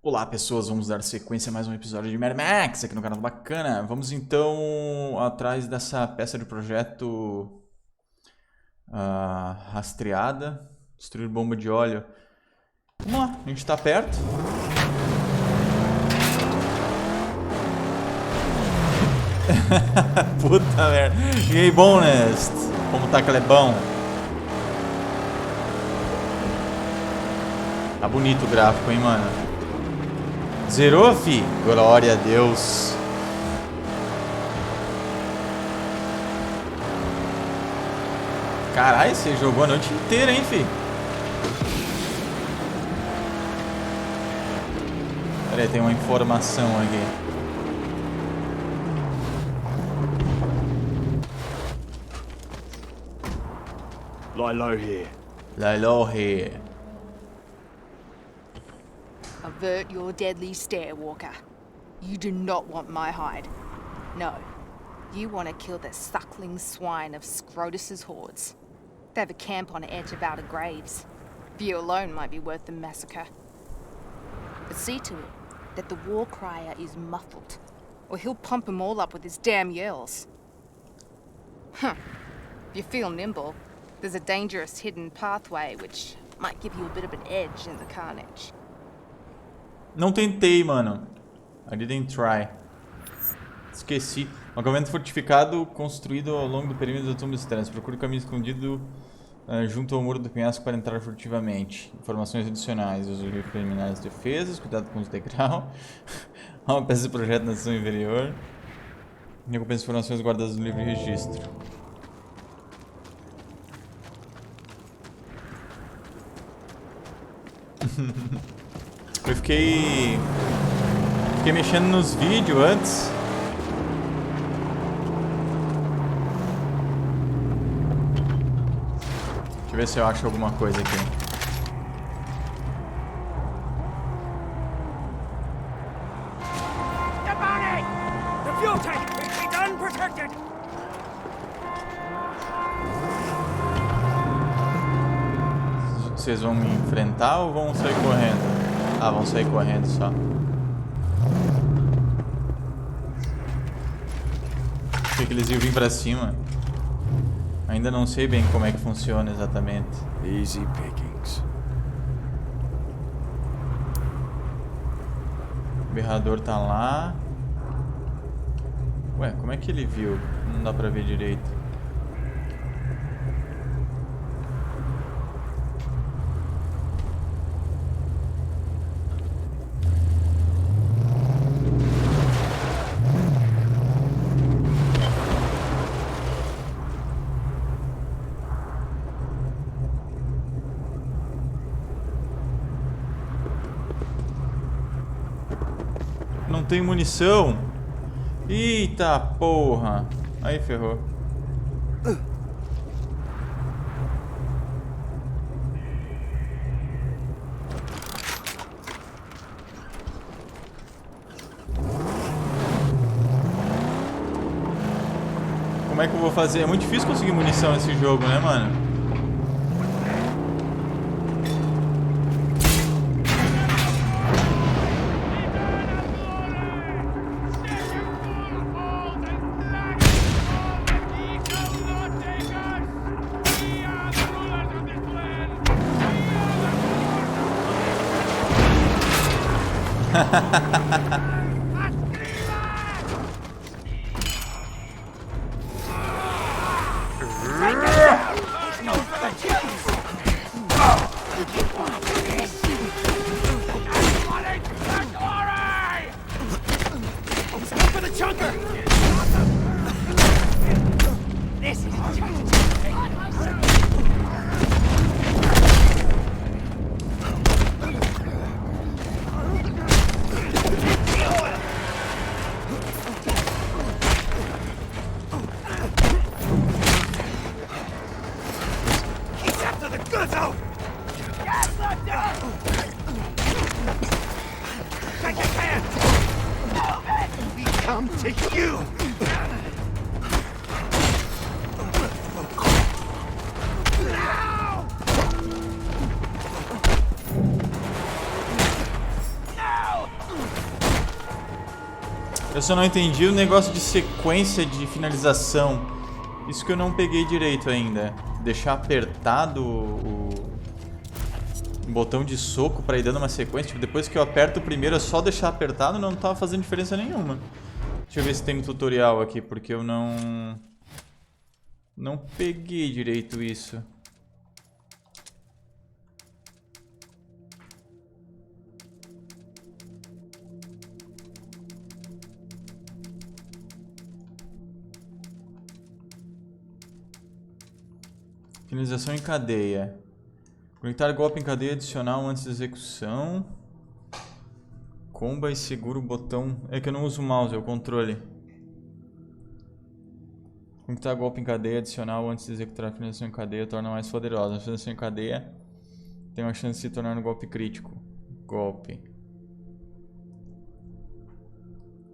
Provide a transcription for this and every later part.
Olá pessoas, vamos dar sequência a mais um episódio de Mad Max aqui no canal do Bacana. Vamos então atrás dessa peça de projeto rastreada, destruir bomba de óleo. Vamos lá, a gente tá perto. Puta merda. E aí, Bonest? Como tá, Clebão? Tá bonito o gráfico, hein, mano? Zerou, fi? Glória a Deus. Caralho, você jogou a noite inteira, hein, fi? Pera aí, tem uma informação aqui. Lie low here. Lie low here. Avert your deadly stare, Walker. You do not want my hide. No. You want to kill the suckling swine of Scrotus's hordes. They have a camp on the edge of Outer Graves. You alone might be worth the massacre. But see to it that the war crier is muffled, or he'll pump them all up with his damn yells. Huh. If you feel nimble, there's a dangerous hidden pathway which might give you a bit of an edge in the carnage. Não tentei, mano. I didn't try. Esqueci. Um acampamento fortificado construído ao longo do perímetro da tumba estranha. Procure o caminho escondido junto ao muro do penhasco para entrar furtivamente. Informações adicionais. Os livros preliminares de defesas. Cuidado com os degraus. Há uma peça de projeto na seção inferior. Recompensa informações guardadas no livro de registro. Eu fiquei mexendo nos vídeos antes. eu ver se eu acho alguma coisa aqui. The fuel tank! It's unprotected! Vocês vão me enfrentar ou vão sair correndo? Ah, vão sair correndo só. Achei que eles iam vir pra cima. Ainda não sei bem como é que funciona exatamente. Easy pickings. O berrador tá lá. Ué, como é que ele viu? Não dá pra ver direito. Não tem munição. Eita porra. Aí ferrou. Como é que eu vou fazer? É muito difícil conseguir munição nesse jogo, né, mano? Eu só não entendi o negócio de sequência de finalização. Isso que eu não peguei direito ainda. Deixar apertado o botão de soco pra ir dando uma sequência. Tipo, depois que eu aperto o primeiro é só deixar apertado, não tava fazendo diferença nenhuma. Deixa eu ver se tem um tutorial aqui, porque eu não peguei direito isso. Finalização em cadeia. Conectar golpe em cadeia adicional antes da execução. Comba e segura o botão. É que eu não uso o mouse, é o controle. Conectar golpe em cadeia adicional antes de executar a finalização em cadeia torna mais poderosa. A finalização em cadeia tem uma chance de se tornar um golpe crítico. Golpe.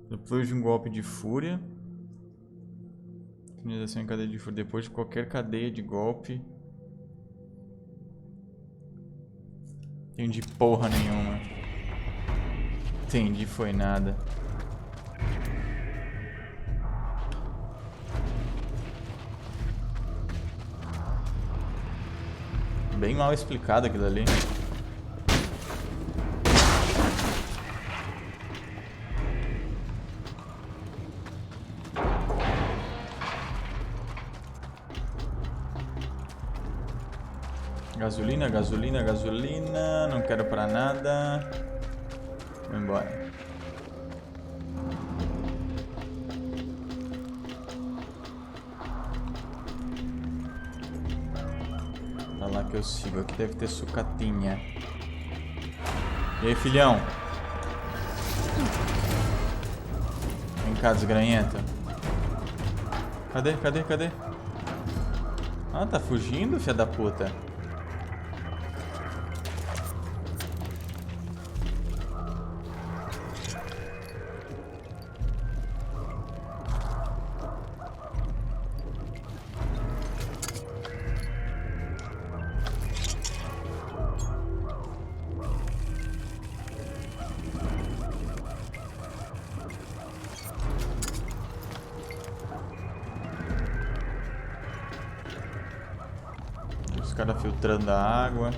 Depois de um golpe de fúria. Finalização em cadeia de fúria. Depois de qualquer cadeia de golpe. Entendi porra nenhuma. Entendi, foi nada. Bem mal explicado aquilo ali. Gasolina, gasolina, gasolina. Não quero pra nada. Vou embora. Pra lá que eu sigo. Aqui deve ter sucatinha. E aí, filhão? Vem cá, desgranhento. Cadê? Cadê? Cadê? Ah, tá fugindo, filha da puta. cara filtrando a água.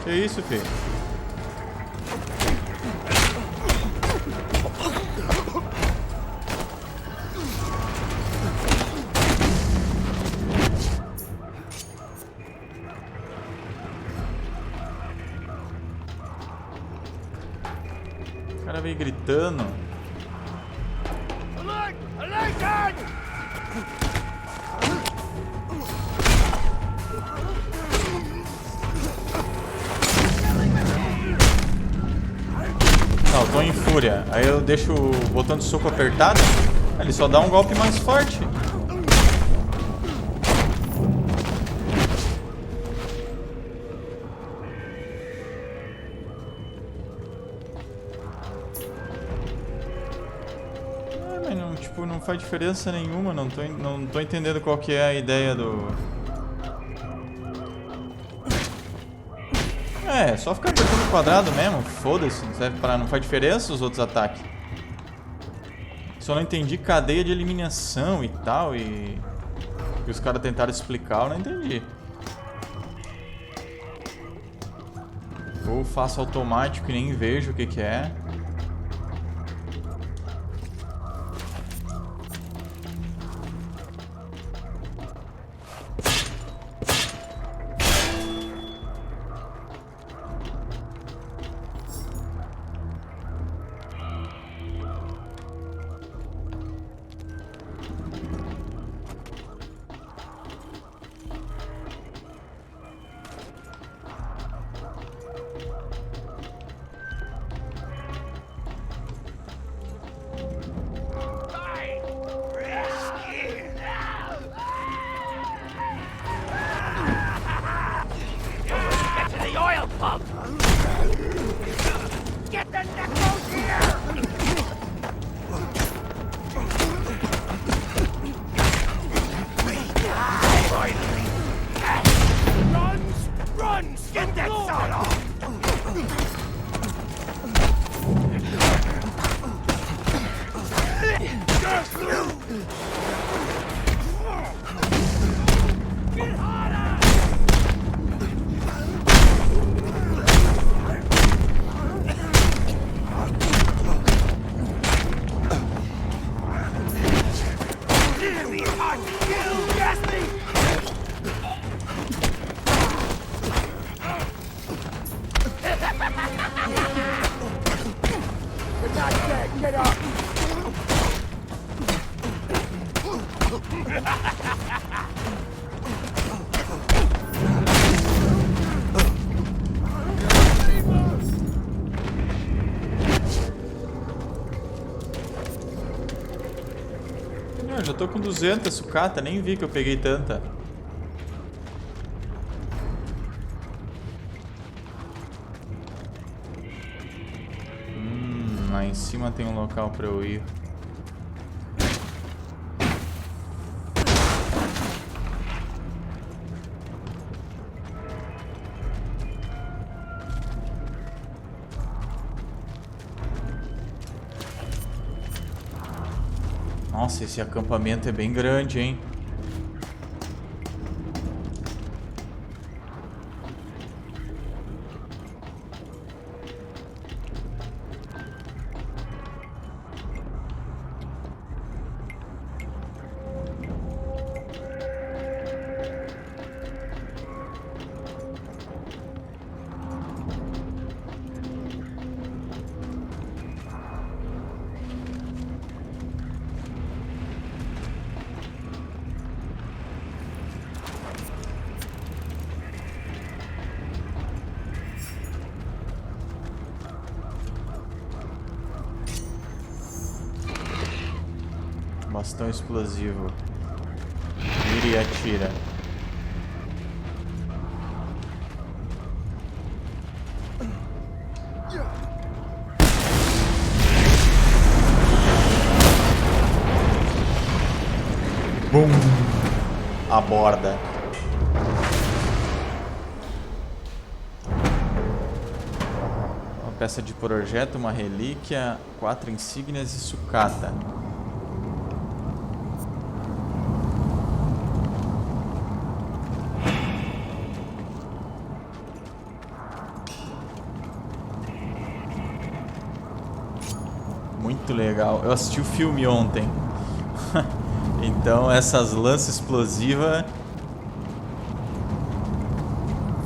Que isso, filho? O cara veio gritando. Alert! Alert, guard! Não, eu tô em fúria. Aí eu deixo o botão de soco apertado. Ele só dá um golpe mais forte. Mas não, tipo, não faz diferença nenhuma. Não tô entendendo qual que é a ideia do... É, só ficar apertando o quadrado mesmo, foda-se, não serve pra... não faz diferença os outros ataques. Só não entendi cadeia de eliminação e tal, e os caras tentaram explicar, eu não entendi. Ou faço automático e nem vejo o que que é. Get to the oil pump! Get the necros here! Runs! Runs! Get that sod off! Get harder! You're not dead. Get up. Eu já tô com 200 sucata, nem vi que eu peguei tanta. Lá em cima tem um local pra eu ir. Nossa, esse acampamento é bem grande, hein? Bastão explosivo. Mira e atira. Bum! Aborda. peça de projeto, uma relíquia, 4 insígnias e sucata. Muito legal. Eu assisti o filme ontem. Então essas lanças explosivas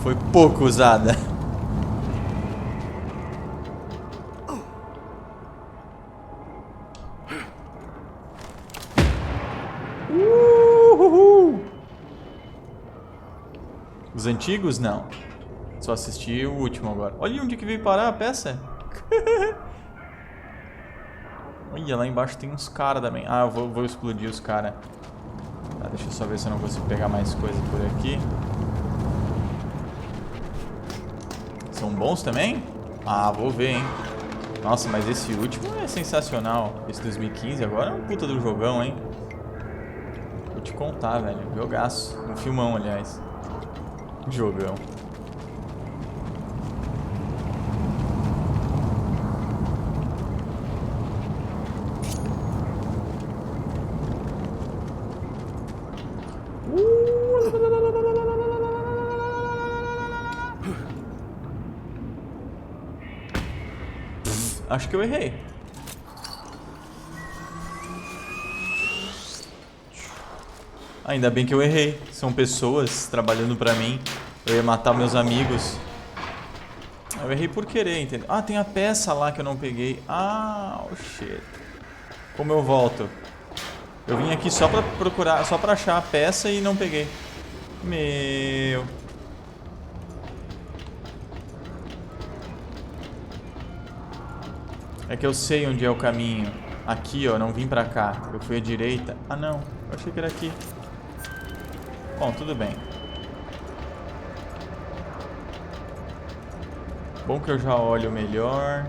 foi pouco usada. Os antigos, não. Só assisti o último agora. Olha onde que veio parar a peça. Olha, lá embaixo tem uns caras também. Ah, eu vou explodir os caras. Tá, deixa eu só ver se eu não consigo pegar mais coisa por aqui. São bons também? Ah, vou ver, hein. Nossa, mas esse último é sensacional. Esse 2015 agora é um puta do jogão, hein. Vou te contar, velho. Jogaço. Um filmão, aliás. Jogão. Acho que eu errei. Ainda bem que eu errei. São pessoas trabalhando pra mim. Eu ia matar meus amigos. Eu errei por querer, entendeu? Ah, tem a peça lá que eu não peguei. Ah, oh shit. Como eu volto? Eu vim aqui só pra procurar, só pra achar a peça e não peguei. Meu... É que eu sei onde é o caminho. Aqui, ó, não vim pra cá. Eu fui à direita. Ah, não. Eu achei que era aqui. Bom, tudo bem. Bom que eu já olho melhor.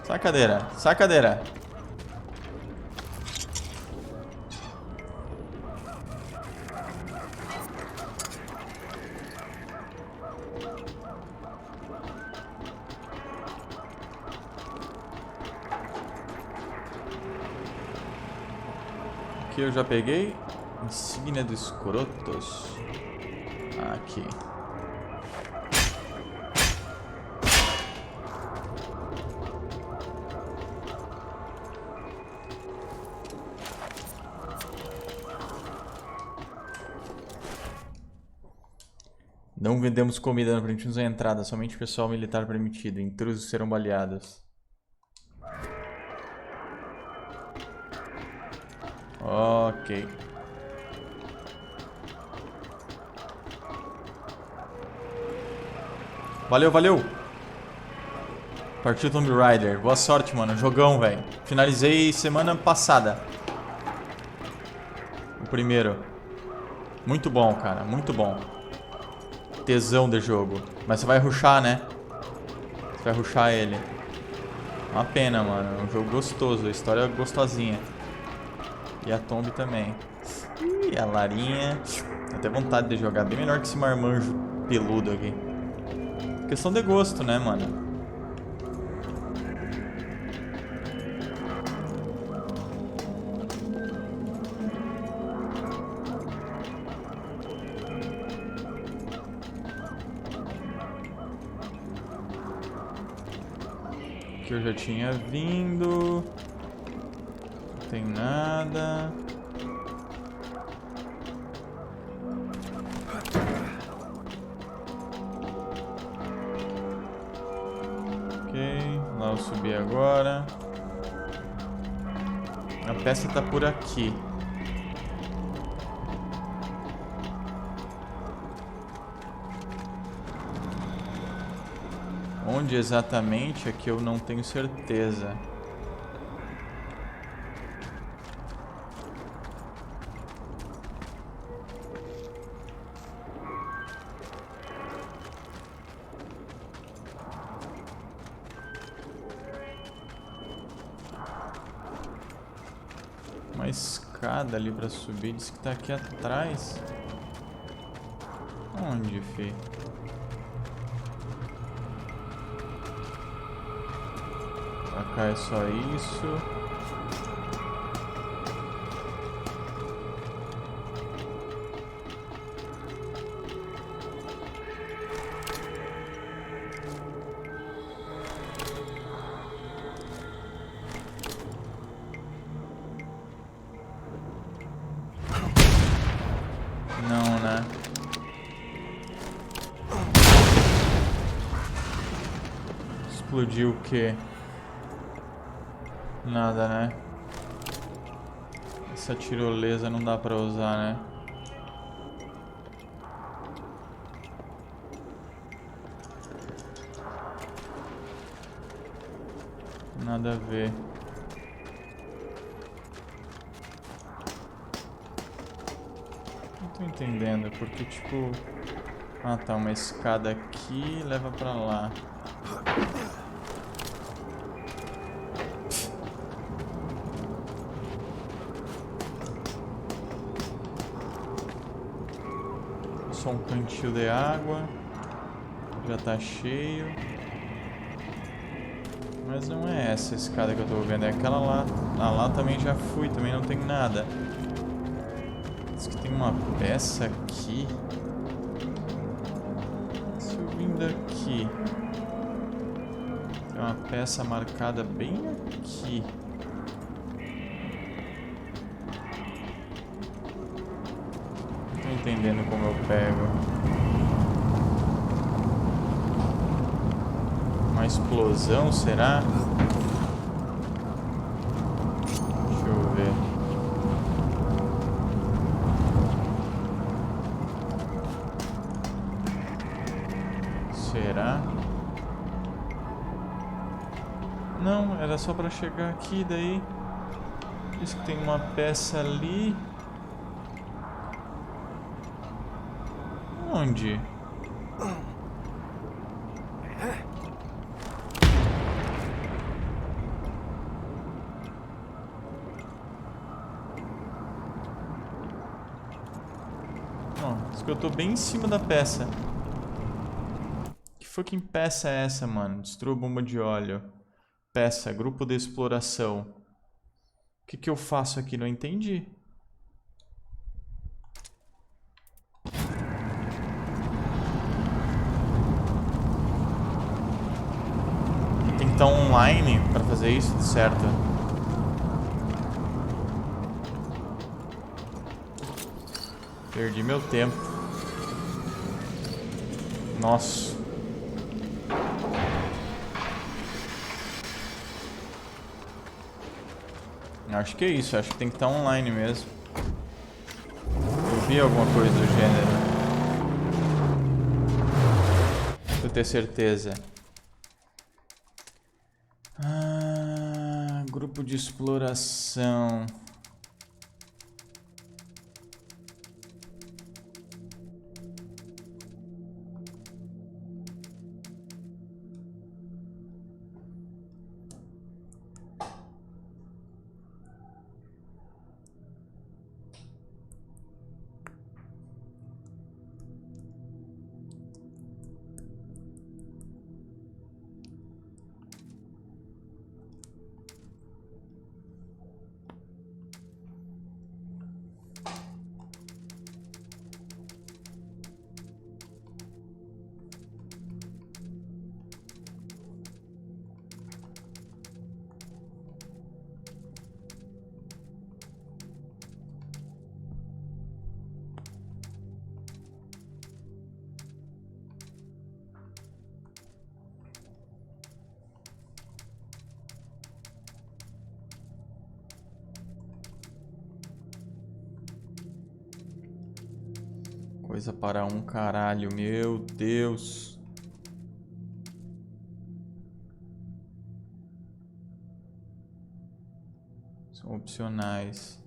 Sai, cadeira. Sai, cadeira. Aqui eu já peguei. Insígnia dos Crotos. Aqui. Não vendemos comida, não permitimos a entrada. Somente pessoal militar permitido. Intrusos serão baleados. Ok. Valeu, valeu. Partiu Tomb Raider. Boa sorte, mano. Jogão, velho. Finalizei semana passada. O primeiro. Muito bom, cara. Muito bom. Tesão de jogo. Mas você vai rushar, né? Você vai rushar ele. Uma pena, mano. É um jogo gostoso. A história é gostosinha. E a Tomb também. E a Larinha. Tenho até vontade de jogar. Bem melhor que esse marmanjo peludo aqui. Questão de gosto, né, mano? Aqui eu já tinha vindo. Não tem nada. Ok, lá eu subi agora. A peça tá por aqui. Onde exatamente é que eu não tenho certeza. uma escada ali pra subir. Diz que tá aqui atrás. Onde, fi? Pra cá é só isso. Não, né? Explodiu o quê? Nada, né? Essa tirolesa não dá pra usar, né? Nada a ver. Não tô entendendo, porque tipo... Ah, tá, uma escada aqui leva pra lá. Só um cantil de água. Já tá cheio. Mas não é essa escada que eu tô vendo, é aquela lá. Ah, lá também já fui, também não tem nada. Diz que tem uma peça aqui. Subindo aqui. Tem uma peça marcada bem aqui. Não tô entendendo como eu pego. Uma explosão, será? Deixa eu ver. Será? Não, era só pra chegar aqui, daí... Diz que tem uma peça ali. Onde? Ó, diz que eu tô bem em cima da peça. Que fucking peça é essa, mano? Destrua a bomba de óleo. Peça, grupo de exploração. O que que eu faço aqui? Não entendi. Tem que estar online pra fazer isso, certo? Perdi meu tempo. Nossa. Acho que é isso, acho que tem que estar online mesmo. Eu vi alguma coisa do gênero. Pra eu ter certeza. Ah, grupo de exploração. Coisa para um caralho, meu Deus. São opcionais.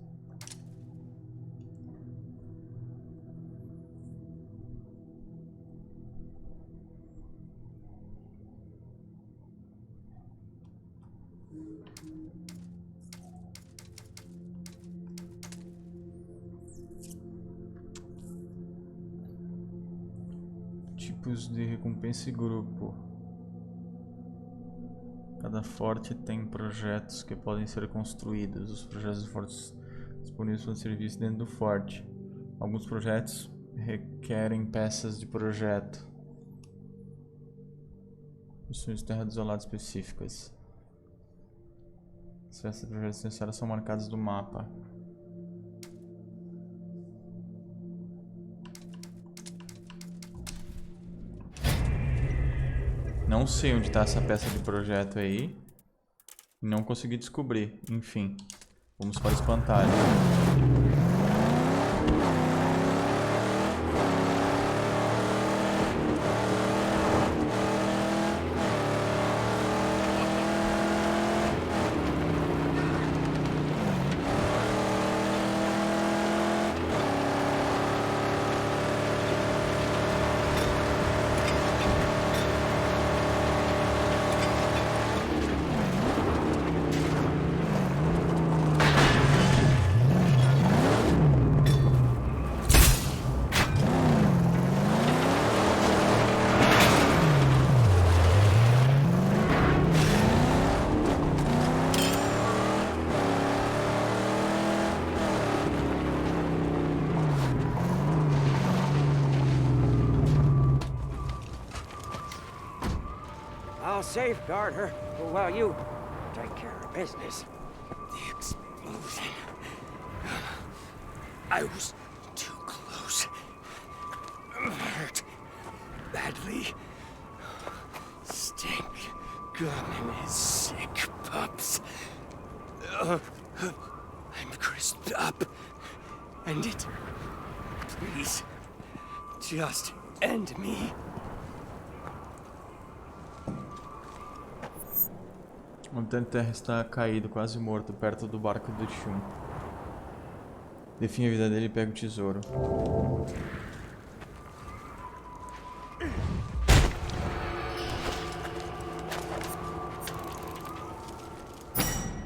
Tipos de recompensa e grupo. Cada forte tem projetos que podem ser construídos. Os projetos fortes disponíveis para serviço dentro do forte. Alguns projetos requerem peças de projeto. Missões de terra desolada específicas. As peças de projetos necessárias são marcadas no mapa. Não sei onde está essa peça de projeto aí. Não consegui descobrir. Enfim, vamos para o espantalho. I'll safeguard her while you take care of business. The explosion. I was too close. Hurt badly. Stink gun and his sick pups. I'm crisped up. End it. Please. Just end me. O habitante de terra está caído, quase morto, perto do barco do Shun. Define a vida dele e pega o tesouro.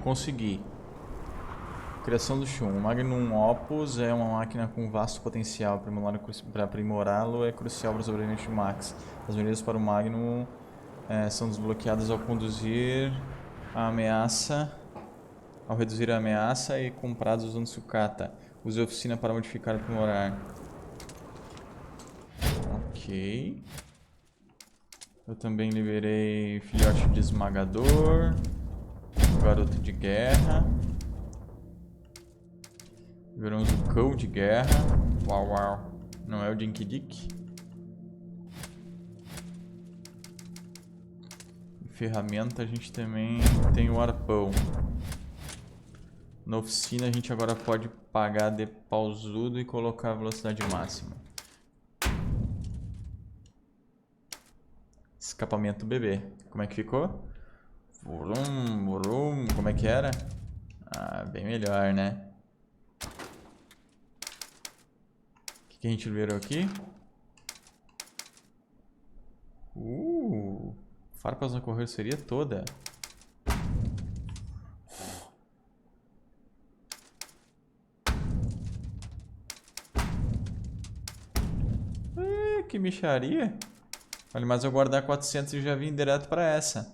Consegui. Criação do Shun. O Magnum Opus é uma máquina com vasto potencial. Para aprimorá-lo é crucial para o sobrevivente do Max. As medidas para o Magnum são desbloqueadas ao conduzir a ameaça, ao reduzir a ameaça e comprados usando sucata. Use a oficina para modificar e aprimorar. Ok. Eu também liberei filhote de esmagador, garoto de guerra. Liberamos o cão de guerra. Uau, uau. Não é o Dinky Dick. Ferramenta, a gente também tem o arpão. Na oficina a gente agora pode pagar de pausudo e colocar a velocidade máxima. Escapamento bebê. Como é que ficou? Vurum, vurum. Como é que era? Ah, bem melhor, né? O que a gente liberou aqui? Farpas na carroceria toda. Que mixaria. Vale mais eu guardar 400 e já vim direto para essa.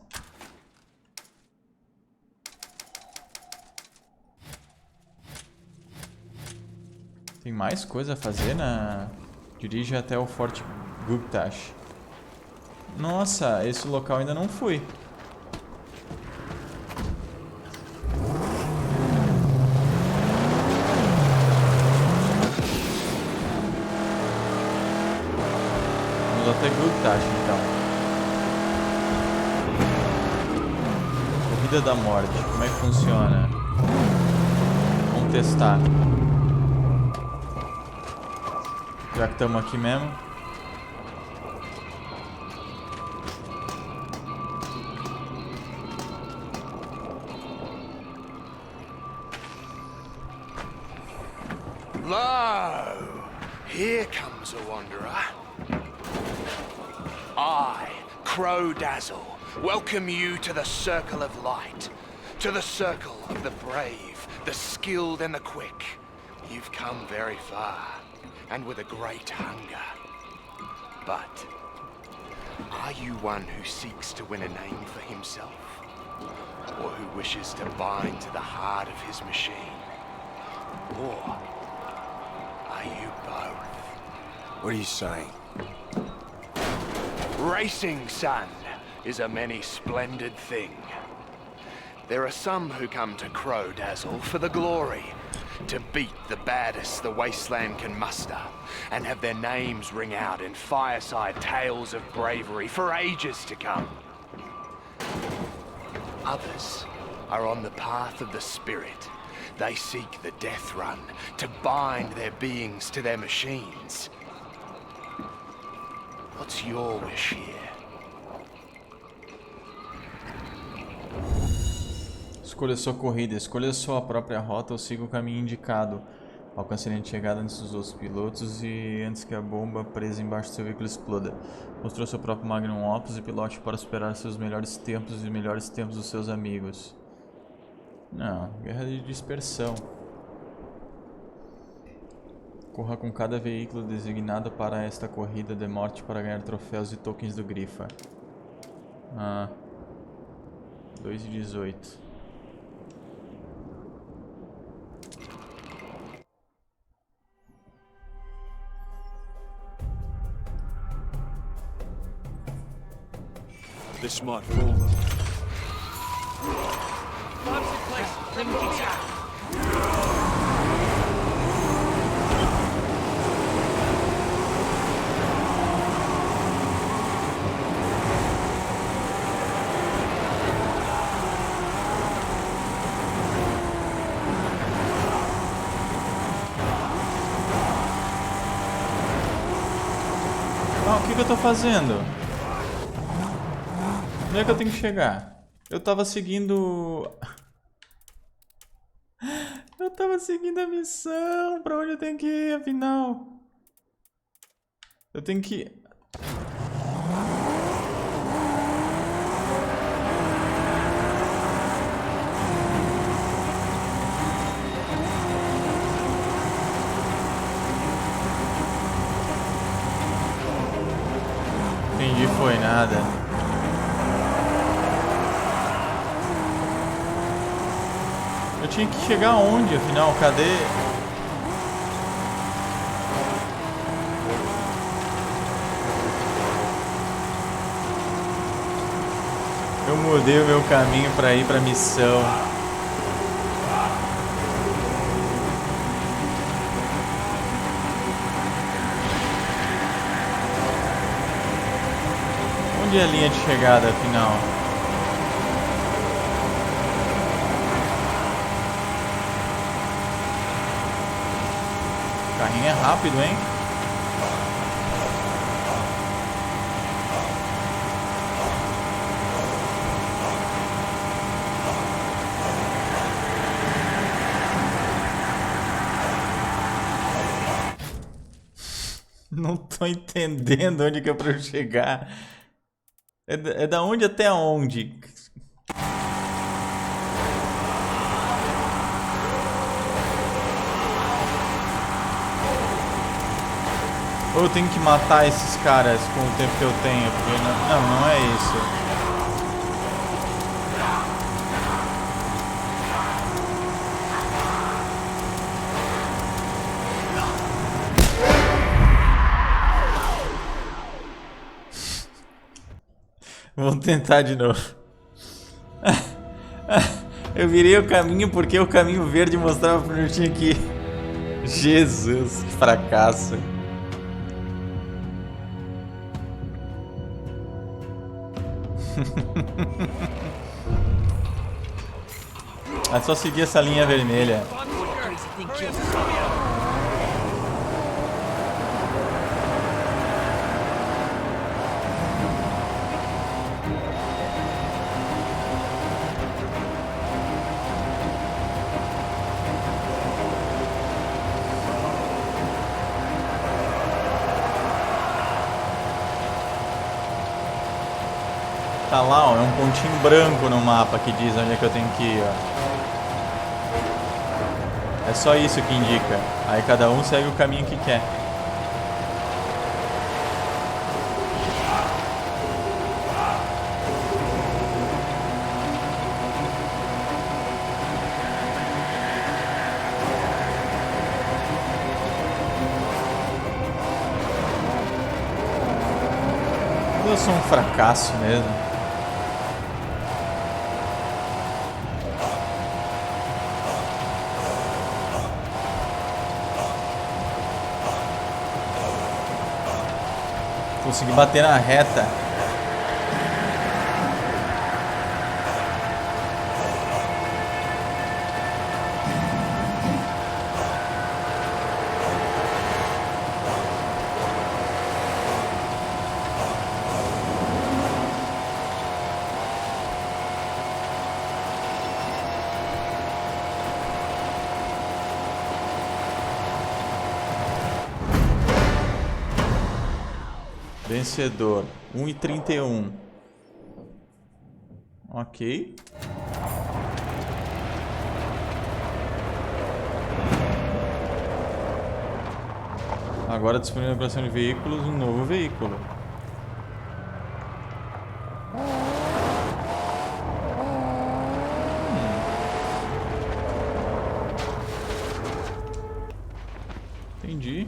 Tem mais coisa a fazer na... Dirige até o Forte Guptash. Nossa, esse local ainda não fui. Vamos até Guptash, então. Corrida da morte, como é que funciona? Vamos testar. Já que estamos aqui mesmo. Lo! Here comes a wanderer. I, Crow Dazzle, welcome you to the Circle of Light. To the Circle of the Brave, the Skilled and the Quick. You've come very far, and with a great hunger. But Are you one who seeks to win a name for himself? Or who wishes to bind to the heart of his machine? Or are you both? What are you saying? Racing, son, is a many splendid thing. There are some who come to Crow-Dazzle for the glory, to beat the baddest the wasteland can muster, and have their names ring out in fireside tales of bravery for ages to come. Others are on the path of the spirit. They seek the death run, to bind their beings to their machines. What's your wish here? Escolha sua corrida, escolha sua própria rota ou siga o caminho indicado. Alcance a linha de chegada antes dos outros pilotos e antes que a bomba presa embaixo do seu veículo exploda. Mostrou seu próprio Magnum Opus e pilote para superar seus melhores tempos e os melhores tempos dos seus amigos. Não, guerra de dispersão. Corra com cada veículo designado para esta corrida de morte para ganhar troféus e tokens do Grifa. 2/18. This might fool them. Bombs in place. Let me get out. O que eu tô fazendo? Onde é que eu tenho que chegar? Eu tava seguindo... Eu tava seguindo a missão. Pra onde eu tenho que ir, afinal? Eu tenho que... Entendi, foi nada. Eu tinha que chegar aonde, afinal? Cadê? Eu mudei o meu caminho pra ir pra missão. Onde é a linha de chegada, afinal? O carrinho é rápido, hein? Não tô entendendo onde que é pra eu chegar. É da onde até onde? Ou eu tenho que matar esses caras com o tempo que eu tenho? Porque não é isso. Vamos tentar de novo. Eu virei o caminho porque o caminho verde mostrava pra onde eu tinha que ir. Jesus, que fracasso. É só seguir essa linha vermelha. Tá lá, ó, é um pontinho branco no mapa que diz onde é que eu tenho que ir, ó. É só isso que indica. Aí cada um segue o caminho que quer. eu sou um fracasso mesmo? Consegui bater na reta. Vencedor 1:31. Ok. Agora disponível para ação de veículos, um novo veículo. Entendi.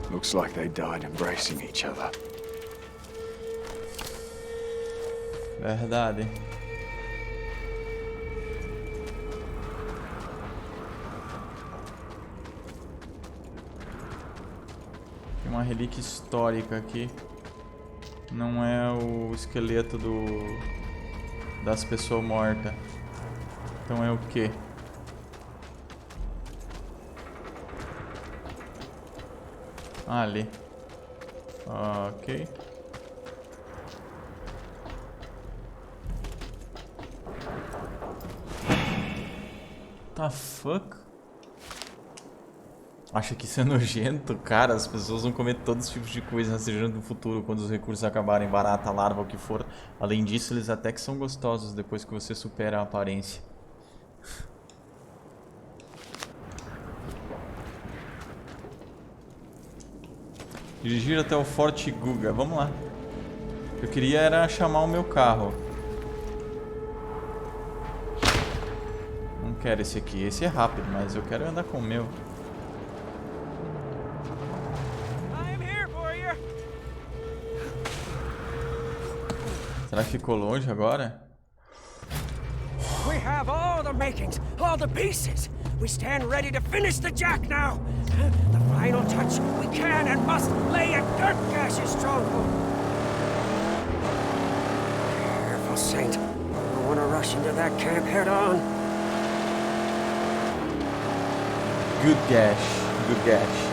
Looks like they died embracing each other. Verdade. Tem uma relíquia histórica aqui. Não é o esqueleto das pessoas mortas. Então é o quê? Ah, ali. Ok. The fuck? Acha que isso é nojento? Cara, as pessoas vão comer todos os tipos de coisa rastejando no futuro quando os recursos acabarem, barata, larva, o que for. Além disso, eles até que são gostosos depois que você supera a aparência. Dirigir até o Forte Guga. Vamos lá. Eu queria era chamar o meu carro. Não quero esse aqui. Esse é rápido, mas eu quero andar com o meu. I'm here for you. Será que ficou longe agora? We have all the makings, all the pieces. We stand ready to finish the jack now. The final touch. We can and must lay at Dirtgash's stronghold. Careful, Saint. I don't want to rush into that camp head on. Good gash. Good gash.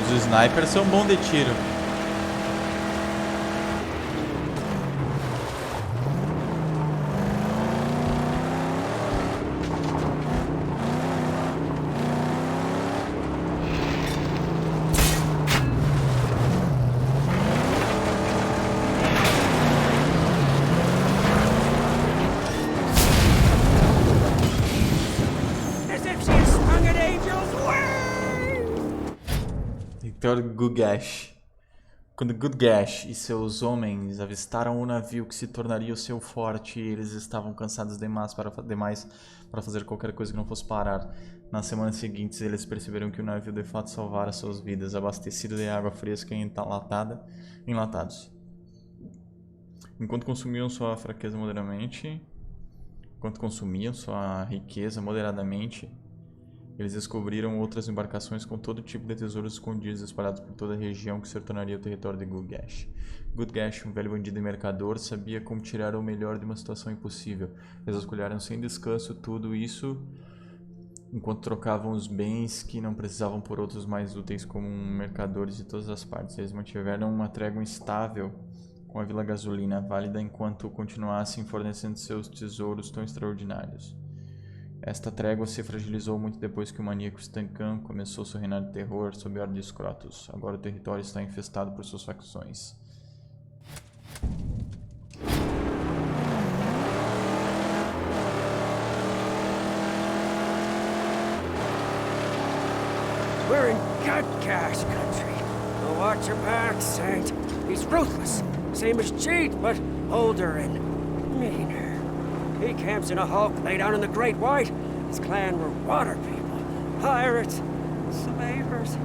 Os snipers são bons de tiro. Victor Gugash. Quando Gutgash e seus homens avistaram o navio que se tornaria o seu forte, eles estavam cansados demais para fazer qualquer coisa que não fosse parar. Nas semanas seguintes, eles perceberam que o navio de fato salvara suas vidas, abastecido de água fresca e enlatados. Enquanto consumiam sua riqueza moderadamente, eles descobriram outras embarcações com todo tipo de tesouros escondidos espalhados por toda a região que se tornaria o território de Gutgash. Gutgash, um velho bandido e mercador, sabia como tirar o melhor de uma situação impossível. Eles vasculharam sem descanso tudo isso enquanto trocavam os bens que não precisavam por outros mais úteis como mercadores de todas as partes. Eles mantiveram uma trégua estável com a Vila Gasolina, válida enquanto continuassem fornecendo seus tesouros tão extraordinários. Esta trégua se fragilizou muito depois que o maníaco Stankan começou seu reinado de terror sob a ordem de Scrotus. Agora o território está infestado por suas facções. We're in Gutgash country. Well, watch your back, Saint. He's ruthless, same as Jeet, but older and meaner. He camps in a hulk lay down in the Great White. His clan were water people, pirates, slavers.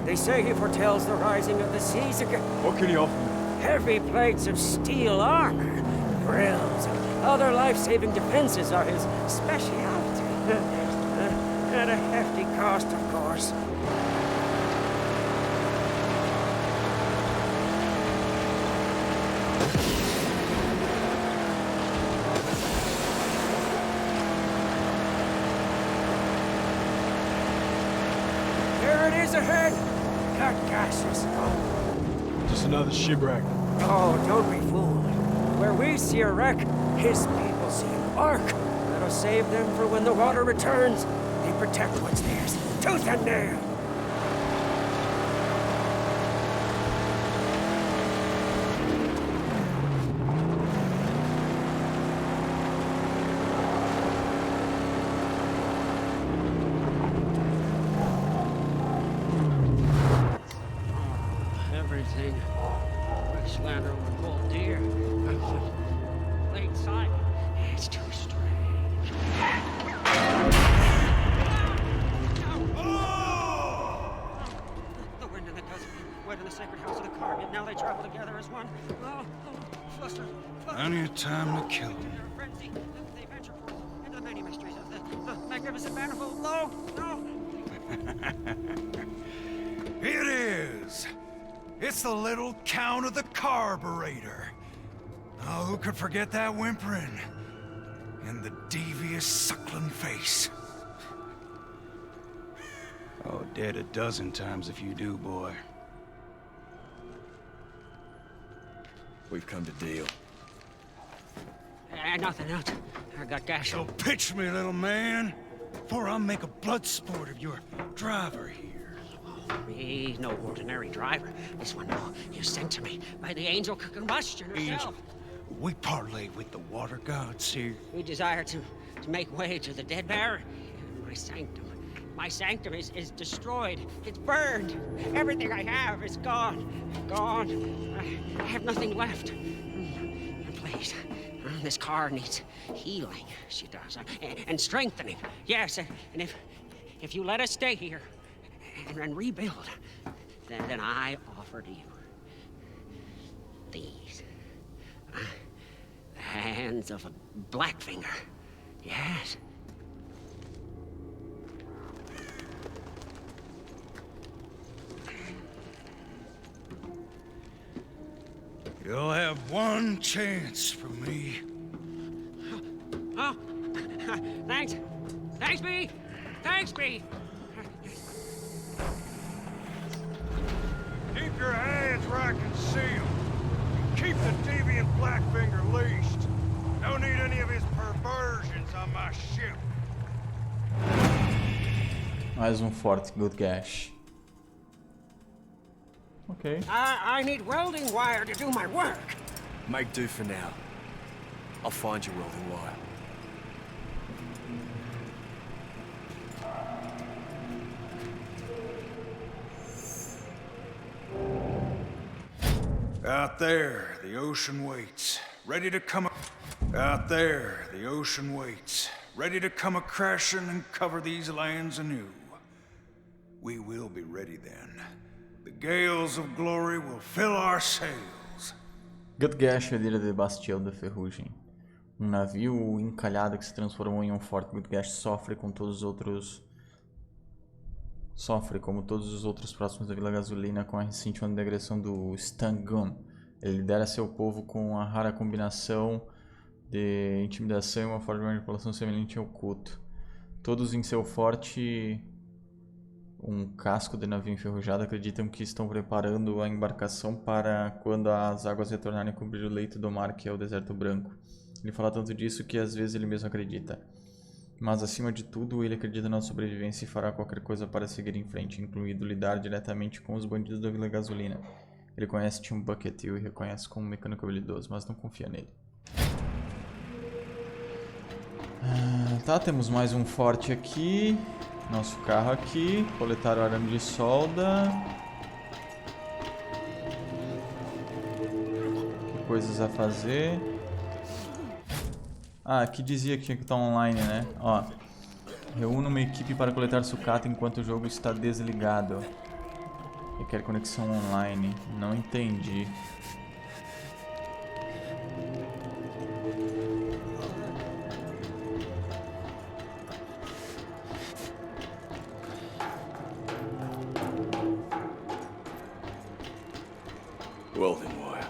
They say he foretells the rising of the seas again. What can you offer me? Heavy plates of steel armor, grills, and other life-saving defenses are his specialty. At a hefty cost, of course. Ahead! Gutgash is gone. Just another shipwreck. Oh, don't be fooled. Where we see a wreck, his people see an ark. That'll save them for when the water returns. They protect what's theirs, tooth and nail. Slander with gold deer. Late sight. It's too strange. The wind and the dust wet in the sacred house of the car, yet now they travel together as one. Fluster. Plenty of time to kill them. Frenzy. They venture forth into the many mysteries of the magnificent manifold. No! It is! It's the little Count of the Carburetor. Oh, who could forget that whimpering? And the devious suckling face. Oh, dead a dozen times if you do, boy. We've come to deal. Nothing else. I got gash. So pitch me, little man, before I make a blood sport of your driver here. He's no ordinary driver. This one, you sent to me by the angel Combustion herself. We parlay with the water gods here. We desire to make way to the dead bearer. My sanctum. My sanctum is destroyed. It's burned. Everything I have is gone. Gone. I have nothing left. Please, this car needs healing. She does. And strengthening. Yes, and if you let us stay here and rebuild, then I offer to you these. The hands of a Blackfinger. Yes. You'll have one chance from me. Oh, thanks. Thanks, B. Thanks, B. Keep your hands where I can see them. Keep the deviant Blackfinger leashed. Don't need any of his perversions on my ship. Mais forte Gutgash. Okay. I need welding wire to do my work. Make do for now. I'll find you welding wire. Out there, the ocean waits, ready to come. Out there, the ocean waits, ready to come a-crashing and cover these lands anew. We will be ready then. The gales of glory will fill our sails. Gutgash é a ilha de Bastião da Ferrugem. Um navio encalhado que se transformou em um forte. Gutgash sofre como todos os outros próximos da Vila Gasolina com a recente onda de agressão do Stangun. Ele lidera seu povo com a rara combinação de intimidação e uma forma de manipulação semelhante ao culto. Todos em seu forte, um casco de navio enferrujado, acreditam que estão preparando a embarcação para quando as águas retornarem a cobrir o leito do mar, que é o Deserto Branco. Ele fala tanto disso que às vezes ele mesmo acredita. Mas acima de tudo, ele acredita na sobrevivência e fará qualquer coisa para seguir em frente, incluindo lidar diretamente com os bandidos da Vila Gasolina. Ele conhece Tim Bucket e o reconhece como um mecânico habilidoso, mas não confia nele. Tá, temos mais um forte aqui. Nosso carro aqui. Coletar o arame de solda. Que coisas a fazer. Ah, aqui dizia que tinha que estar online, né? Ó. Reúna uma equipe para coletar sucata enquanto o jogo está desligado. Requer conexão online. Não entendi. Welding wire.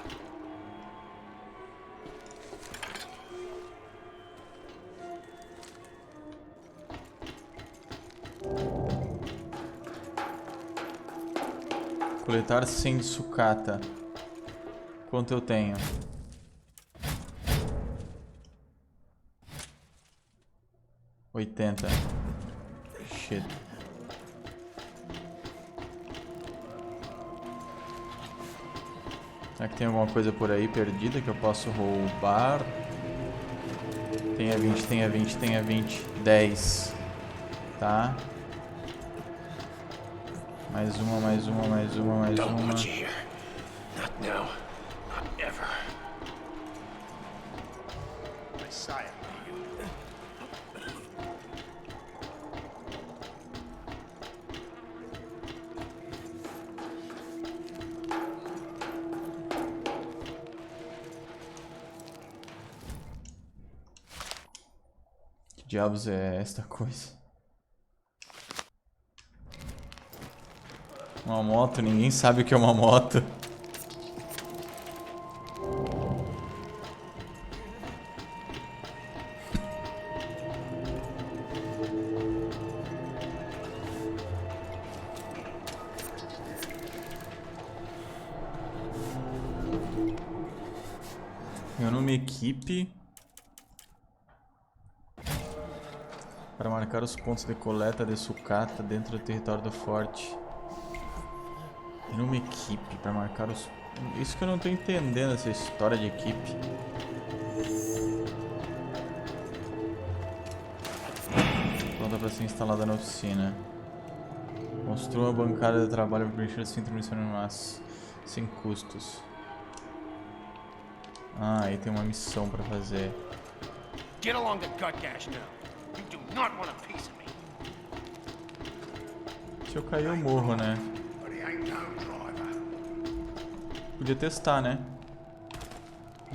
Coletar 100 sucata. Quanto eu tenho? $80. Shit. Será que tem alguma coisa por aí perdida que eu posso roubar? Tenha 20, tenha 20, tenha 20. 10. Tá. Mais uma, mais uma, mais uma, mais uma. Not now. Not ever. Messiah. Que diabos é esta coisa? Uma moto, ninguém sabe o que é uma moto. Eu numa equipe para marcar os pontos de coleta de sucata dentro do território do forte. Numa equipe para marcar os... Isso que eu não tô entendendo, essa história de equipe. Pronta para ser instalada na oficina. Construa uma bancada de trabalho para preencher o centro de missão em massa, sem custos. Ah, aí tem uma missão para fazer. Get along the Gutgash now. You do not want a piece of me. Se eu cair eu morro, né? But he ain't no driver. Podia testar, né?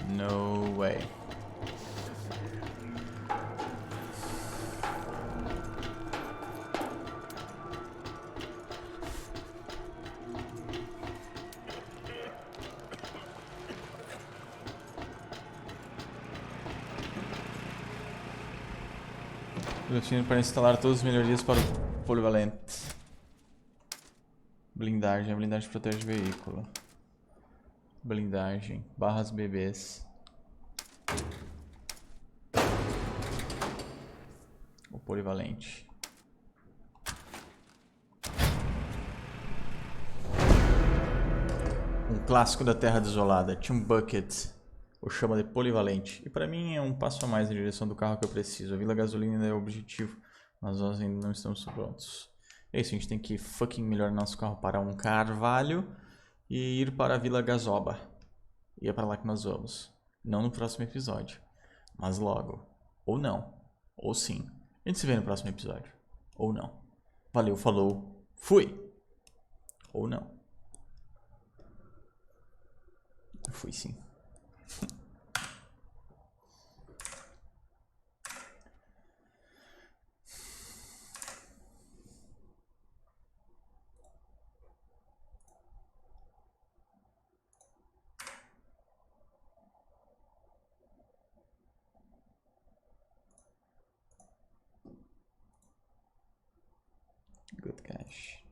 No way. Definido para instalar todas as melhorias para o polivalente. Blindagem. A blindagem protege o veículo. Blindagem. Barras bebês. O polivalente. Um clássico da Terra Desolada. Tim Bucket. O chama de polivalente. E para mim é um passo a mais na direção do carro que eu preciso. A Vila Gasolina ainda é o objetivo, mas nós ainda não estamos prontos. É isso, a gente tem que fucking melhorar nosso carro para um Carvalho e ir para a Vila Gazoba. E é pra lá que nós vamos. Não no próximo episódio, mas logo. Ou não. Ou sim. A gente se vê no próximo episódio. Ou não. Valeu, falou, fui! Ou não. Fui sim. Good cash.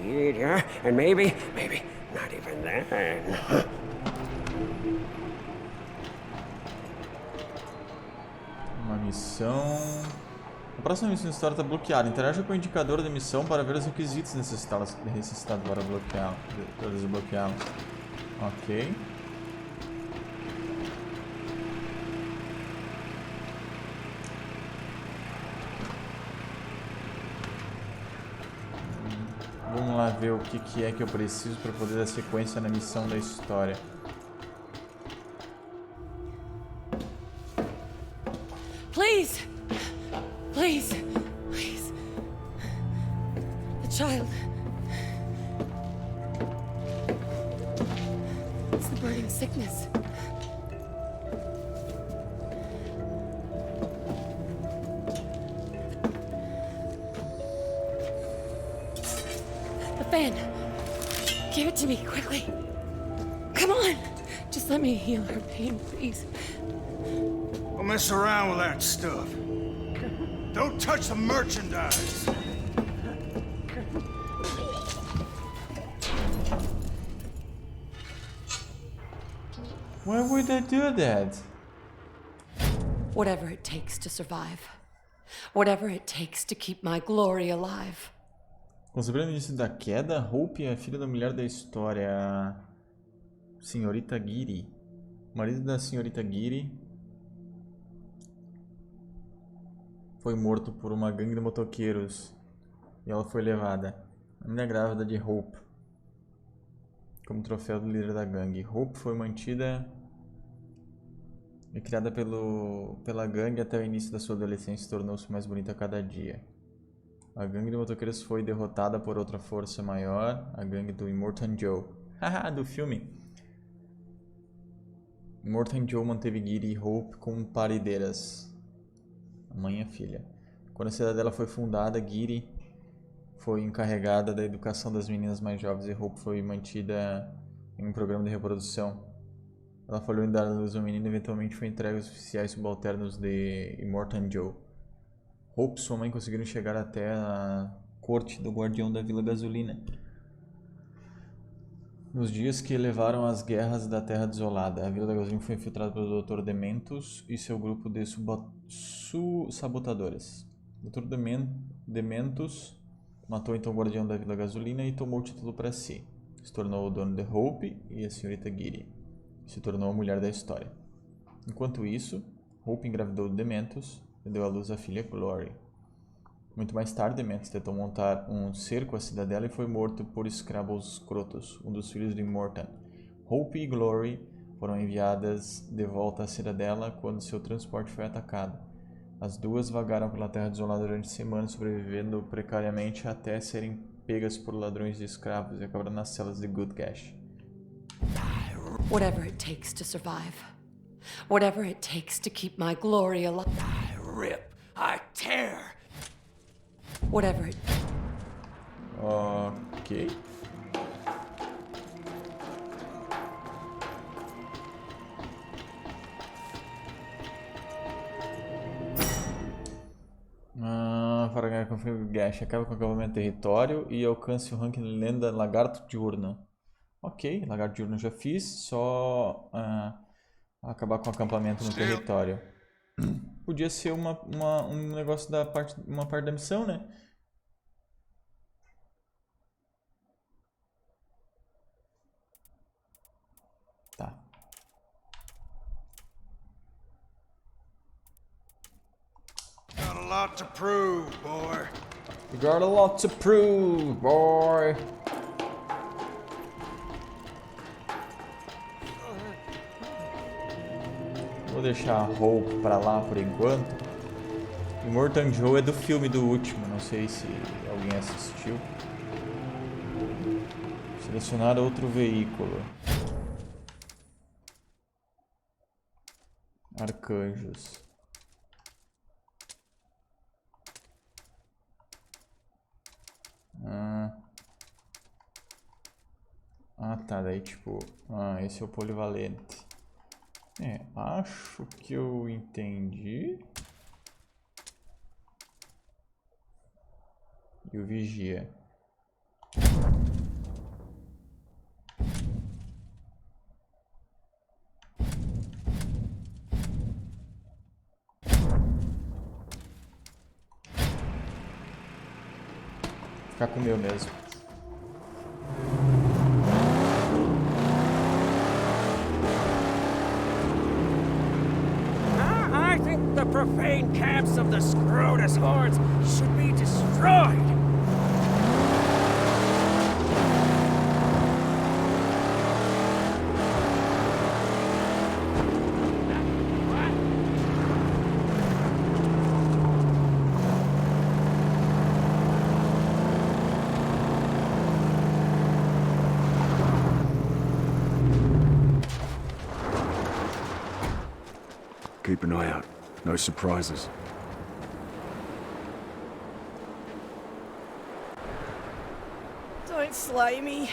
succeed, yeah? And maybe not even then. Uma missão... A próxima missão de história está bloqueada. Interaja com o indicador da missão para ver os requisitos necessitados para desbloqueá-la. Ok. Vamos lá ver o que é que eu preciso para poder dar sequência na missão da história. Please! Please! Please! The child. It's the burning sickness. The fan. Give it to me, quickly. Come on! Just let me heal her pain, please. Don't mess around with that stuff. Don't touch the merchandise. Why would I do that? Whatever it takes to survive. Whatever it takes to keep my glory alive. Considerando o início da queda, Hope é a filha da mulher da história, Senhorita Giri. O marido da Senhorita Giri foi morto por uma gangue de motoqueiros e ela foi levada. A menina grávida de Hope como troféu do líder da gangue. Hope foi mantida e criada pela gangue até o início da sua adolescência e tornou-se mais bonita a cada dia. A gangue de motoqueiros foi derrotada por outra força maior, a gangue do Immortan Joe. Haha, do filme. Immortan Joe manteve Giri e Hope como parideiras, a mãe e a filha. Quando a cidadela foi fundada, Giri foi encarregada da educação das meninas mais jovens e Hope foi mantida em um programa de reprodução. Ela falhou em dar à luz ao menino e eventualmente foi entregue aos oficiais subalternos de Immortan Joe. Hope e sua mãe conseguiram chegar até a corte do guardião da Vila Gasolina. Nos dias que levaram às guerras da Terra Desolada, a Vila da Gasolina foi infiltrada pelo Dr. Dementus e seu grupo de sabotadores. O Dr. Dementus matou então o guardião da Vila Gasolina e tomou o título para si. Se tornou o dono de Hope e a senhorita Giri. Se tornou a mulher da história. Enquanto isso, Hope engravidou de Dementus e deu à luz a filha Glory. Muito mais tarde, Dementus tentou montar um cerco à cidadela e foi morto por Scrabbles Crotos, um dos filhos de Immortan. Hope e Glory foram enviadas de volta à cidadela quando seu transporte foi atacado. As duas vagaram pela Terra Desolada durante semanas, sobrevivendo precariamente até serem pegas por ladrões de escravos e acabaram nas celas de Goodgash. Whatever it takes to survive. Whatever it takes to keep my glory alive. I rip, I tear. Whatever it... Ok. Para ganhar com o Gash, acaba com o acampamento território e alcance o ranking lenda Lagarto Diurno. Ok, Lagarto Diurno já fiz, só acabar com o acampamento no território. Podia ser um negócio uma parte da missão, né? Tá. Got a lot to prove, boy. You got a lot to prove, boy. Vou deixar a Hope pra lá por enquanto. Immortan Joe é do filme do último, não sei se alguém assistiu. Selecionar outro veículo. Arcanjos. Tá, daí tipo... esse é o polivalente. Acho que eu entendi. E o vigia. ficar com o meu mesmo. I think the profane camps of the Scrotus hordes should be destroyed. Keep an eye out. No surprises. Don't slay me.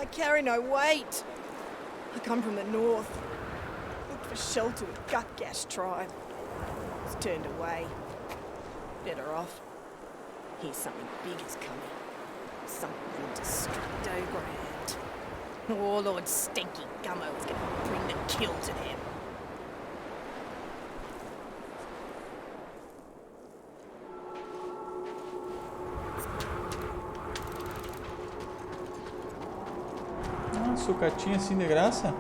I carry no weight. I come from the north. Looked for shelter with Gutgash tribe. Was turned away. Better off. Here's something big is coming. Something destructo grand. Warlord Stinky Gummo is gonna bring the kill to them. Sucatinha assim de graça?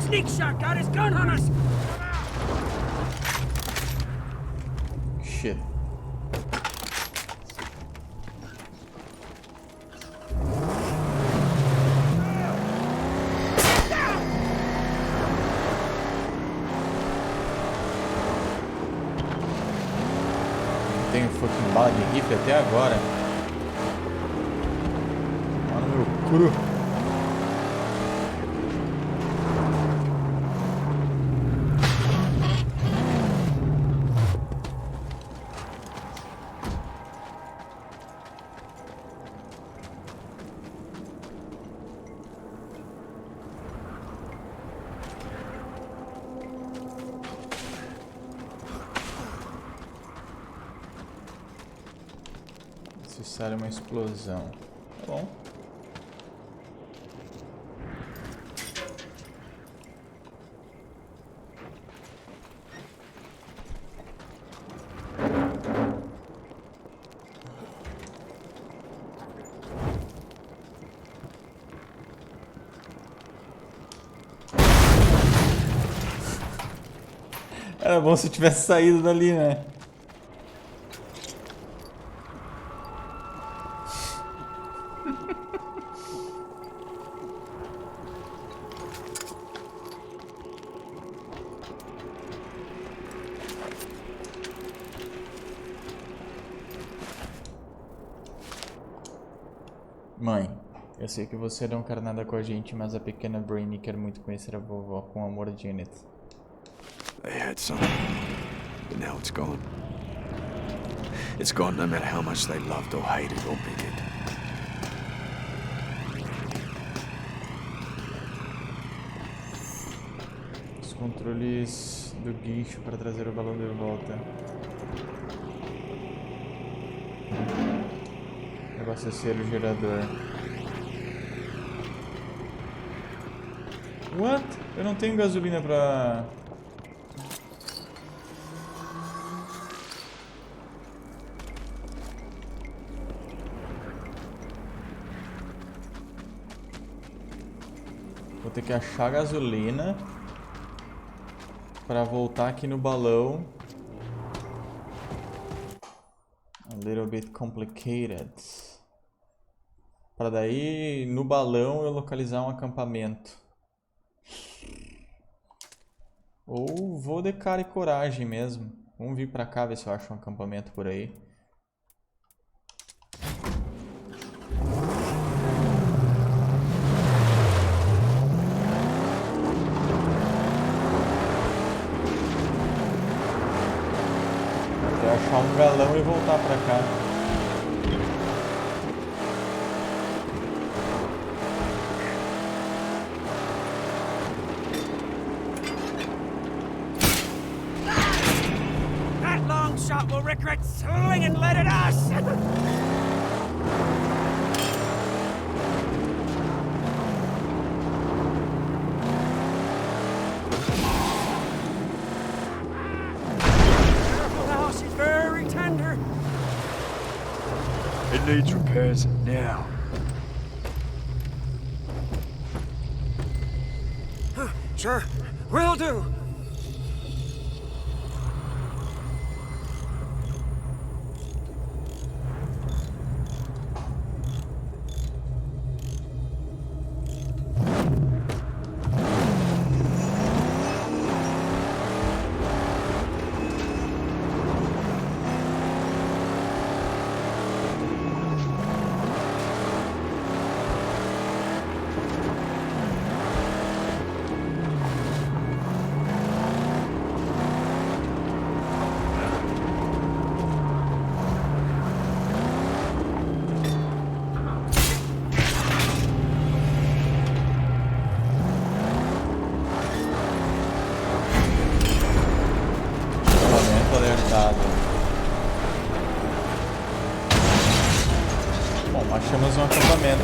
Sneak shot got his gun on us! Shit. Não tenho fucking bala de rifle até agora. Mano, meu cru. Necessário uma explosão. Tá bom. Era bom se eu tivesse saído dali, né? Mãe, eu sei que você não quer nada com a gente, mas a pequena Brainy quer muito conhecer a vovó. Com amor, Janet. They had something, but now it's gone. It's gone no matter how much they loved or hated or bigoted. Os controles do guincho para trazer o balão de volta. Abastecer o gerador. What? Eu não tenho gasolina pra... Vou ter que achar gasolina para voltar aqui no balão. A little bit complicated. Para daí no balão eu localizar um acampamento. Ou vou de cara e coragem mesmo. Vamos vir pra cá ver se eu acho um acampamento por aí. Até achar um galão e voltar pra cá. That long shot will regret slinging lead at us! Careful now, she's very tender. It needs repairs now. Sure, will do. Bom, achamos um acampamento.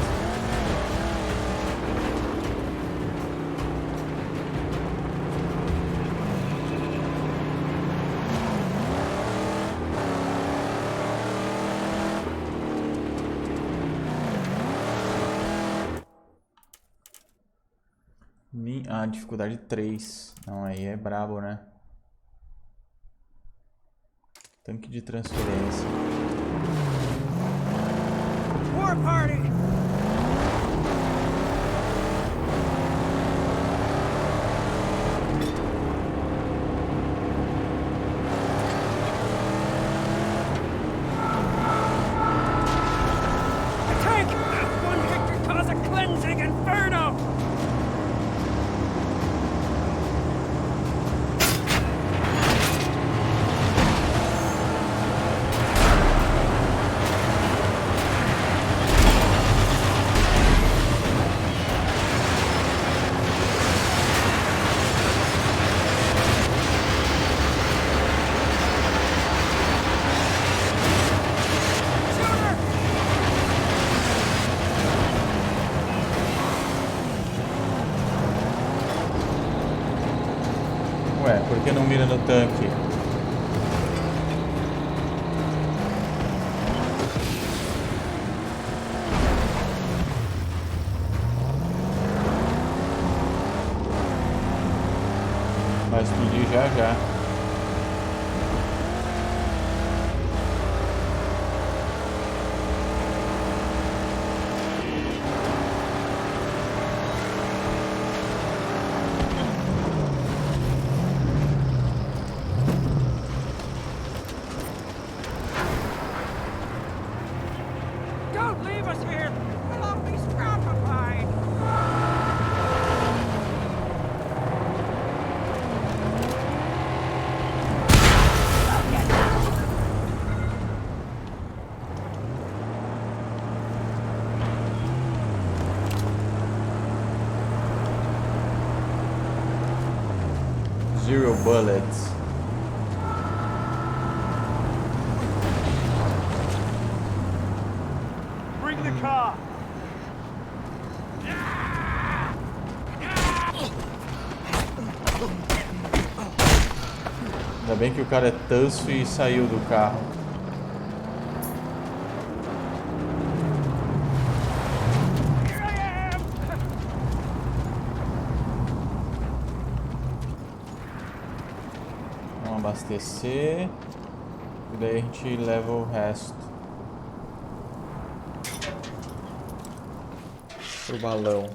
Ah, dificuldade 3. Não, aí é brabo, né? Tanque de transferência. War party! A tank! One hit could cause a cleansing inferno! Ué, por que não mira no tanque? Vai explodir já já. Don't leave us here! We'll all be scrampified! Zero bullets. Bring the car. Ainda bem que o cara é tanso e saiu do carro. Here I am! Vamos abastecer. E daí a gente leva o resto pro balão.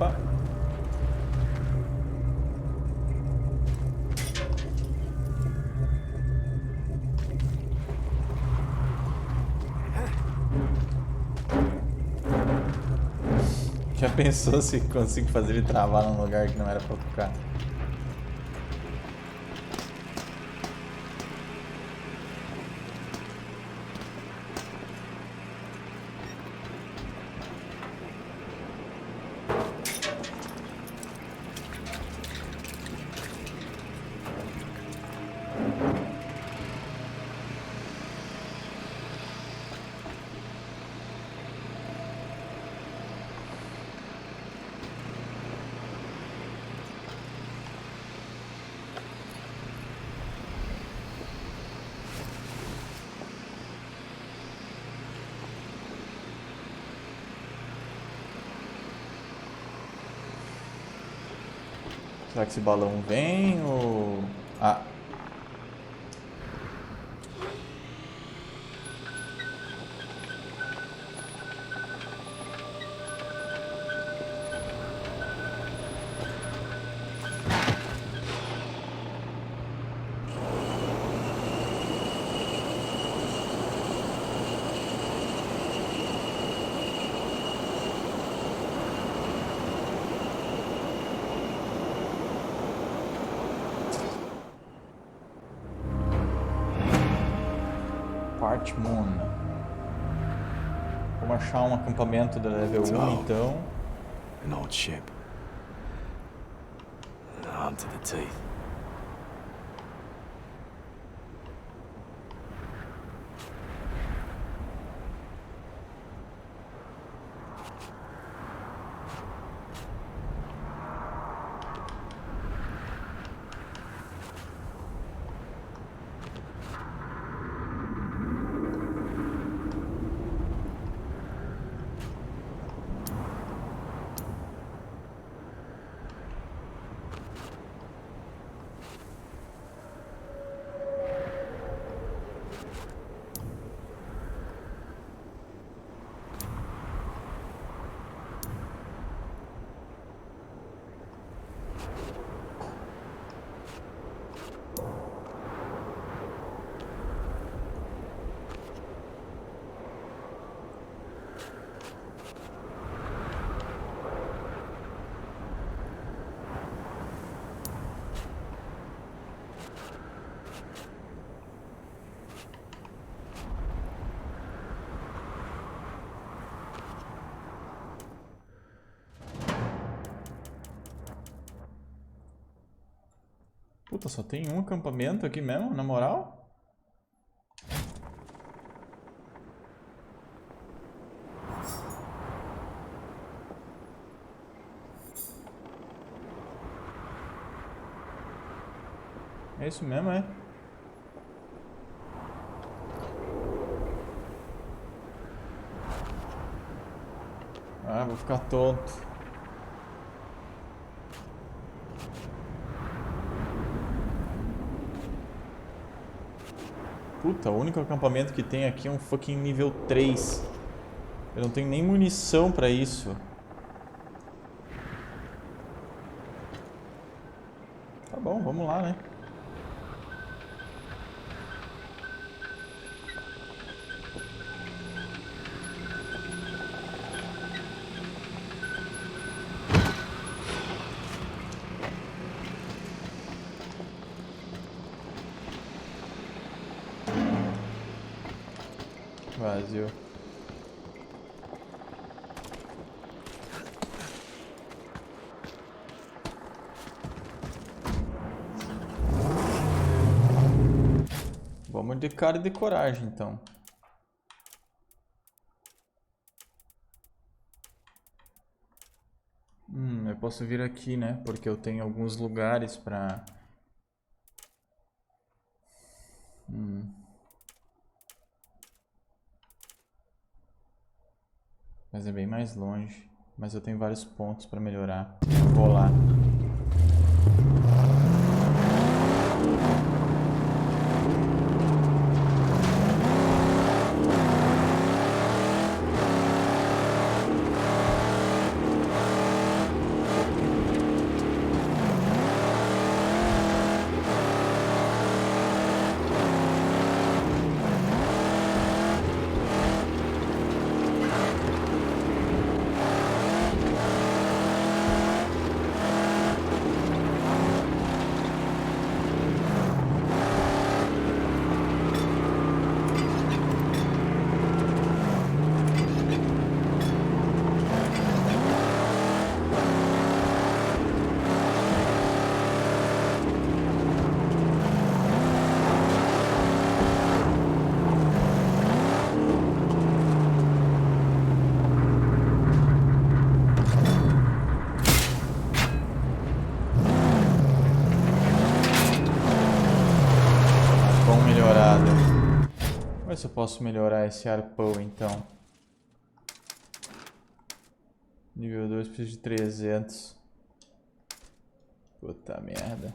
Opa. Já pensou se consigo fazer ele travar num lugar que não era pra tocar? Será que esse balão vem ou... Ah. Moon. Vamos achar um acampamento da level 1 então. An old ship. Armed to the teeth. Puta, só tem um acampamento aqui mesmo, na moral? É isso mesmo, é? Ah, vou ficar tonto. Puta, o único acampamento que tem aqui é um fucking nível 3. Eu não tenho nem munição pra isso. Tá bom, vamos lá, né? Vazio. Vamos de cara e de coragem, então. Eu posso vir aqui, né? Porque eu tenho alguns lugares pra... Mas é bem mais longe. Mas eu tenho vários pontos pra melhorar. Vou lá. se eu posso melhorar esse arpão, então. Nível 2, preciso de 300. Puta merda.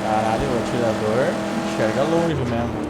Caralho, o atirador enxerga longe mesmo.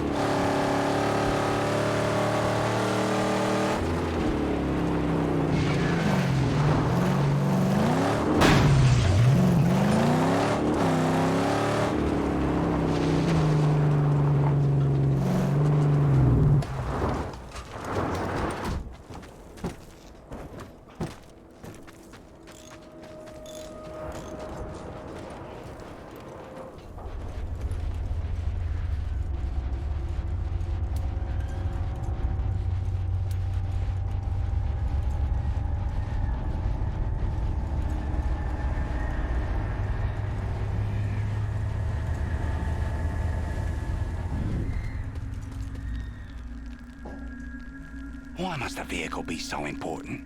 Why must a vehicle be so important?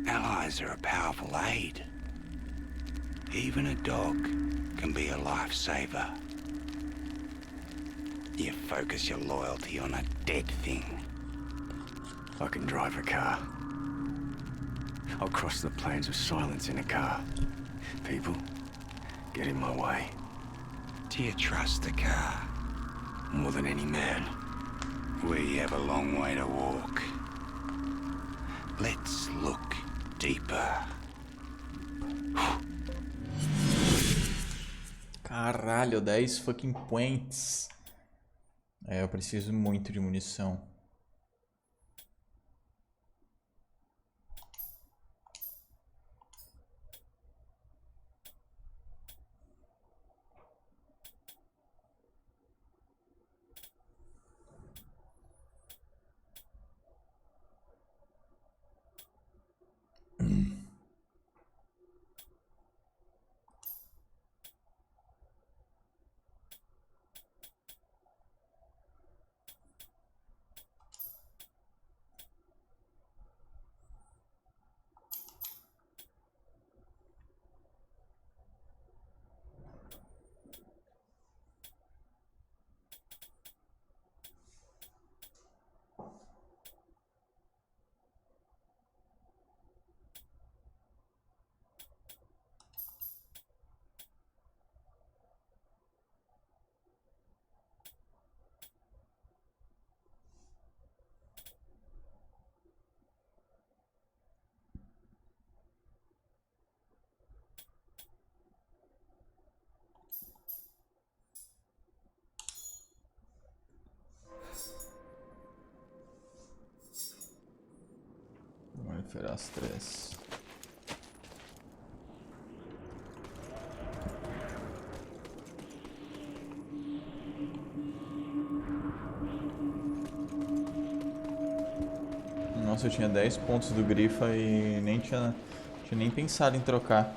Allies are a powerful aid. Even a dog can be a lifesaver. You focus your loyalty on a dead thing. I can drive a car. I'll cross the plains of silence in a car. People get in my way. Do you trust the car? More than any man. We have a long way to walk. Let's look deeper. Caralho, 10 fucking points. É, eu preciso muito de munição. Vamos referar as 3. Nossa, eu tinha 10 pontos do grifa e nem tinha nem pensado em trocar.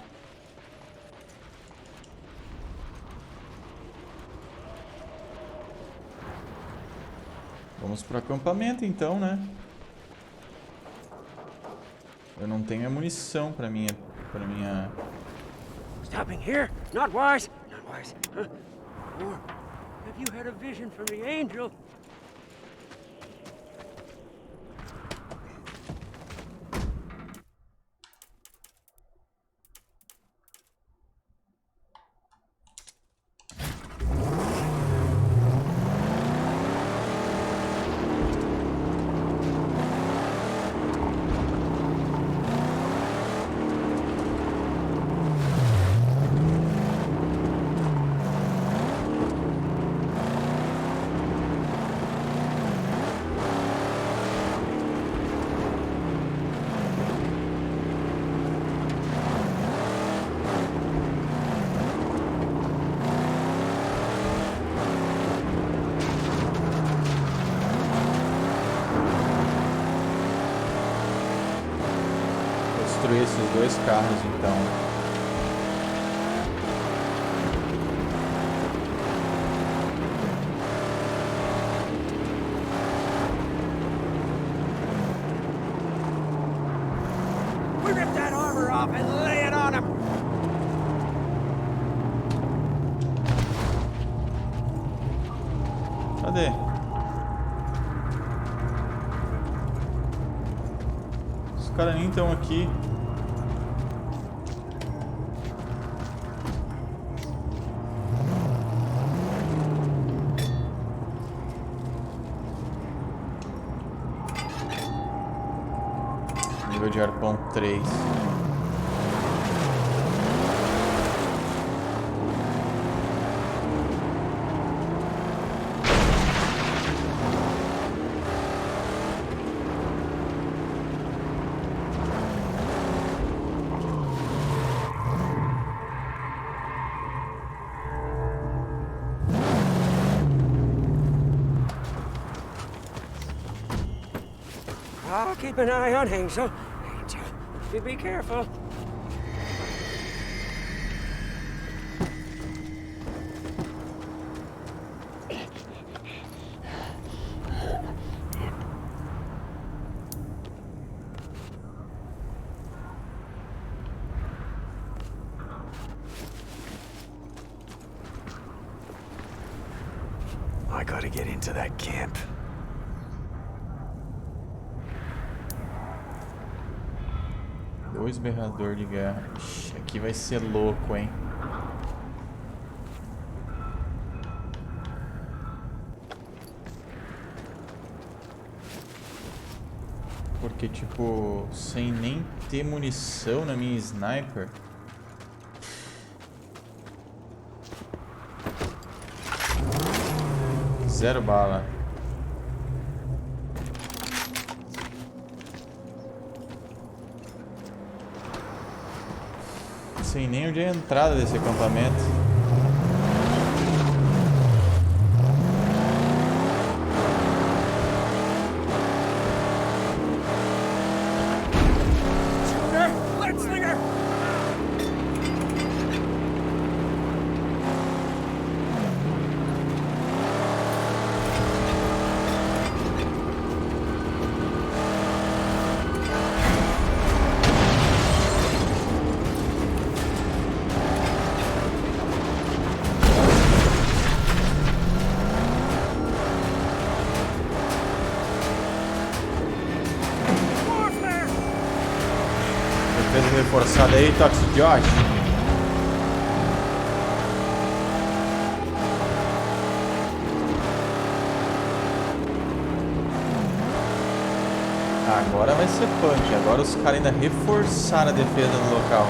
Vamos pro acampamento então, né? Eu não tenho munição pra minha... Stopping here? Not wise. Not wise. Huh? Or have you had a vision from the angel? destruir esses dois carros, então. We rip that armor off and lay it on him. Cadê? Os caras nem estão aqui. Nível de arpão 3. I'll keep an eye on Hazel. You be careful. I gotta get into that camp. Dois berrador de guerra. Ixi, aqui vai ser louco, hein? Porque, tipo, sem nem ter munição na minha sniper. Zero bala. Sem nem onde é a entrada desse acampamento. Reforçada aí, Toxic Josh. Agora vai ser punk. Agora os caras ainda reforçaram a defesa do local.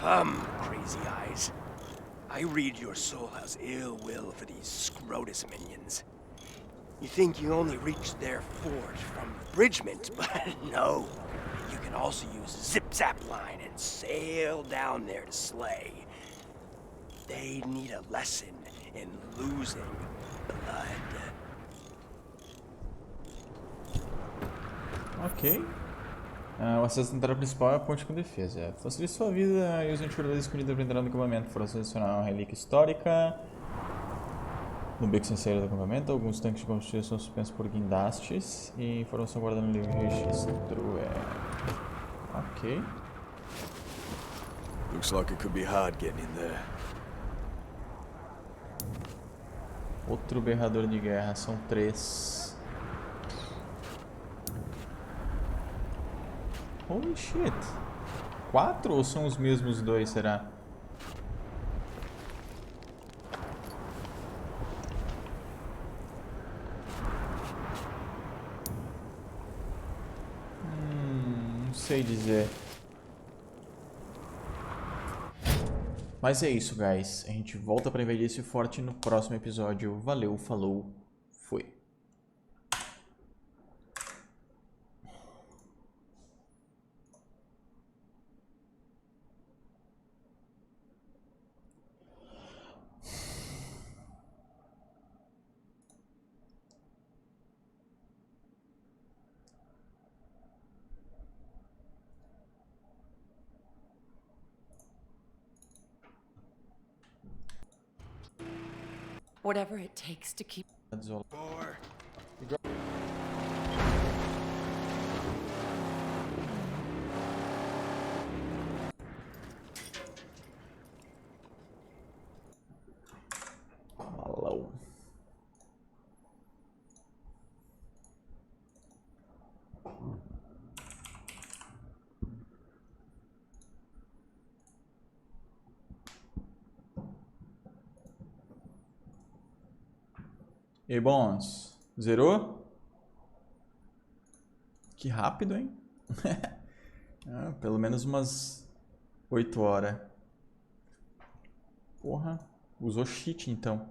Come, Crazy Eyes. I read your soul has ill will for these Scrotus minions. You think you only reach their fort from Bridgement, but no. You can also use Zip-Zap Line and sail down there to slay. They need a lesson in losing blood. Ok. O acesso à entrada principal é a ponte com defesa. Facilite sua vida e use um tiro escondido para entrar no acampamento. Foram selecionar uma relíquia histórica. No beco sincero do acampamento, alguns tanques de combustível são suspensos por guindastes. E informação guardada no livro de registro. Ok. Looks like it could be hard getting in there. Outro berrador de guerra, são 3. Holy shit. 4 ou são os mesmos 2, será? sei dizer. Mas é isso, guys. A gente volta pra invadir esse forte no próximo episódio. Valeu, falou, fui. Whatever it takes to keep. Falou. E bons, zerou? Que rápido, hein? Pelo menos umas 8 horas. Porra, usou cheat então.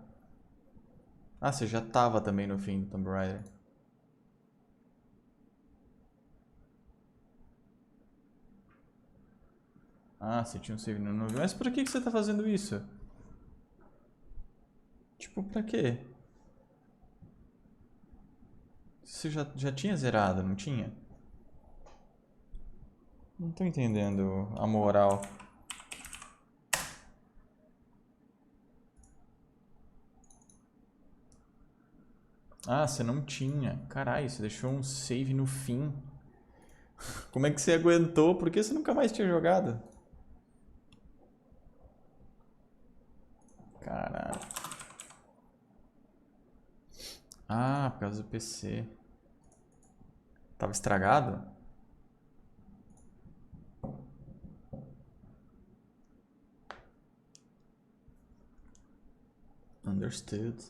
Ah, você já tava também no fim do Tomb Raider. Ah, você tinha um save no nuvem. Mas por que você tá fazendo isso? Tipo, pra quê? Você já tinha zerado, não tinha? Não tô entendendo a moral. Ah, você não tinha. Caralho, você deixou um save no fim. Como é que você aguentou? Por que você nunca mais tinha jogado? Caralho. Ah, por causa do PC. Tava estragado? Understood.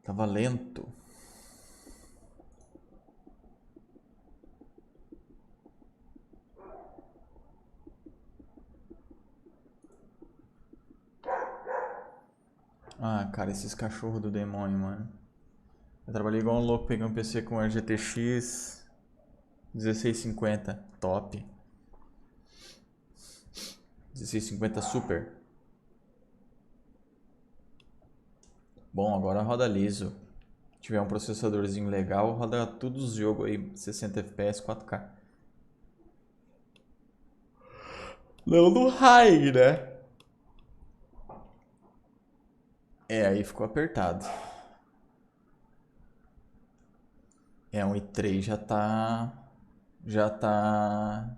Tava lento. Ah, cara, esses cachorros do demônio, mano. Eu trabalhei igual um louco pegando um PC com a GTX 1650 top. 1650 Super. Bom, agora roda liso. Se tiver um processadorzinho legal, roda todos os jogos aí, 60 FPS, 4K. Não no high, né? É, aí ficou apertado. É, um i3 já tá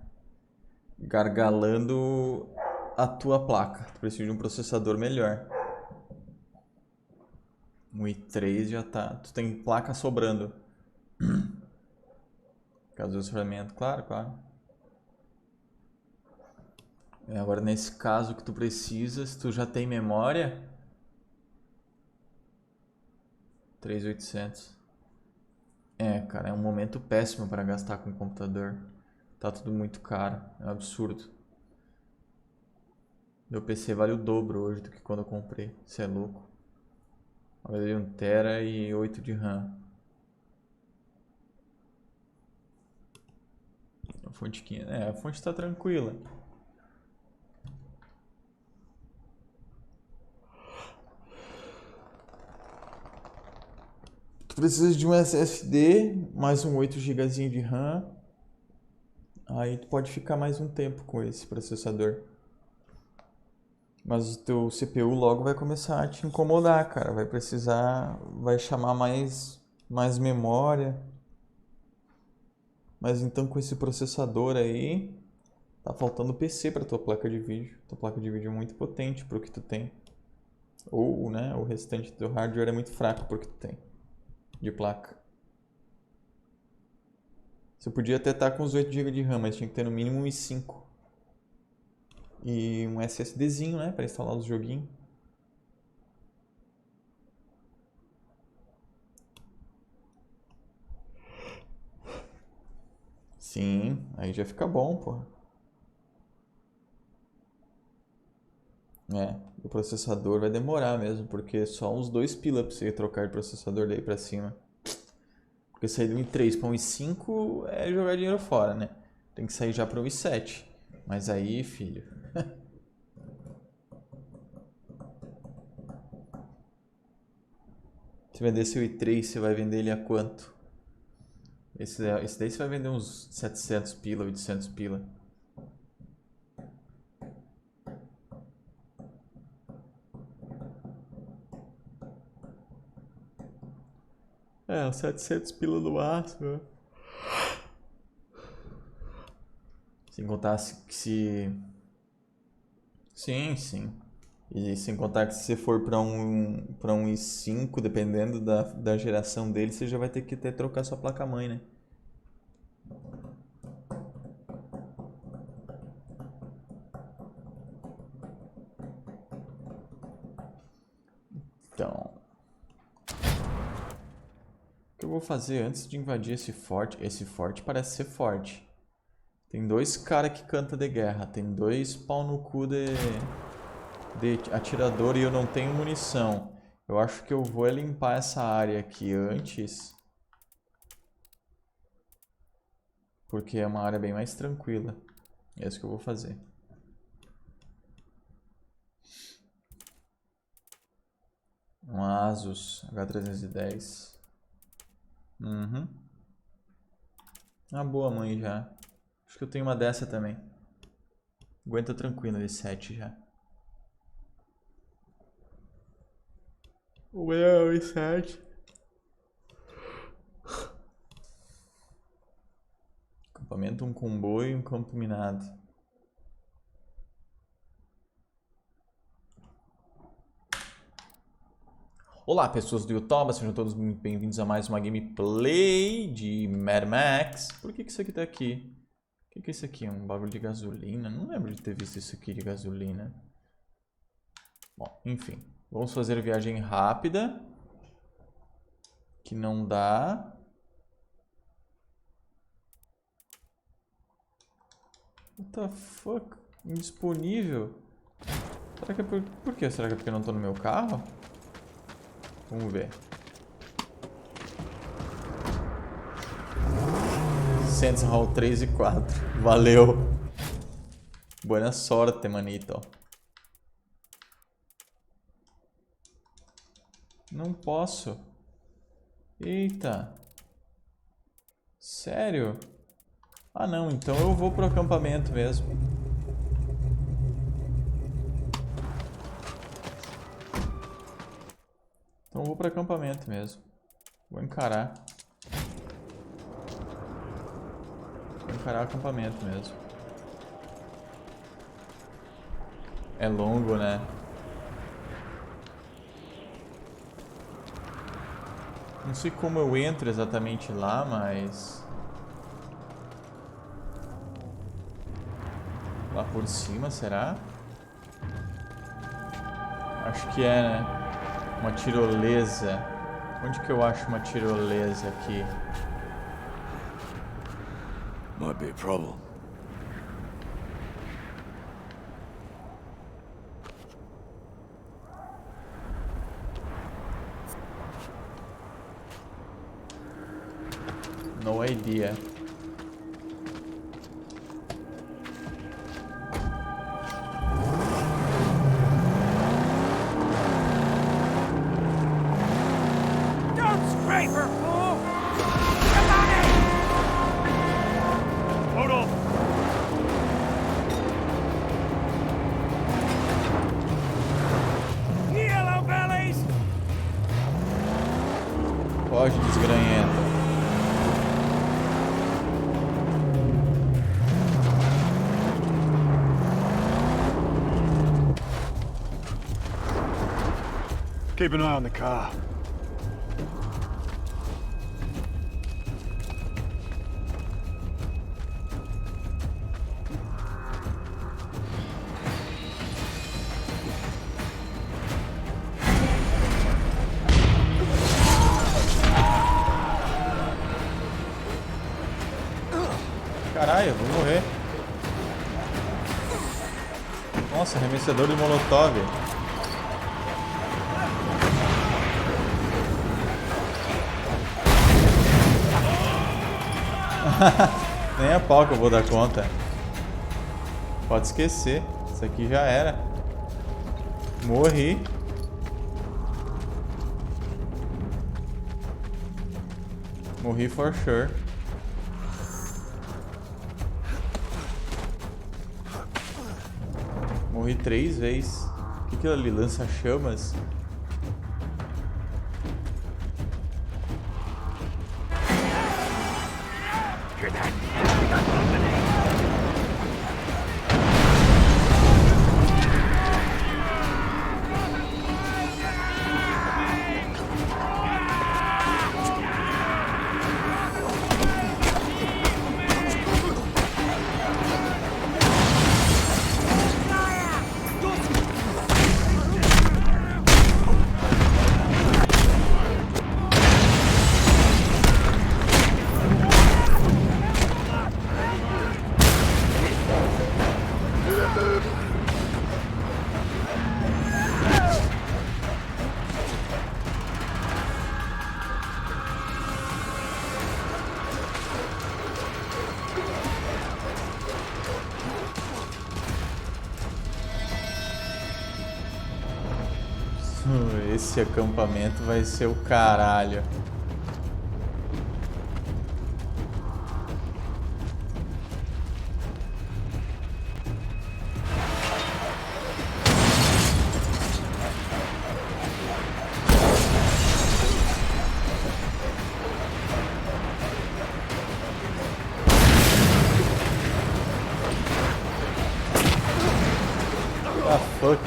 gargalando a tua placa. Tu precisa de um processador melhor. Um i3 já tá... Tu tem placa sobrando. Caso do ferramenta, claro, claro. É, agora nesse caso que tu precisa, se tu já tem memória... 3.800. É, cara, é um momento péssimo para gastar com o computador. Tá tudo muito caro, é um absurdo. Meu PC vale o dobro hoje do que quando eu comprei, isso é louco. Vale 1 TB e 8 de RAM. A fonte 500, a fonte tá tranquila. Tu precisa de um SSD, mais um 8 GB de RAM. Aí tu pode ficar mais um tempo com esse processador. Mas o teu CPU logo vai começar a te incomodar, cara. Vai precisar... Vai chamar mais memória. Mas então com esse processador aí... Tá faltando PC pra tua placa de vídeo. Tua placa de vídeo é muito potente pro que tu tem. Ou, né, o restante do teu hardware é muito fraco pro que tu tem. De placa. Você podia até estar com os 8 GB de RAM, mas tinha que ter no mínimo uns 5. E um SSDzinho, né, para instalar os joguinhos. Sim, aí já fica bom, pô. É, o processador vai demorar mesmo, porque só uns 2 pila pra você trocar de processador daí pra cima. Porque sair do i3 pra um i5 é jogar dinheiro fora, né? Tem que sair já pra um i7. Mas aí, filho... Se vender seu i3, você vai vender ele a quanto? Esse daí você vai vender uns 700 pila, 800 pila. É, uns 700 pila no máximo. Sem contar que se... Sim, sim. E sem contar que se você for para um i5, dependendo da geração dele, você já vai ter que trocar sua placa-mãe, né? Então... O que eu vou fazer antes de invadir esse forte? Esse forte parece ser forte. Tem 2 caras que cantam de guerra. Tem 2 pau no cu de atirador e eu não tenho munição. Eu acho que eu vou limpar essa área aqui antes. Porque é uma área bem mais tranquila. É isso que eu vou fazer. Um Asus H310. Uhum. Uma boa mãe já. Acho que eu tenho uma dessa também. Aguenta tranquilo de 7 já. O meu é o i7. Acampamento, um comboio e um campo minado. Olá, pessoas do YouTube, sejam todos muito bem-vindos a mais uma gameplay de Mad Max. Por que isso aqui tá aqui? O que é isso aqui? Um bagulho de gasolina? Não lembro de ter visto isso aqui de gasolina. Bom, enfim. Vamos fazer a viagem rápida. Que não dá. What the fuck? Indisponível? Será que é por quê? Será que é porque eu não tô no meu carro? Vamos ver. Saints Row 3 e 4. Valeu. Boa sorte, manito. Não posso. Eita. Sério? Ah não, então eu vou pro acampamento mesmo. Então eu vou pro acampamento mesmo. Vou encarar. Vou encarar o acampamento mesmo. É longo, né? Não sei como eu entro exatamente lá, mas... Lá por cima, será? Acho que é, né? Uma tirolesa. Onde que eu acho uma tirolesa aqui? Might be a problem. No idea. Don't scrape her, fool! Come on in! Hold on. Yellow bellies! Foge, desgranhenta. Keep an eye on the car. Nossa, arremessador de molotov. Nem a pau que eu vou dar conta. Pode esquecer. Isso aqui já era. Morri. Morri for sure. Morri 3 vezes. O que aquilo ali? Lança chamas? Esse acampamento vai ser o caralho. Ah, fuck.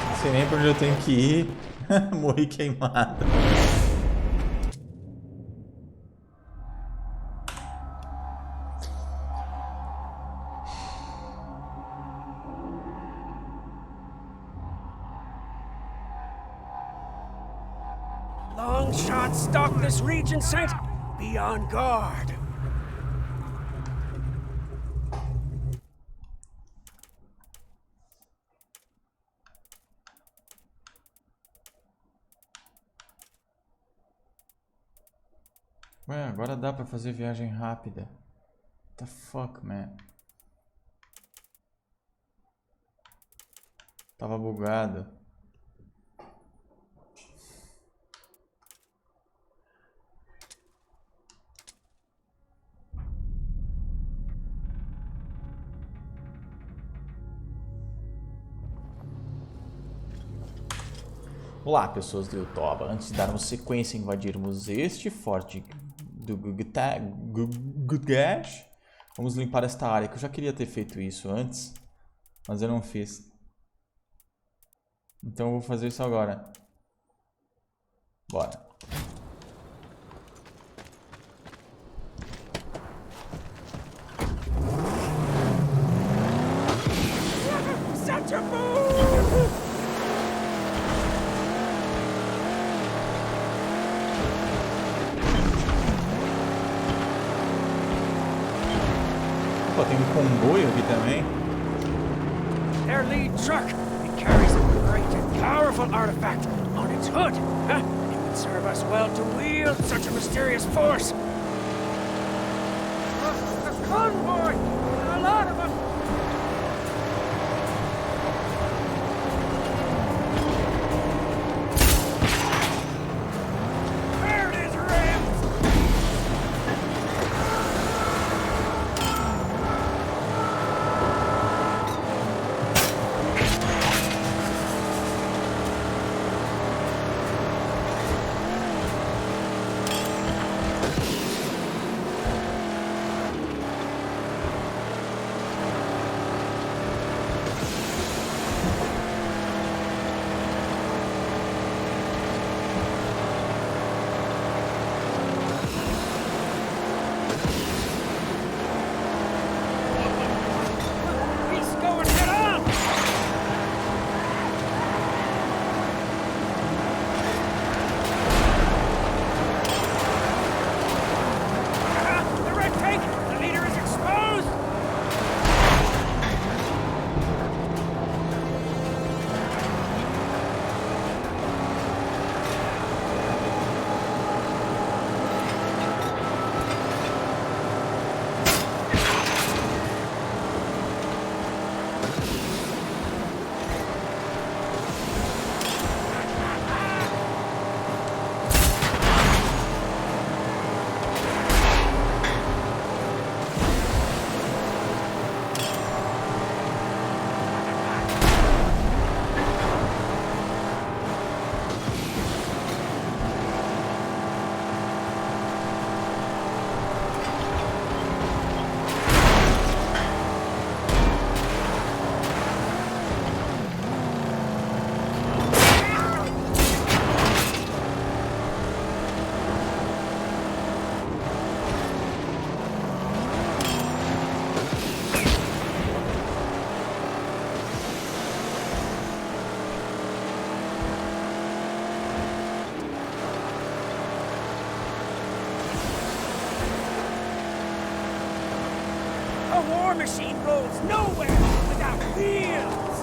Não sei nem pra onde eu tenho que ir. Morri queimado. Long shots stalk this region, Saint. Be on guard. Ué, agora dá pra fazer viagem rápida. What the fuck, man? Tava bugado. Olá, pessoas do YouTube. Antes de darmos sequência e invadirmos este forte do Gutgash, vamos limpar esta área, que eu já queria ter feito isso antes, mas eu não fiz. Então eu vou fazer isso agora. Bora. Such a move! Opa, tem um comboio aqui também. Their lead truck. It carries a great and powerful artifact on its hood. Huh? It would serve us well to wield such a mysterious force. A convoy! A lot of them! There it is, Rams! A war machine rolls nowhere without wheels!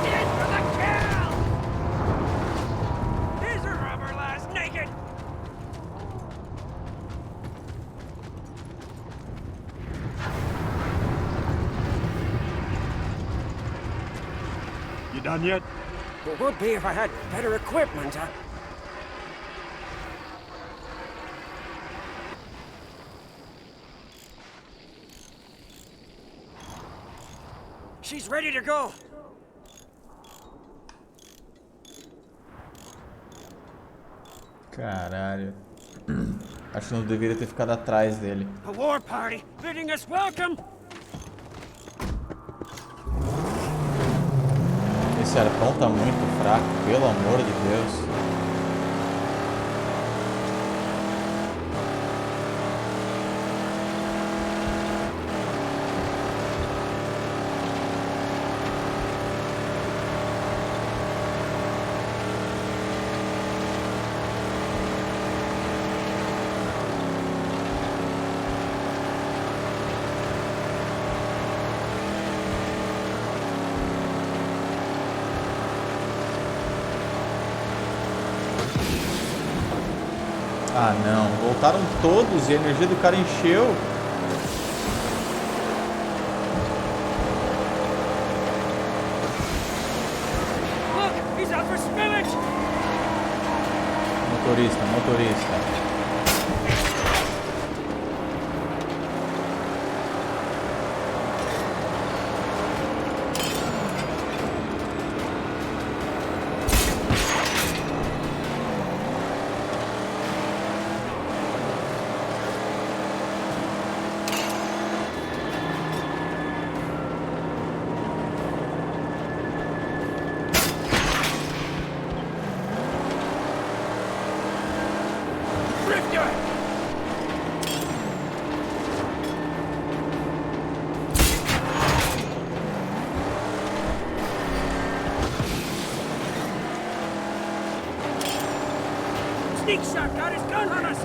In for the kill! This rubber lass naked! You done yet? It would be if I had better equipment, She's ready to go. Caralho. Acho que não deveria ter ficado atrás dele. A war party bidding us welcome. Esse arpão tá muito fraco, pelo amor de Deus. Ah não, voltaram todos e a energia do cara encheu. Look, he's out for spillage. Motorista, motorista. Sneak shot got his gun on us.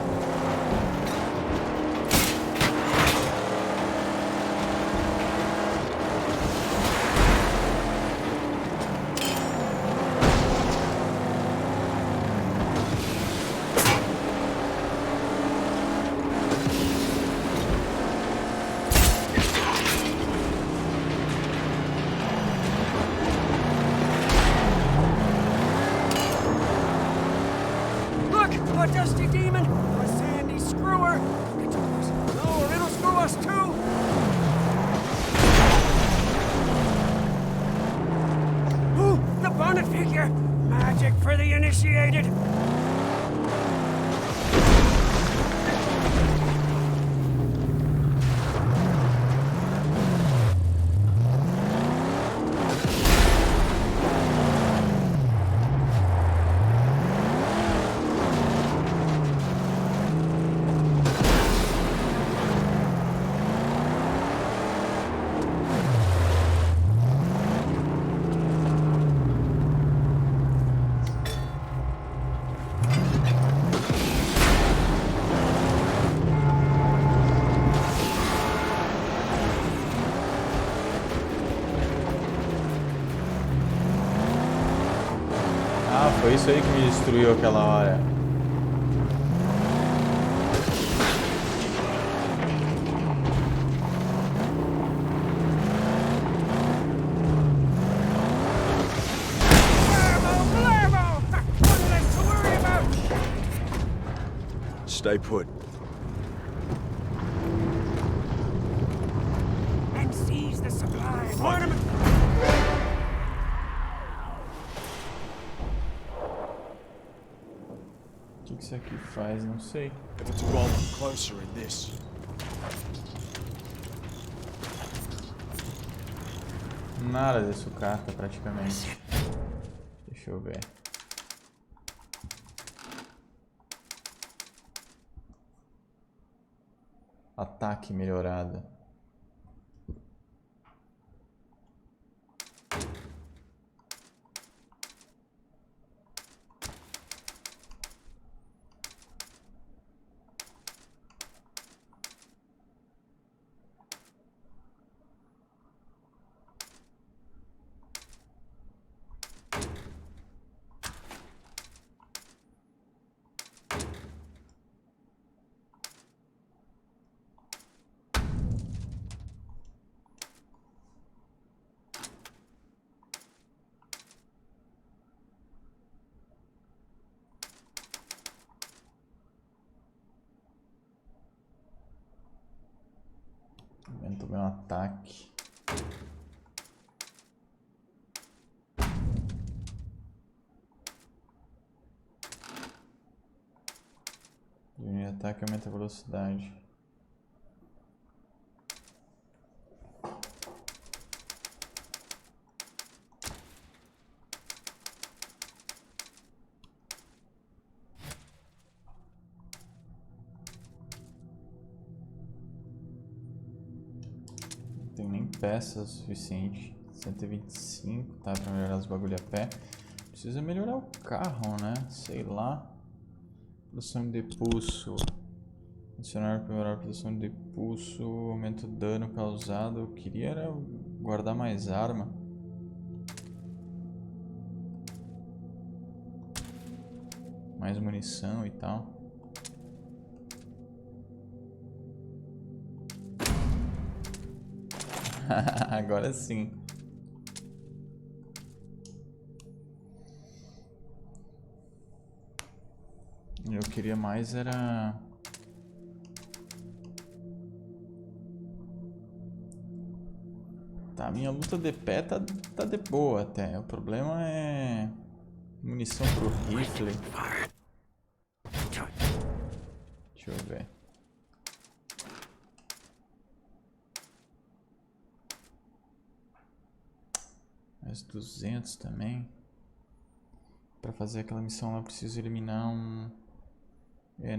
A dusty demon, a sandy screwer. Get to us. No, or it'll screw us too. Ooh, the bonnet figure. Magic for the initiated. Foi isso aí que me destruiu aquela hora. Stay put. And seize the supplies. Ornament. O que isso aqui faz? Não sei. If it's rolling closer in this. Nada de sucata praticamente. Deixa eu ver. Ataque melhorado. Receber um ataque. Diminuir ataque aumenta a velocidade. Não tem nem peça o suficiente. 125, tá? Pra melhorar os bagulho a pé. Precisa melhorar o carro, né? Sei lá. Produção de pulso. Adicionar para melhorar a produção de pulso. Aumenta o dano causado. Eu queria era guardar mais arma. Mais munição e tal. Agora sim. Eu queria mais era... Tá, minha luta de pé tá de boa até. O problema é... munição pro rifle. Deixa eu ver. Mais 200 também. Pra fazer aquela missão lá eu preciso eliminar um...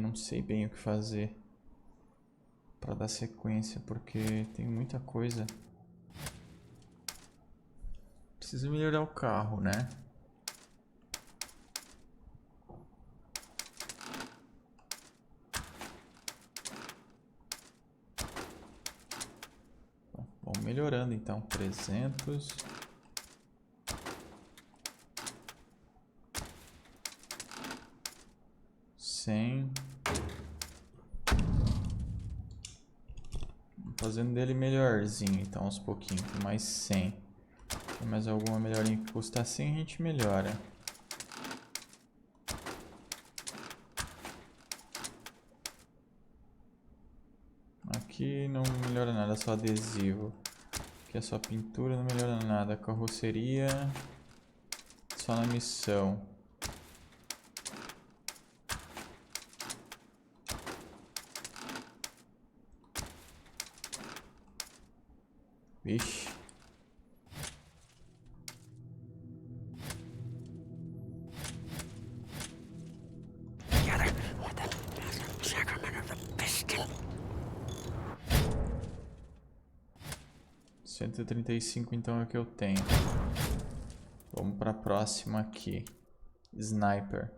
não sei bem o que fazer pra dar sequência, porque tem muita coisa. Preciso melhorar o carro, né? Bom, vamos melhorando então. 300. 100. Fazendo dele melhorzinho, então aos pouquinhos. Mais 100. Tem mais alguma melhorinha que custa 100, a gente melhora. Aqui não melhora nada, só adesivo. Aqui é só pintura, não melhora nada. Carroceria, só na missão. Vixe. Together with the sacrament of the piston. 135 então é o que eu tenho. Vamos para a próxima aqui. Sniper.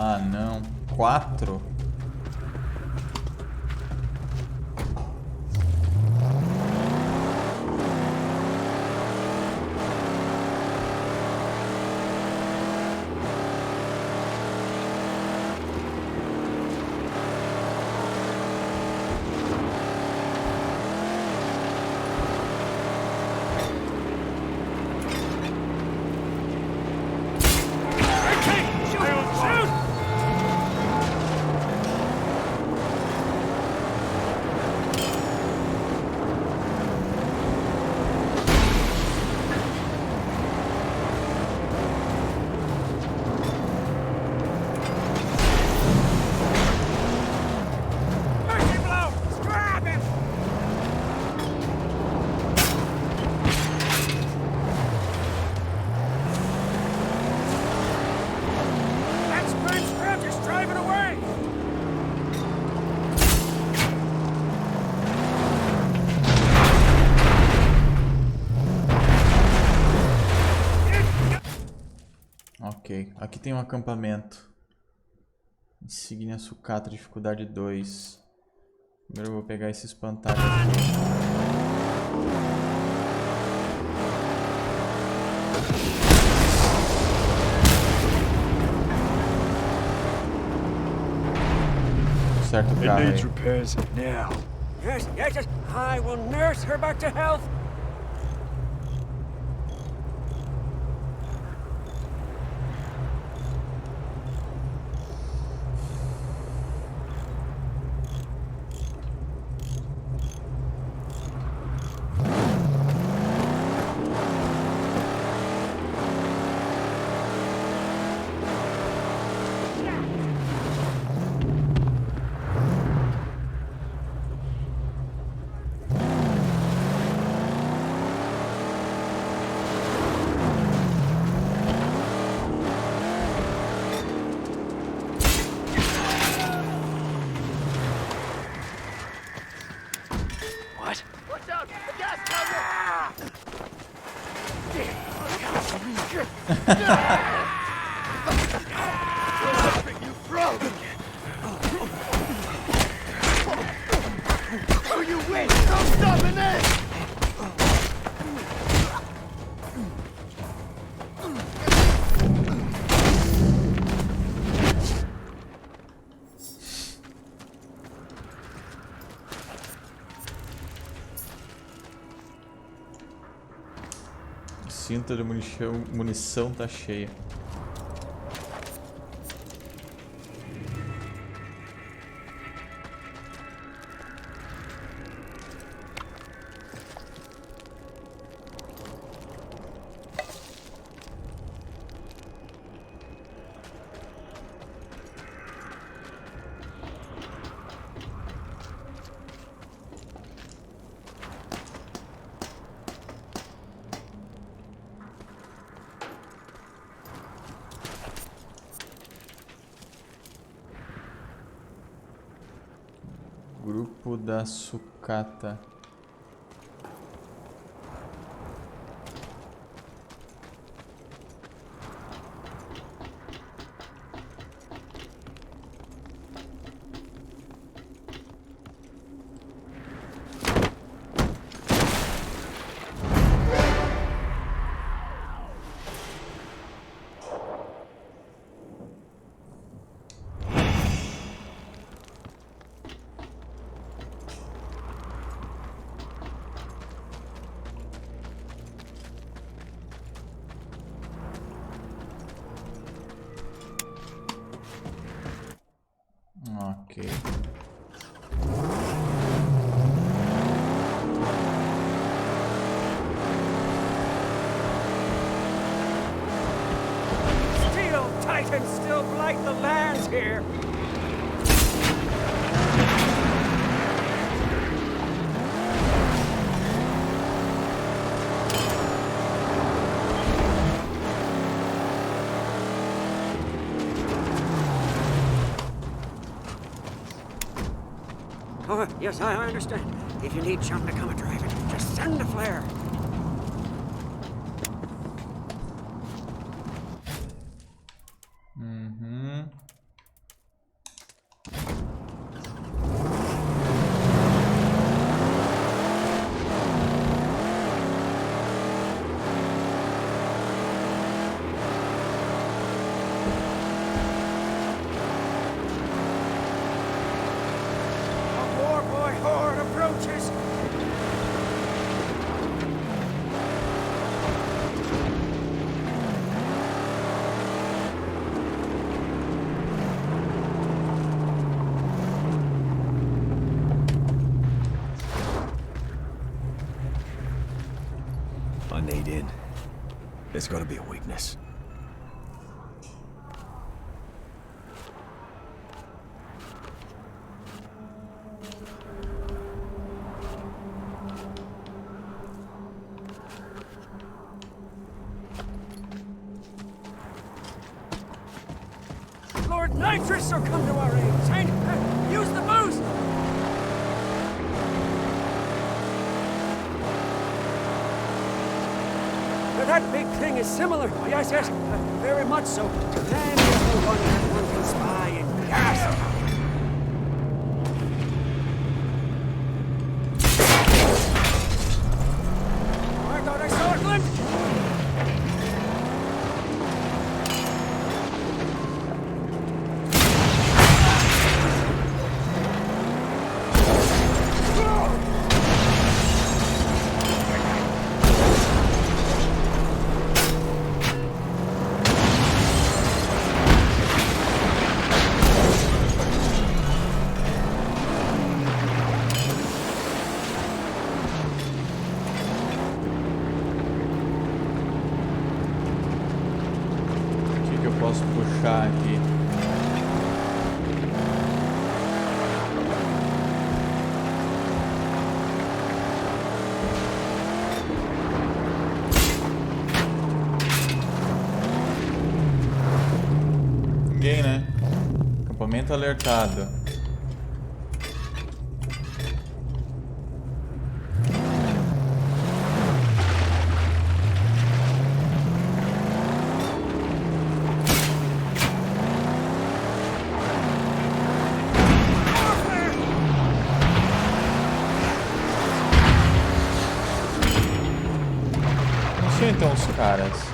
Ah, não. 4? Ok, aqui tem um acampamento. Insígnia sucata, dificuldade 2. Primeiro eu vou pegar esse espantalho aqui. conserta o It carro needs aí. repairs now. Yes, yes, yes. I will nurse her back to health. What? Watch out! The gas cover! You broke! Oh, you win! No stopping this! O cinto de munição tá cheia. Grupo da sucata. Ok. Steel titans still blight the lands here. Oh, yes, I understand. If you need Chum to come and drive it, just send a flare. Uhum. A war boy horde approaches. I need in. There's gotta be a weakness. Lord Nitrous will come to our aid. Saint, use the boost. That big thing is similar. Oh, yes, yes, very much so. To many of the one that one can spy in gas. Oh, I thought I saw it, Glenn. posso puxar aqui. Ninguém, né? Acampamento alertado. Então os caras.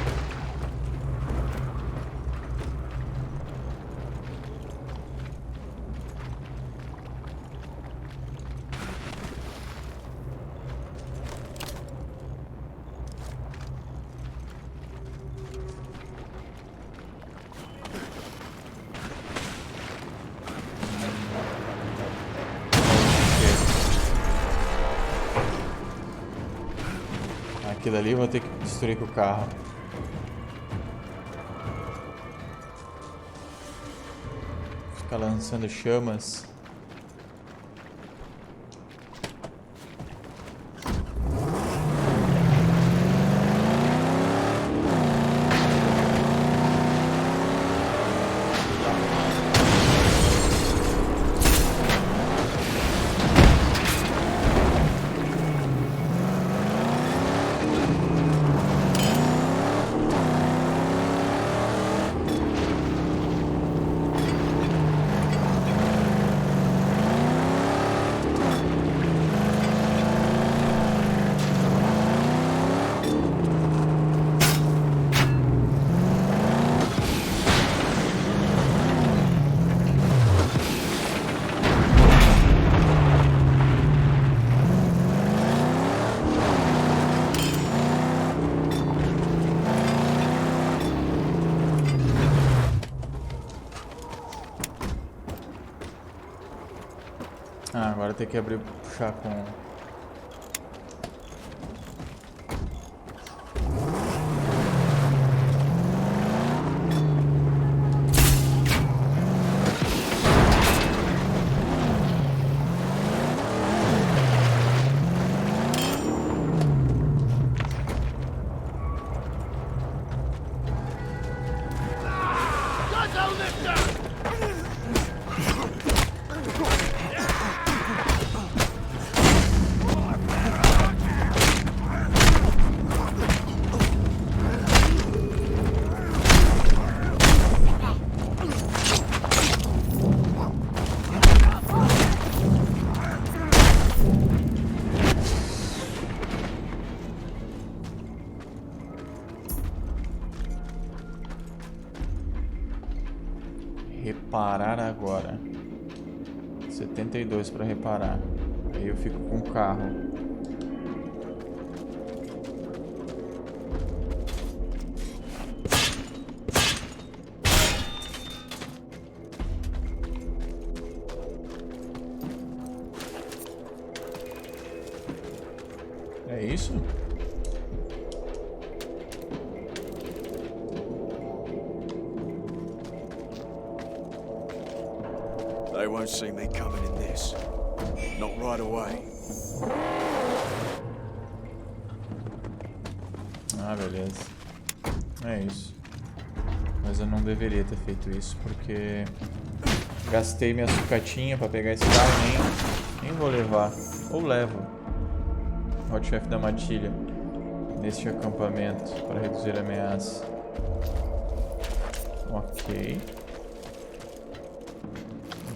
Aquilo ali eu vou ter que destruir com o carro. Ficar lançando chamas. Ah, agora tem que abrir, puxar com... Reparar agora. 72 para reparar. Aí eu fico com o carro. É isso? They won't see me coming in this. Not right away. Ah, beleza. É isso. Mas eu não deveria ter feito isso, porque gastei minha sucatinha pra pegar esse carro, nem vou levar. Ou levo. Hot Chef da Matilha neste acampamento para reduzir a ameaça. Ok.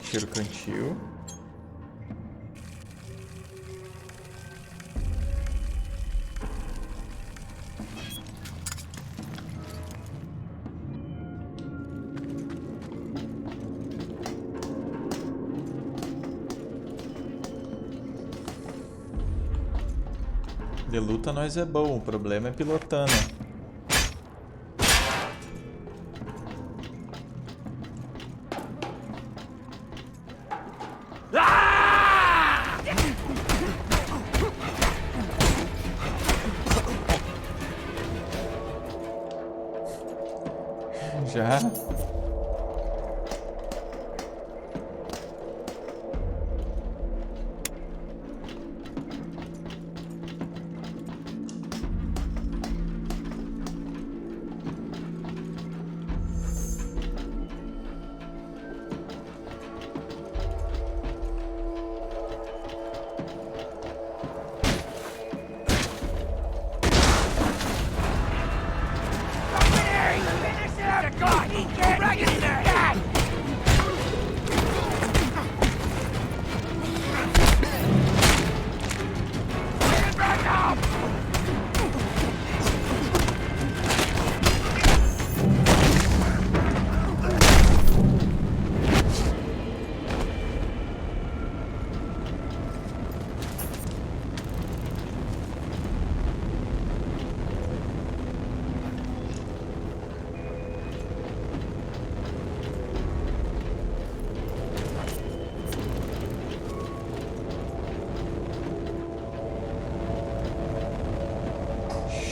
Tiro o cantil. De luta nós é bom, o problema é pilotando. Já?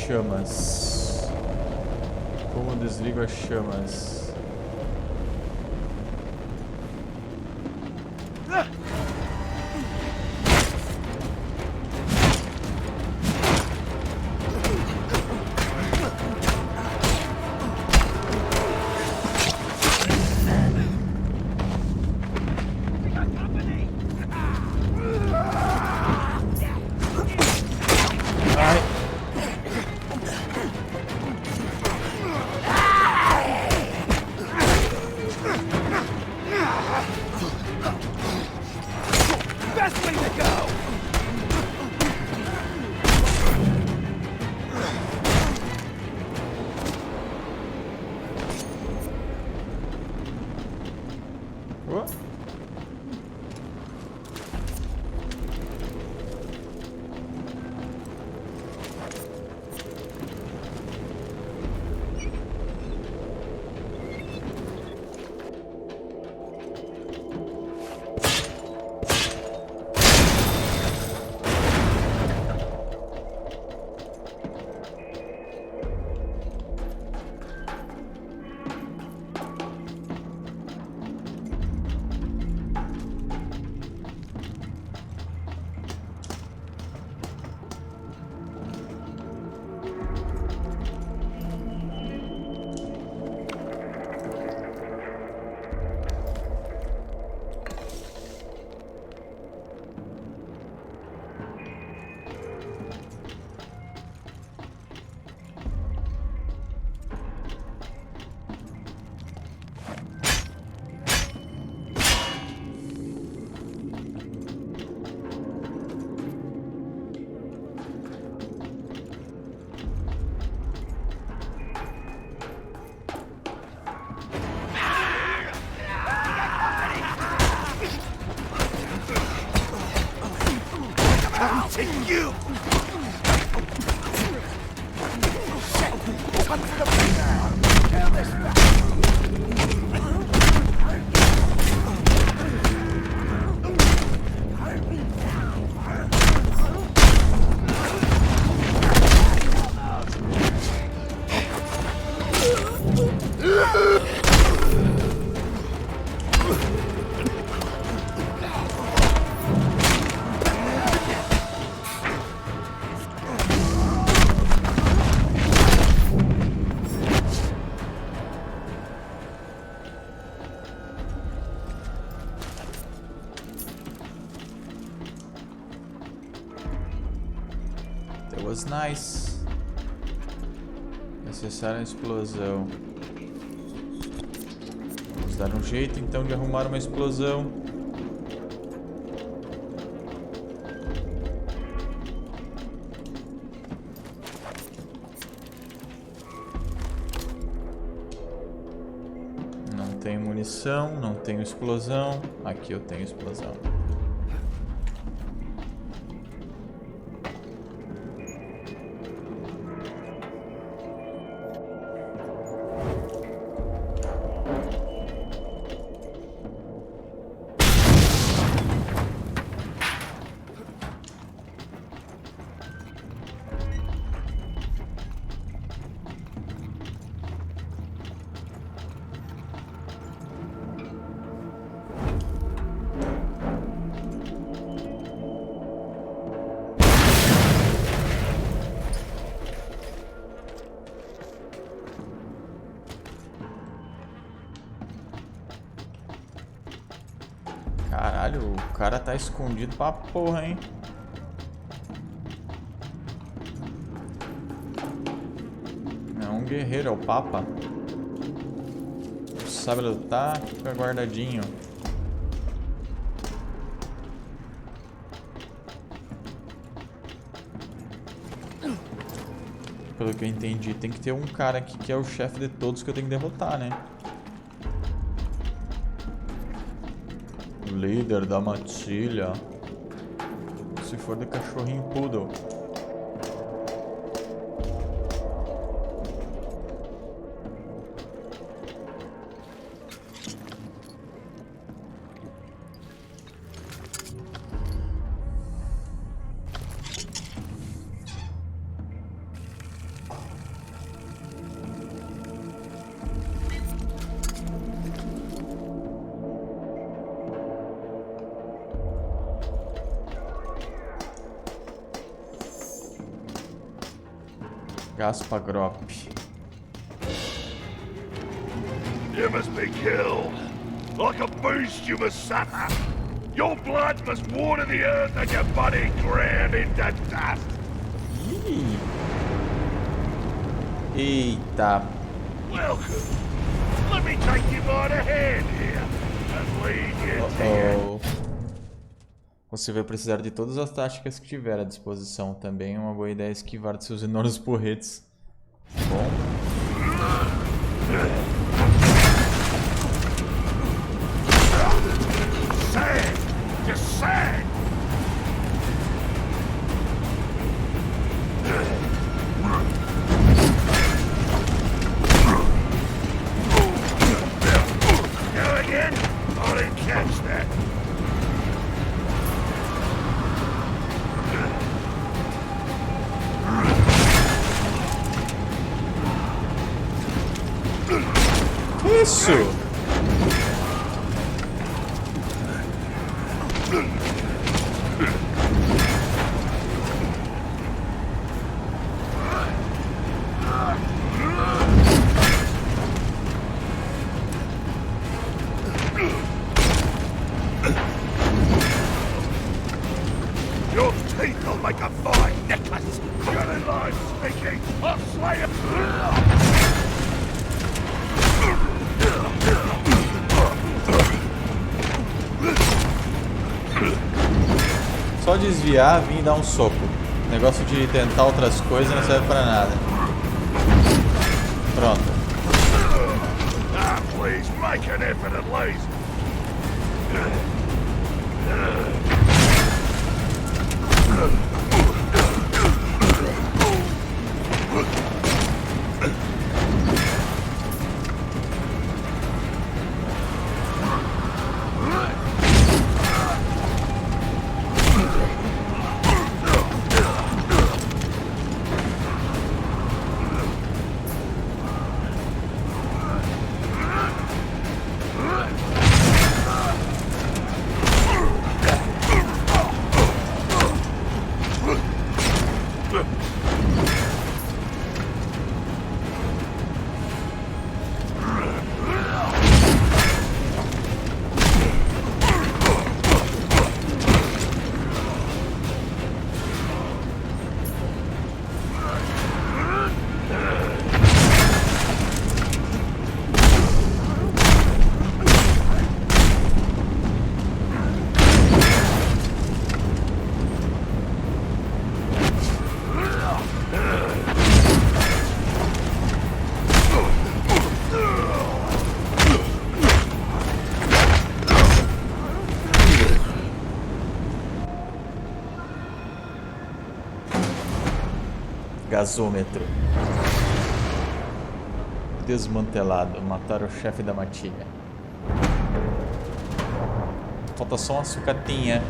Chamas. Como desligo as chamas? That was nice. Necessária explosão. Vamos dar um jeito então de arrumar uma explosão. Não tenho munição, não tenho explosão. Aqui eu tenho explosão. Caralho, o cara tá escondido pra porra, hein? É um guerreiro, é o Papa. Sabe lutar, fica guardadinho. Pelo que eu entendi, tem que ter um cara aqui que é o chefe de todos que eu tenho que derrotar, né? Líder da matilha. Se for de cachorrinho poodle. Gaspagrop. You must be killed. Like a beast you must suffer. Your blood must water the earth and your body ground into dust. Eita. Welcome. Let me take you by the hand here and lead you to your... Você vai precisar de todas as táticas que tiver à disposição. Também é uma boa ideia esquivar de seus enormes porretes. Bom. Sand! Just sand! Go again? I didn't catch that. Isso! Your teeth will make a fine necklace. You're in line speaking. I'll slay him. Só desviar, vir e dar um soco. O negócio de tentar outras coisas não serve pra nada. Pronto. Ah, please, make an effort at least. Gasômetro. Desmantelado. Matar o chefe da matilha. Falta só uma sucatinha.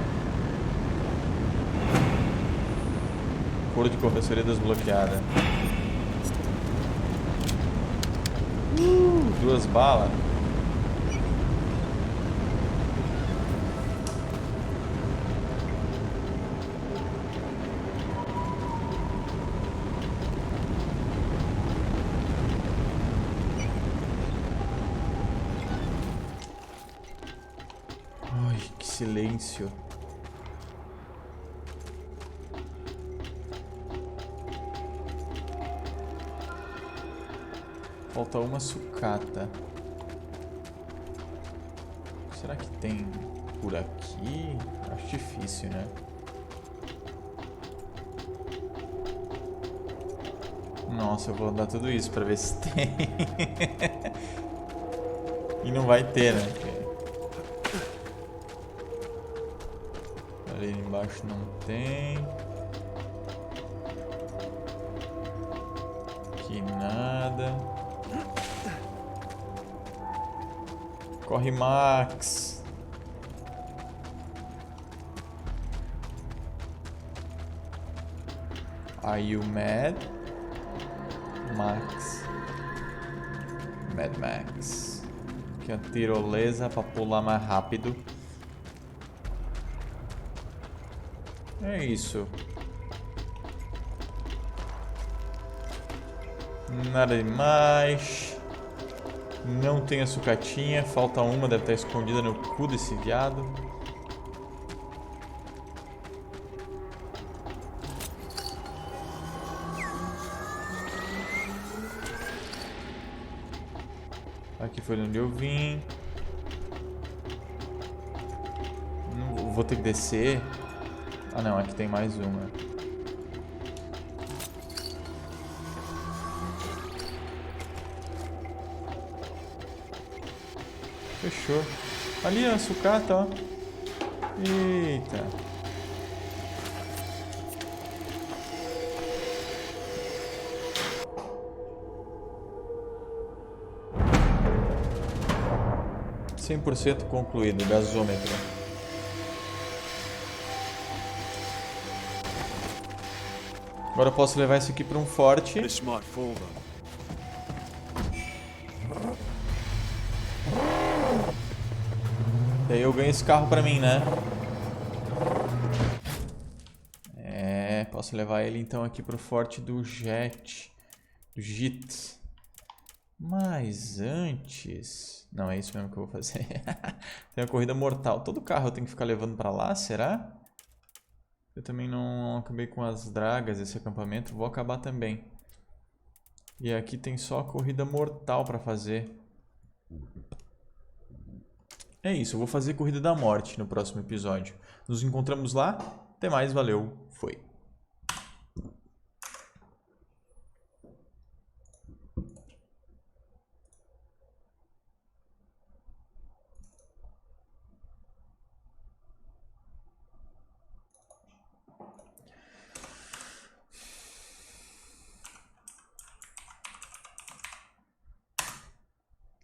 Cor de corressoria desbloqueada. 2 balas. silêncio. Falta uma sucata. Será que tem por aqui? Acho difícil, né? Nossa, eu vou dar tudo isso pra ver se tem. E não vai ter, né? Ali embaixo não tem. Aqui nada. Corre, Max. Are you mad? Max. Mad Max. Aqui a tirolesa pra pular mais rápido. É isso. Nada demais. Não tem a sucatinha. Falta uma, deve estar escondida no cu desse viado. Aqui foi onde eu vim. Não, vou ter que descer. Ah não, aqui tem mais uma. Fechou. Ali a sucata, ó. Eita. %, concluído, gasômetro. Agora eu posso levar isso aqui para um forte. E aí eu ganho esse carro pra mim, né? É, posso levar ele então aqui pro forte do Jet. Do Jit. Mas antes... Não, é isso mesmo que eu vou fazer. Tem a corrida mortal. Todo carro eu tenho que ficar levando pra lá, será? Eu também não acabei com as dragas desse acampamento. Vou acabar também. E aqui tem só a corrida mortal pra fazer. É isso, eu vou fazer Corrida da Morte no próximo episódio. Nos encontramos lá. Até mais, valeu, foi.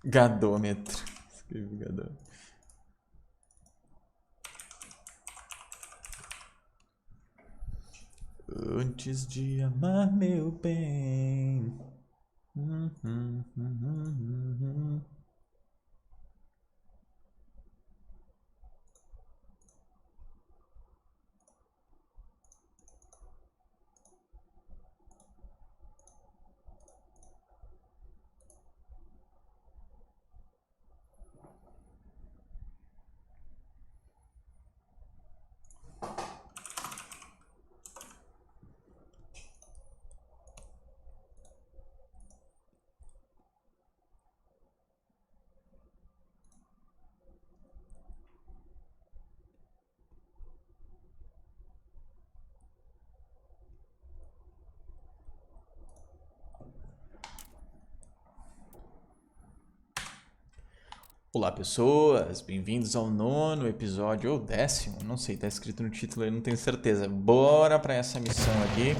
Gadômetro. Escrevi gadômetro. Antes de amar meu bem. Olá pessoas, bem-vindos ao 9º episódio, ou 10º, não sei, tá escrito no título aí, não tenho certeza. Bora pra essa missão aqui.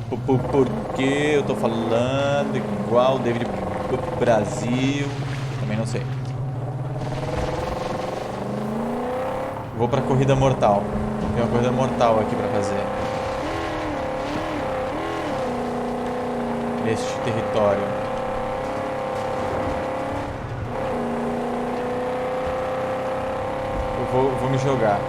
Porque eu tô falando igual o David Brasil, também não sei. Vou pra corrida mortal, tem uma corrida mortal aqui pra fazer. Neste território. Vou me jogar.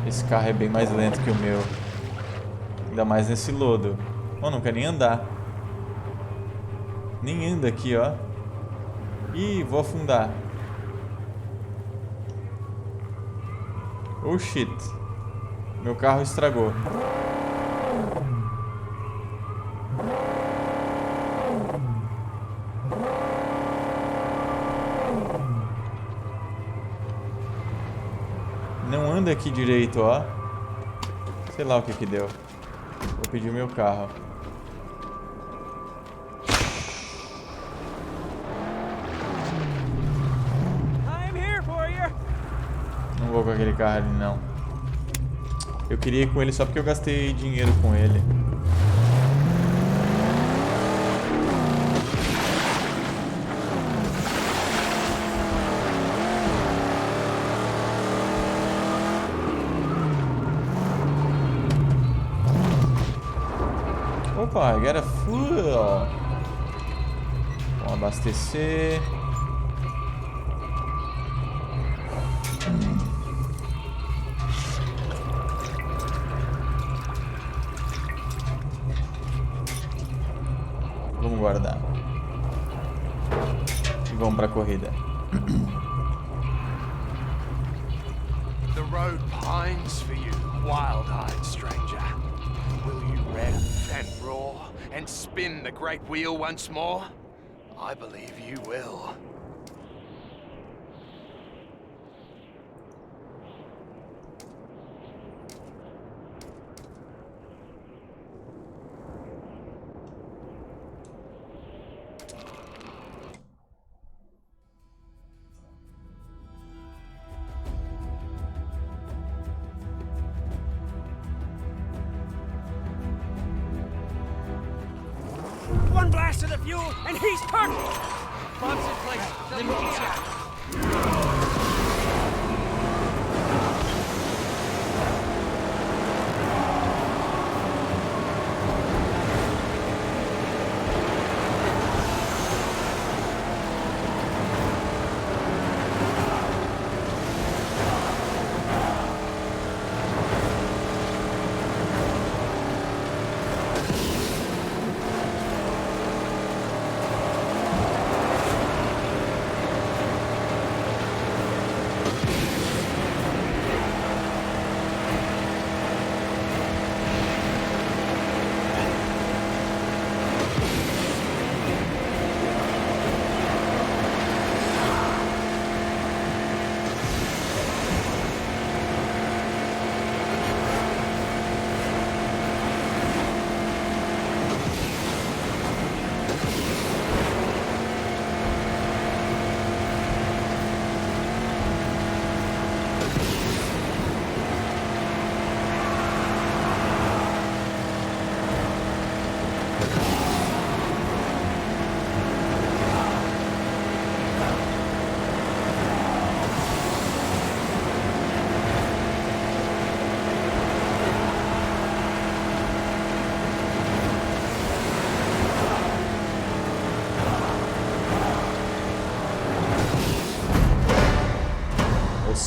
Esse carro é bem mais lento que o meu. Ainda mais nesse lodo. Oh, não quer nem andar. Nem anda aqui, ó. Ih, vou afundar. Oh, shit. Meu carro estragou. Não anda aqui direito, ó. Sei lá o que que deu. Vou pedir o meu carro. Não vou com aquele carro ali, não. Eu queria ir com ele só porque eu gastei dinheiro com ele. Opa, I got a fuel. Vamos abastecer. Vamos guardar. E vamos pra corrida. The road pines for you, wild-eyed stranger. Will you rev and roar and spin the great wheel once more? I believe you will. One blast of the fuel, and he's cooked! Bombs in place. Then we'll check.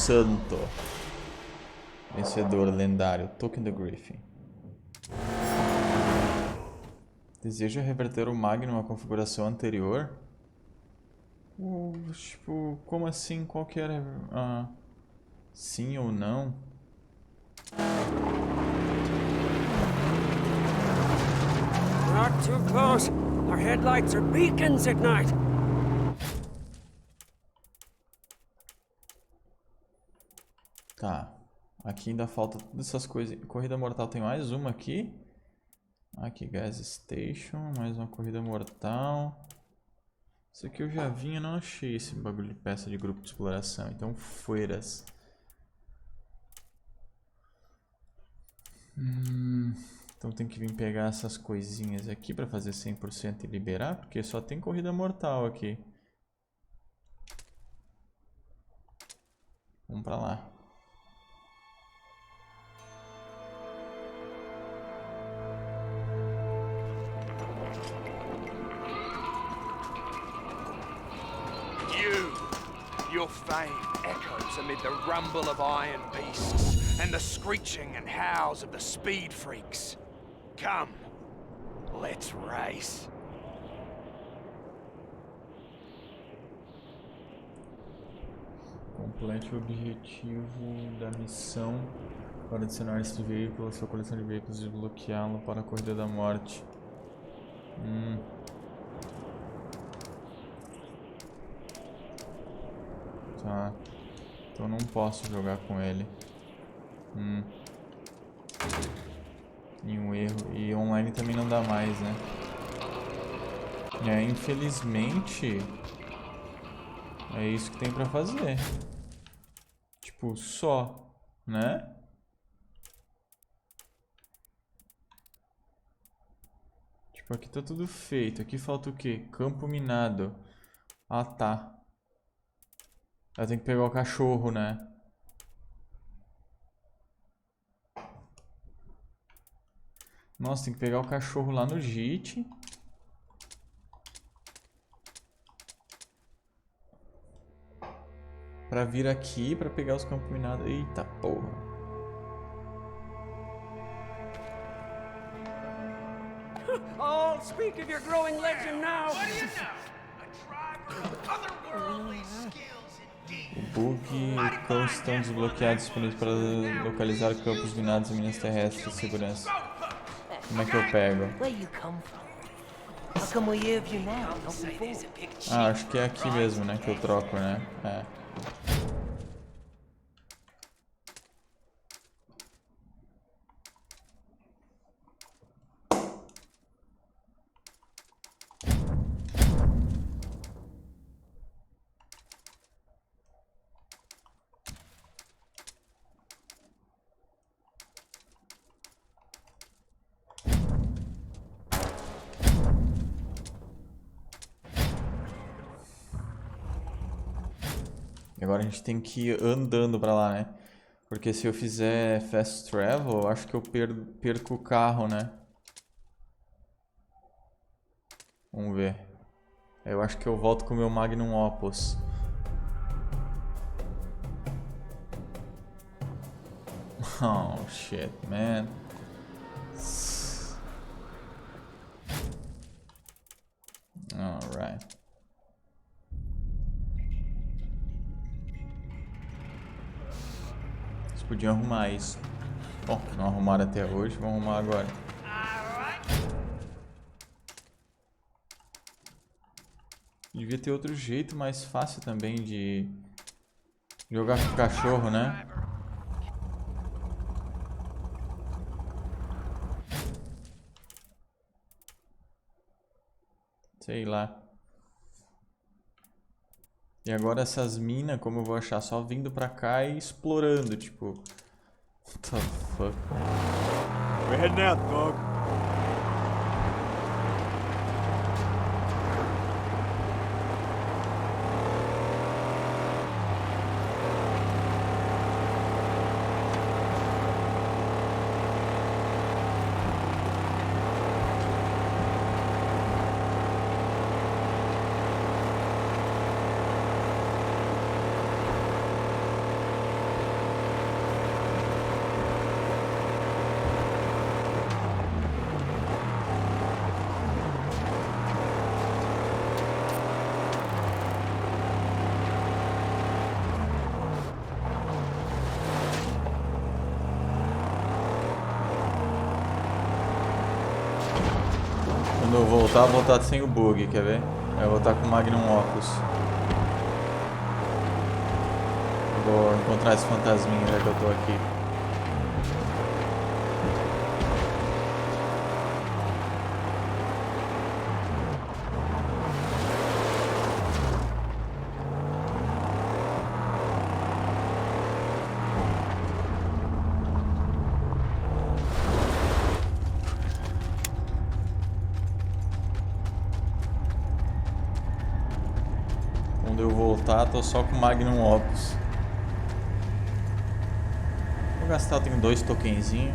Santo. Vencedor lendário. Token do Griffin. Deseja reverter o Magnum à configuração anterior? Tipo, como assim? Qual que era? Sim ou não? Not too close. Our headlights are beacons at night. Tá. Aqui ainda falta todas essas coisas. Corrida mortal tem mais uma aqui. Aqui, gas station. Mais uma corrida mortal. Isso aqui eu já vi, eu não achei esse bagulho de peça de grupo de exploração. Então, feiras. Então tem que vir pegar essas coisinhas aqui pra fazer 100% e liberar. Porque só tem corrida mortal aqui. Vamos pra lá. Your fame echoes amid the rumble of iron beasts and the screeching and howls of the speed freaks. Come, Let's race. Complete o objetivo da missão para adicionar este veículo à sua coleção de veículos e desbloqueá-lo para a Corrida da Morte. Tá. Então não posso jogar com ele. Nenhum erro. E online também não dá mais, né? Infelizmente... É isso que tem pra fazer. Tipo, só, né? Tipo, aqui tá tudo feito. Aqui falta o quê? Campo minado. Ah, tá. Eu tenho que pegar o cachorro, né? Nossa, tem que pegar o cachorro lá no JIT. Pra vir aqui, pra pegar os campos minados. Eita porra. All speak of your growing legend now. What do you know? A tribe with otherworldly skills indeed. O bug e o cão estão desbloqueados, disponíveis para localizar campos minados e minas terrestres de segurança. Como é que eu pego? Ah, acho que é aqui mesmo, né? Que eu troco, né? É. E agora a gente tem que ir andando pra lá, né? Porque se eu fizer fast travel, eu acho que eu perco o carro, né? Vamos ver. Eu acho que eu volto com o meu Magnum Opus. Oh, shit, man. Alright. Podiam arrumar isso. Bom, não arrumaram até hoje, vamos arrumar agora. Devia ter outro jeito mais fácil também de jogar com o cachorro, né? Sei lá. E agora essas minas, como eu vou achar? Só vindo pra cá e explorando, tipo... What the fuck? We're heading out, dog. Quando eu voltar sem o bug, quer ver? Eu vou voltar com o Magnum Opus. Eu vou encontrar esse fantasminha já que eu tô aqui. Quando eu voltar, tô só com o Magnum Opus. Vou gastar, eu tenho 2 tokenzinhos.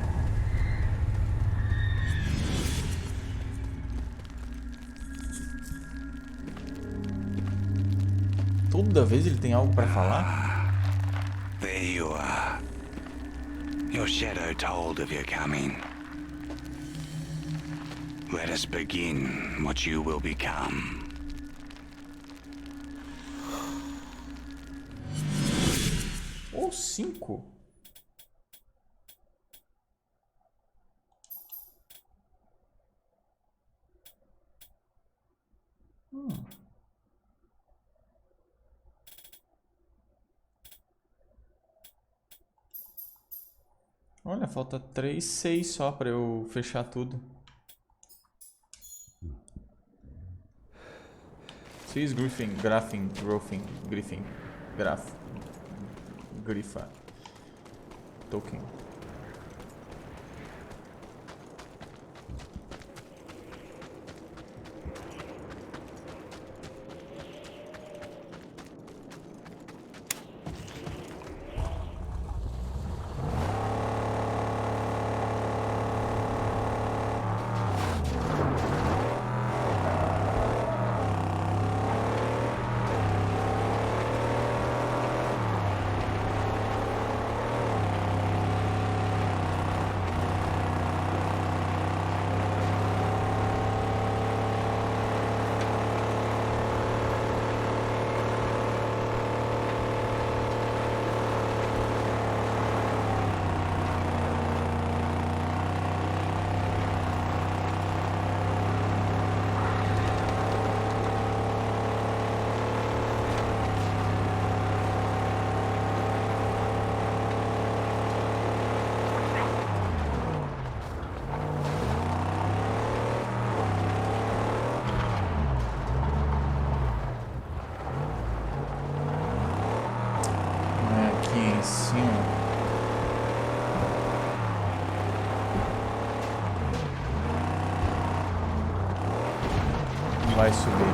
Toda vez ele tem algo pra falar? There you are. Your shadow told of your coming. Let us begin what you will become. Ou 5? Olha, falta 3, 6 só pra eu fechar tudo. 6 Griffin, Grifa. Token. Vai subir.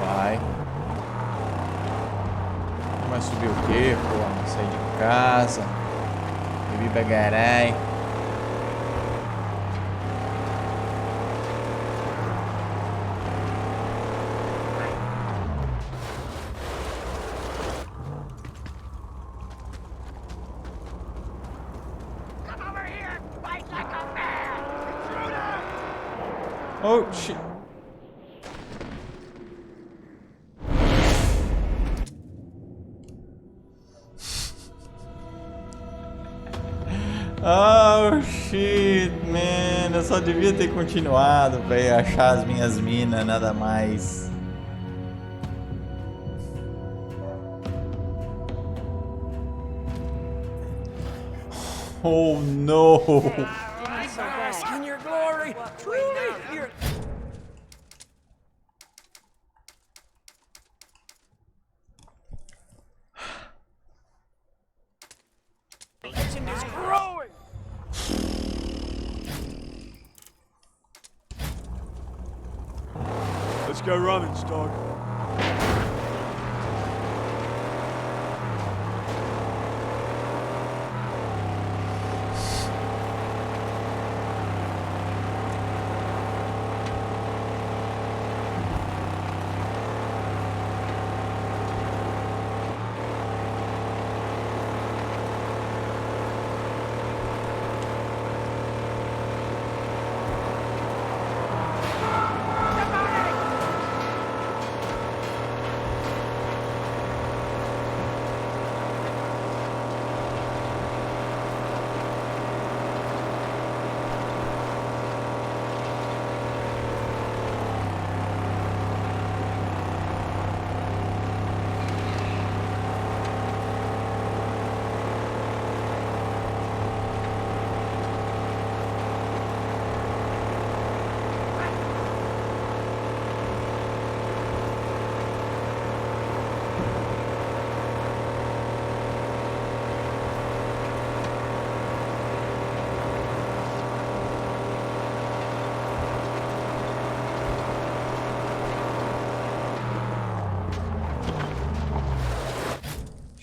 Vai. Vai subir o quê, pô? Sair de casa. Bebi bagarai. Oh, shit. Oh, shit, man. Eu só devia ter continuado, velho. Achar as minhas minas, nada mais. Oh, no. Bask in your glory. Truly, you're... Legend is growing. Let's go running, Stark.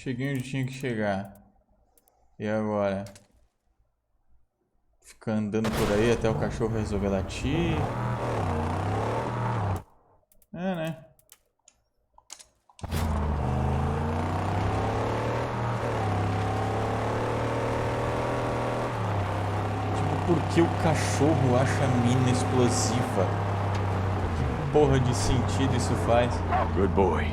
Cheguei onde tinha que chegar. E agora? Ficar andando por aí até o cachorro resolver latir. É, né? Tipo, por que o cachorro acha a mina explosiva. Que porra de sentido isso faz? Good boy.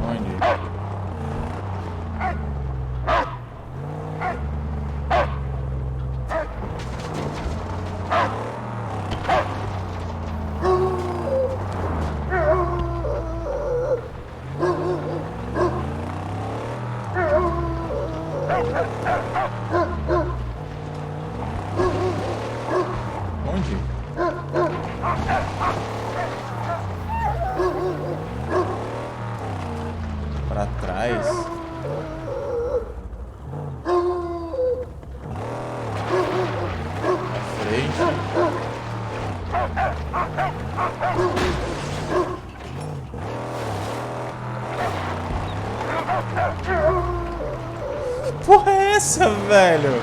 Onde? Onde? Pra trás? Pra frente? Que porra é essa, velho?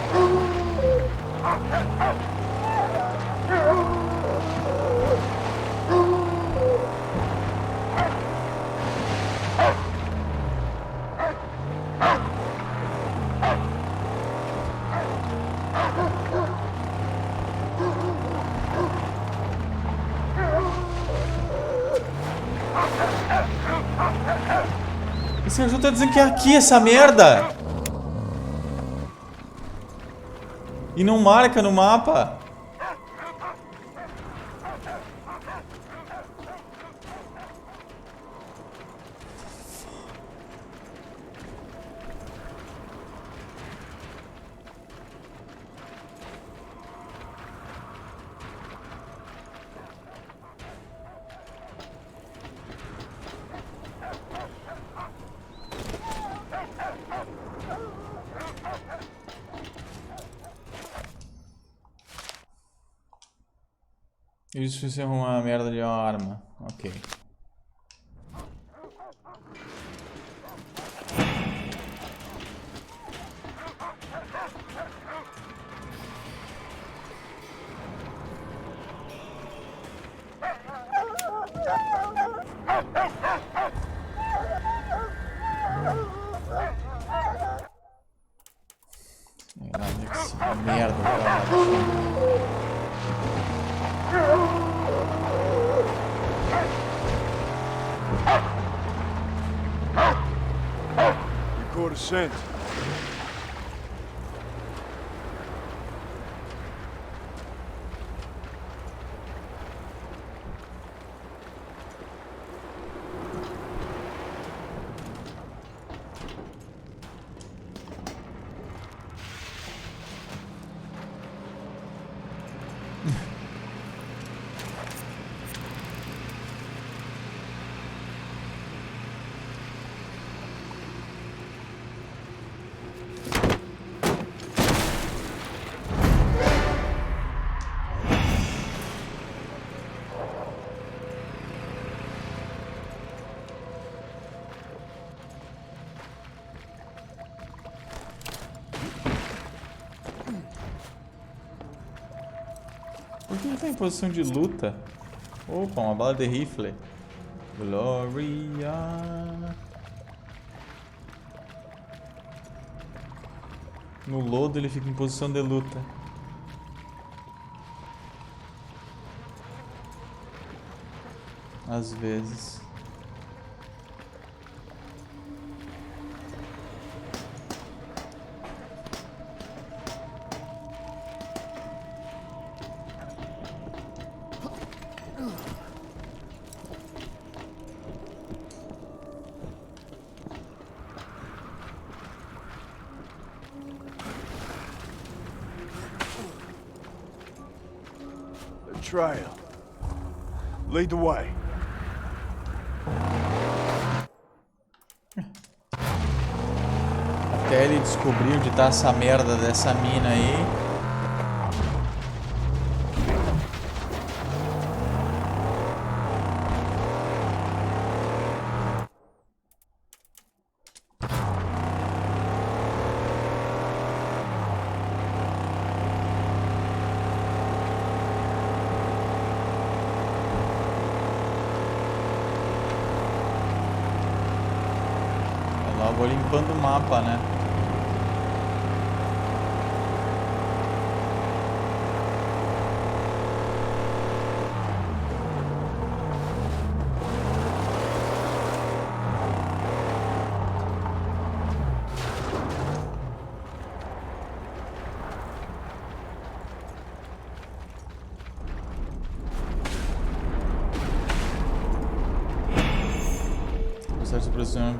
Esse jogo tá dizendo que é aqui essa merda! E não marca no mapa. Isso se arrumar uma merda de uma arma. Ok. Essa merda, cara. Record a scent. Por que ele tá em posição de luta? Opa, uma bala de rifle. Gloria. No lodo ele fica em posição de luta. Às vezes. Trail. Lead the way. Até ele descobrir onde tá essa merda dessa mina aí. vou limpando o mapa, né?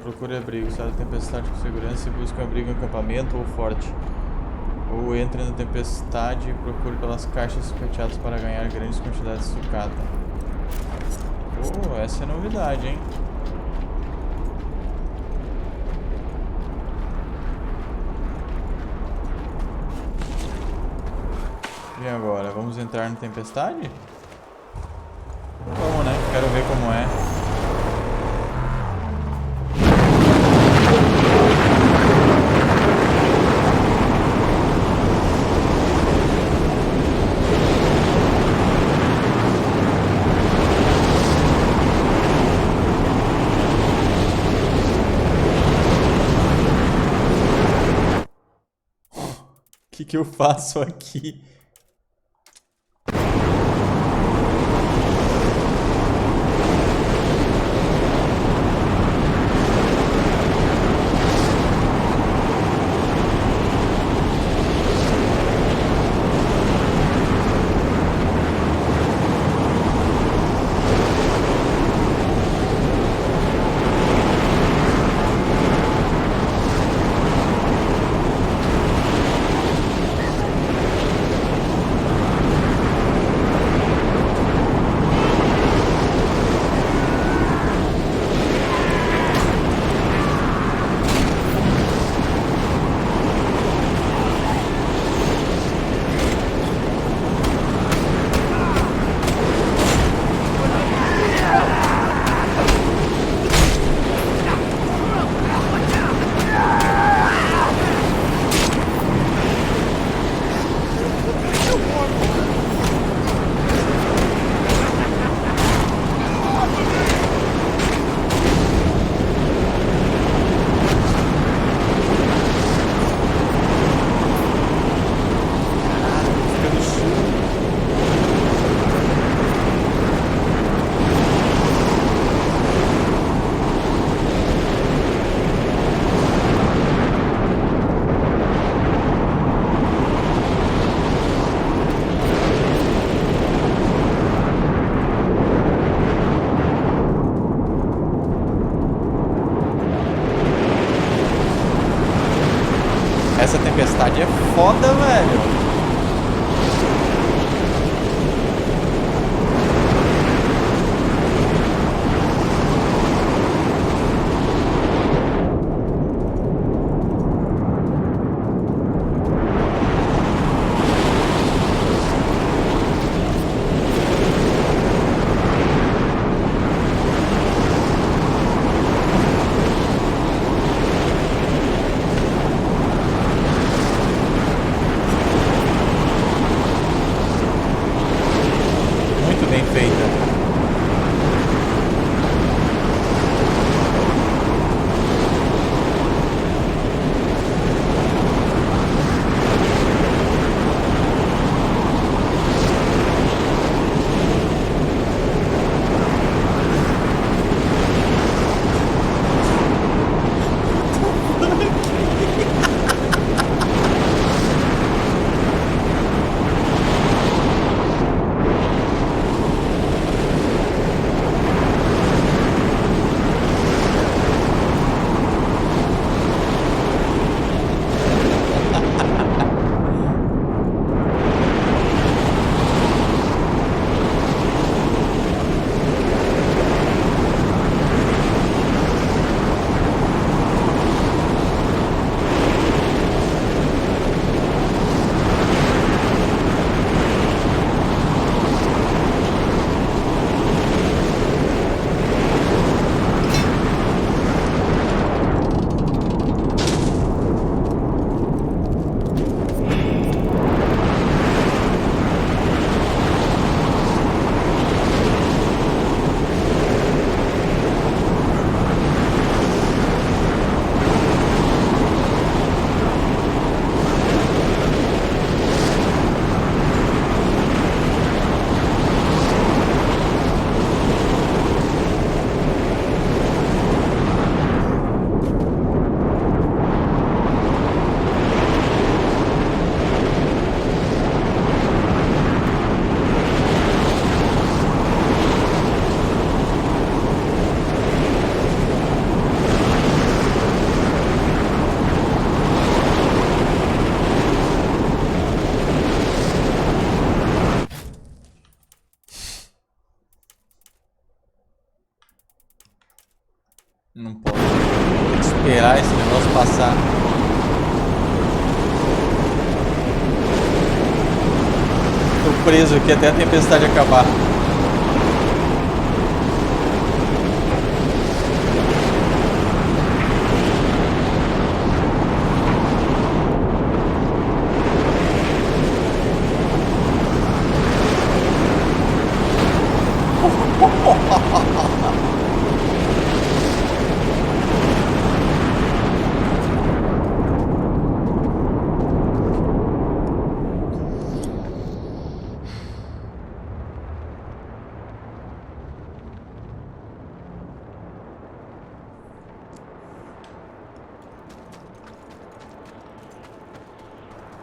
Procure abrigo, sai da tempestade com segurança e busque um abrigo em acampamento ou forte. Ou entre na tempestade e procure pelas caixas sucateadas para ganhar grandes quantidades de sucata. Oh, essa é novidade, hein? E agora, vamos entrar na tempestade? Vamos, né? Quero ver como é. O que eu faço aqui? Não posso. Tem que esperar esse negócio passar. Tô preso aqui até a tempestade acabar.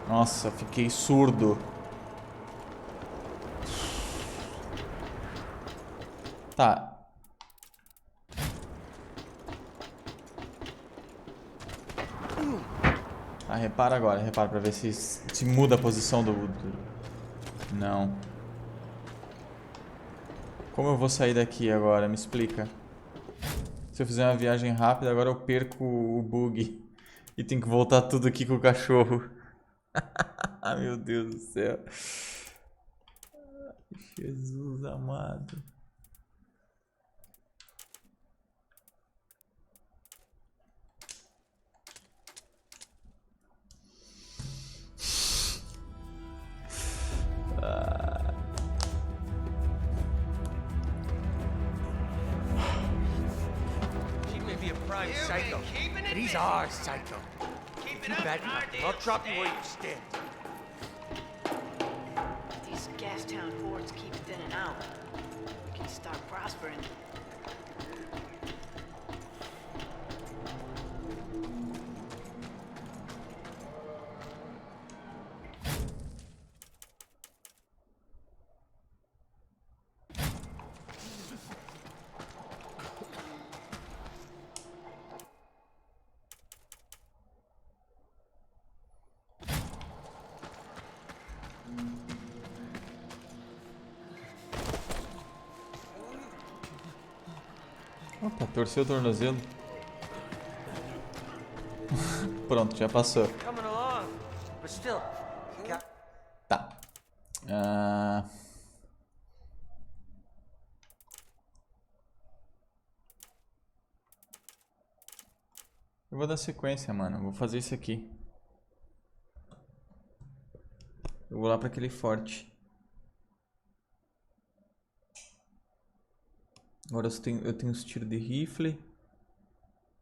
Nossa, fiquei surdo. Tá. Ah, repara agora, repara pra ver se muda a posição do... Não. Como eu vou sair daqui agora? Me explica. Se eu fizer uma viagem rápida, agora eu perco o bug. E tem que voltar tudo aqui com o cachorro. Ah, meu Deus do céu. Jesus amado. She may be a prime psycho, but he's our psycho. Too bad I'll drop you where you stand. These Gastown hordes keep thinning out. We can start prospering. Opa, torceu o tornozelo. Pronto, já passou. Coming along, but still, Tá. Eu vou dar sequência, mano. Eu vou fazer isso aqui. Eu vou lá pra aquele forte. Agora eu tenho os tiros de rifle.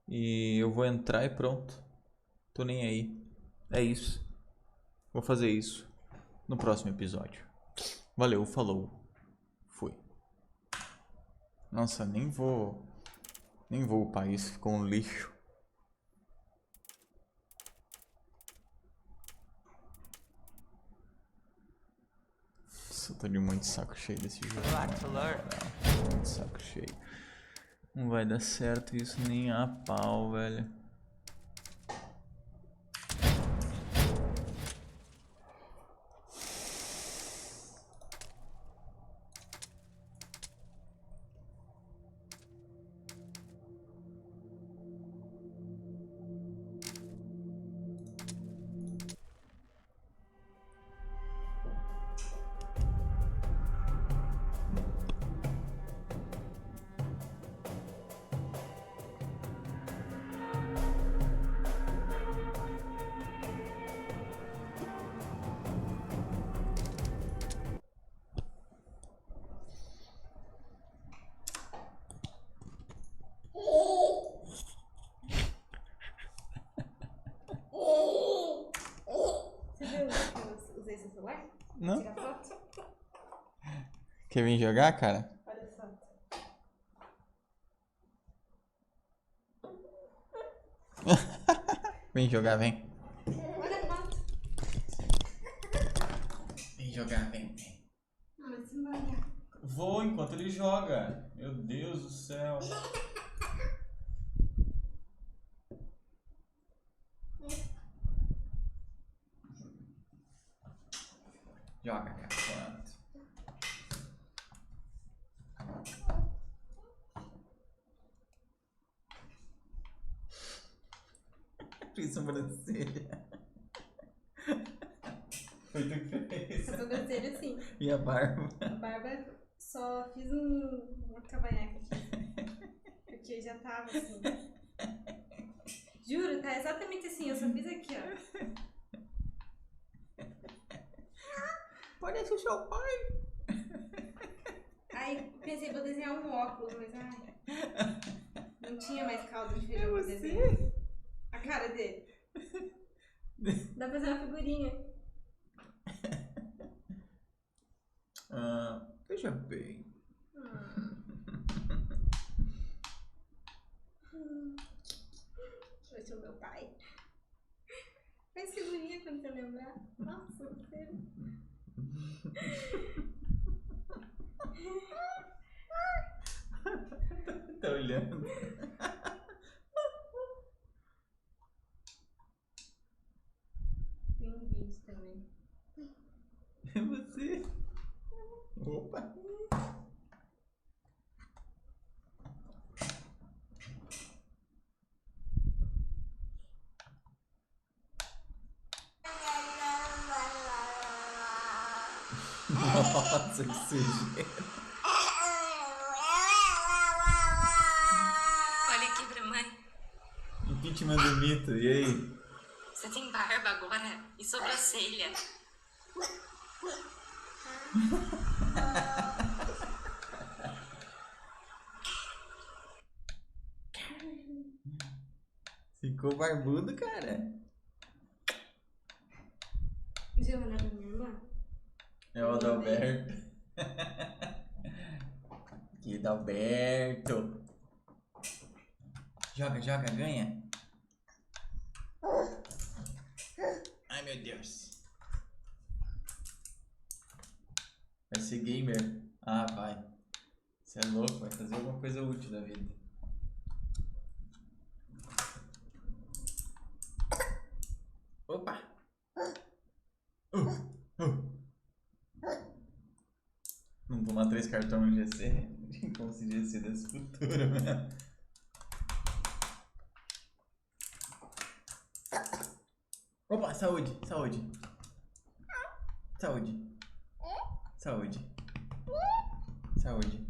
E eu vou entrar e pronto. Tô nem aí. É isso. Vou fazer isso no próximo episódio. Valeu, falou. Fui. Nossa, nem vou upar isso. Ficou um lixo. Eu tô de muito saco cheio desse jogo. Não, muito saco cheio. Não vai dar certo isso nem a pau, velho. Não? Quer vir jogar, cara? Olha só. Vem jogar, vem. Vem jogar, vem. Vou enquanto ele joga. Meu Deus do céu. Joga, cara. Pronto. sobrancelha. Foi tu que fez. A sobrancelha sim. E a barba? A barba só fiz uma cavanhaque aqui. Porque já tava assim. Juro, tá exatamente assim. Eu só fiz aqui, ó. Parece o seu pai. Aí pensei, vou desenhar um óculos, mas ai. Não tinha mais caldo de feijão pra desenhar. A cara dele. Dá pra fazer uma figurinha. Veja bem. Vai ser o meu pai. Faz figurinha quando você lembrar. Nossa, sério. Tá olhando. Tem um vídeo também. É você? Opa! Nossa, que sujeira! Olha aqui pra mãe. Impeachment do mito, e aí? Você tem barba agora e sobrancelha. Ficou barbudo, cara. Já mandar pra minha irmã? É o Adalberto. Que Adalberto. Joga, joga, ganha. Ai, meu Deus. Vai ser gamer. Ah, vai. Você é louco, vai fazer alguma coisa útil da vida. Opa! Não tomar 3 cartões no GC? Como se GC desse futuro, né? Opa, saúde, saúde. Saúde. Saúde. Saúde.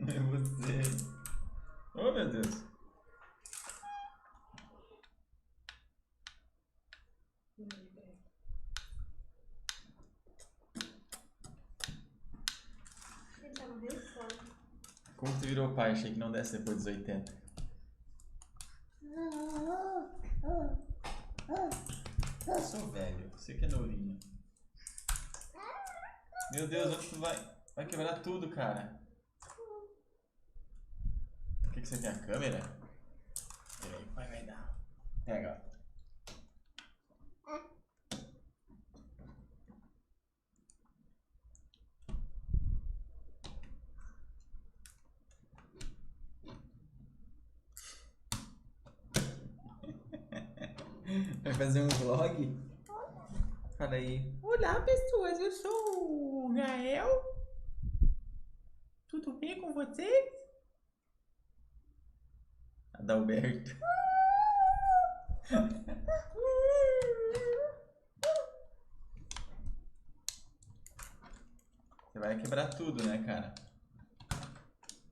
É você. Oh, meu Deus. Ele tá morrendo de fome. Como tu virou pai? Achei que não desse depois dos 80. Eu sou velho, você que é novinho. Meu Deus, onde tu vai? Vai quebrar tudo, cara. O que você quer? A câmera? Peraí, vai dar. Pega, ó. Vai fazer um vlog? Fala aí. Olá, pessoas, eu sou o Gael. Tudo bem com vocês? Adalberto. Você vai quebrar tudo, né, cara?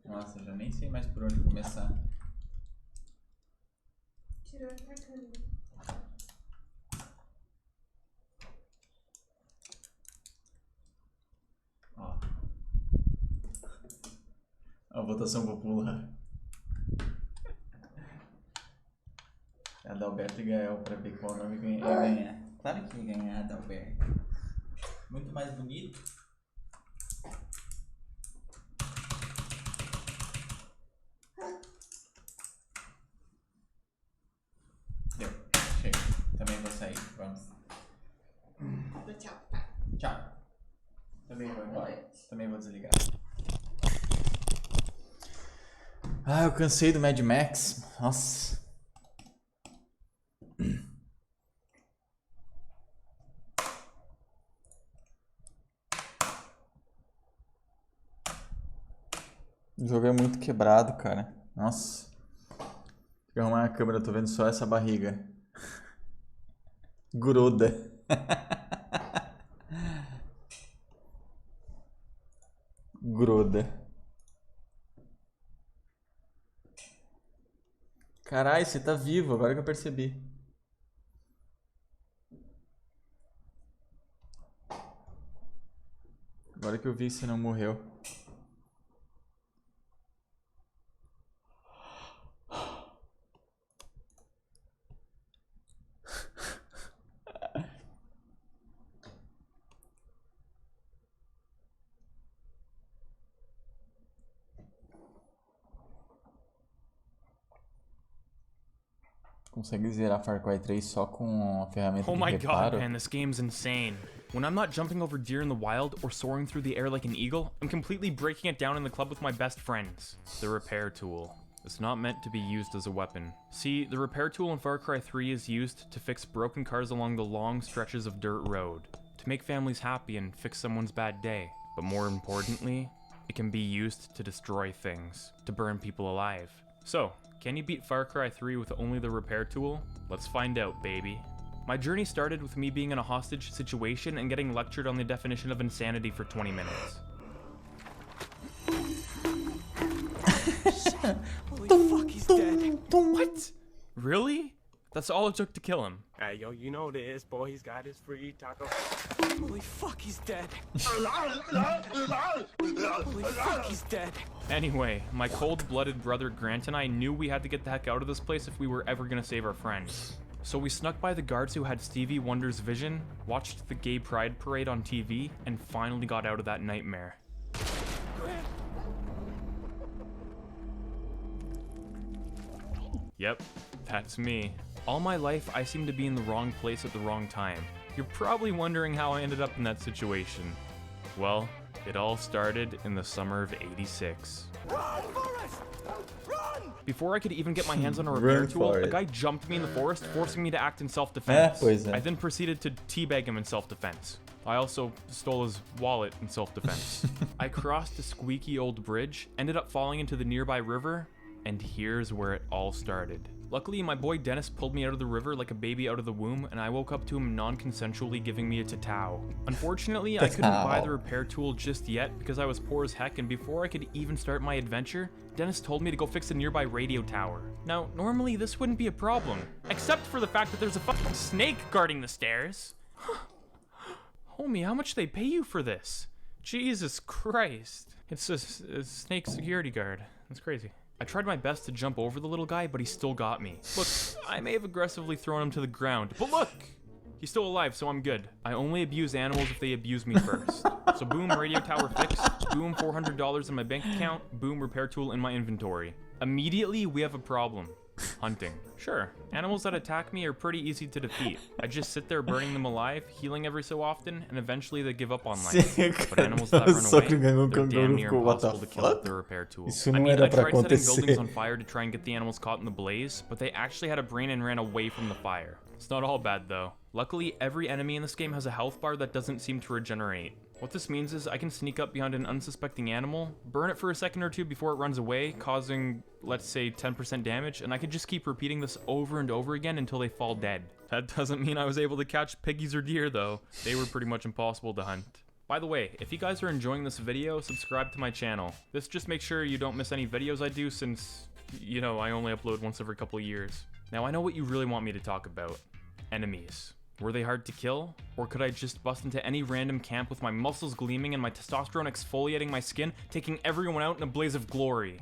Nossa, já nem sei mais por onde começar. Tirou a câmera. Ó. A votação popular. Adalberto e Gael pra ver qual nome ia ganhar. Claro que ia ganhar Adalberto. Muito mais bonito. Deu. Chega. Também vou sair. Vamos. Tchau, pai. Tchau. Também vou embora. Também vou desligar. Ah, eu cansei do Mad Max. Nossa. O jogo é muito quebrado, cara. Nossa. Tem que arrumar a câmera, eu tô vendo só essa barriga. Gruda. Gruda. Caralho, você tá vivo, agora que eu percebi. Agora que eu vi que você não morreu. Consegue zerar Far Cry 3 só com a ferramenta de reparo? God, man, this game's insane. When I'm not jumping over deer in the wild or soaring through the air like an eagle, I'm completely breaking it down in the club with my best friends. The repair tool. It's not meant to be used as a weapon. See, the repair tool in Far Cry 3 is used to fix broken cars along the long stretches of dirt road, to make families happy and fix someone's bad day. But more importantly, it can be used to destroy things, to burn people alive. So, can you beat Far Cry 3 with only the repair tool? Let's find out, baby. My journey started with me being in a hostage situation and getting lectured on the definition of insanity for 20 minutes. Holy fuck, he's dead. What? Really? That's all it took to kill him. Hey, yo, you know this, boy. He's got his free taco. Holy fuck, he's dead. Holy fuck, he's dead. Anyway, my cold-blooded brother Grant and I knew we had to get the heck out of this place if we were ever gonna save our friends. So we snuck by the guards who had Stevie Wonder's vision, watched the gay pride parade on TV, and finally got out of that nightmare. Yep, that's me. All my life, I seem to be in the wrong place at the wrong time. You're probably wondering how I ended up in that situation. Well, it all started in the summer of '86. Run, Forrest! Run! Before I could even get my hands on a repair tool, a guy jumped me in the forest, forcing me to act in self-defense. I then proceeded to teabag him in self-defense. I also stole his wallet in self-defense. I crossed a squeaky old bridge, ended up falling into the nearby river, and here's where it all started. Luckily, my boy Dennis pulled me out of the river like a baby out of the womb, and I woke up to him non-consensually giving me a tatau. Unfortunately, I couldn't buy the repair tool just yet because I was poor as heck, and before I could even start my adventure, Dennis told me to go fix a nearby radio tower. Now, normally this wouldn't be a problem, except for the fact that there's a fucking snake guarding the stairs. Homie, how much they pay you for this? Jesus Christ. It's a snake security guard. That's crazy. I tried my best to jump over the little guy, but he still got me. Look, I may have aggressively thrown him to the ground, but look! He's still alive, so I'm good. I only abuse animals if they abuse me first. So boom, radio tower fixed. Boom, $400 in my bank account. Boom, repair tool in my inventory. Immediately, we have a problem. Hunting. Sure, animals that attack me are pretty easy to defeat. I just sit there burning them alive, healing every so often, and eventually they give up on life. But animals that run away, they're damn near impossible to kill with the repair tool. I mean, I tried setting buildings on fire to try and get the animals caught in the blaze, but they actually had a brain and ran away from the fire. It's not all bad though. Luckily, every enemy in this game has a health bar that doesn't seem to regenerate. What this means is I can sneak up behind an unsuspecting animal, burn it for a second or two before it runs away, causing, let's say, 10% damage, and I can just keep repeating this over and over again until they fall dead. That doesn't mean I was able to catch piggies or deer though. They were pretty much impossible to hunt. By the way, if you guys are enjoying this video, subscribe to my channel. This just makes sure you don't miss any videos I do since, you know, I only upload once every couple of years. Now I know what you really want me to talk about. Enemies. Were they hard to kill? Or could I just bust into any random camp with my muscles gleaming and my testosterone exfoliating my skin, taking everyone out in a blaze of glory?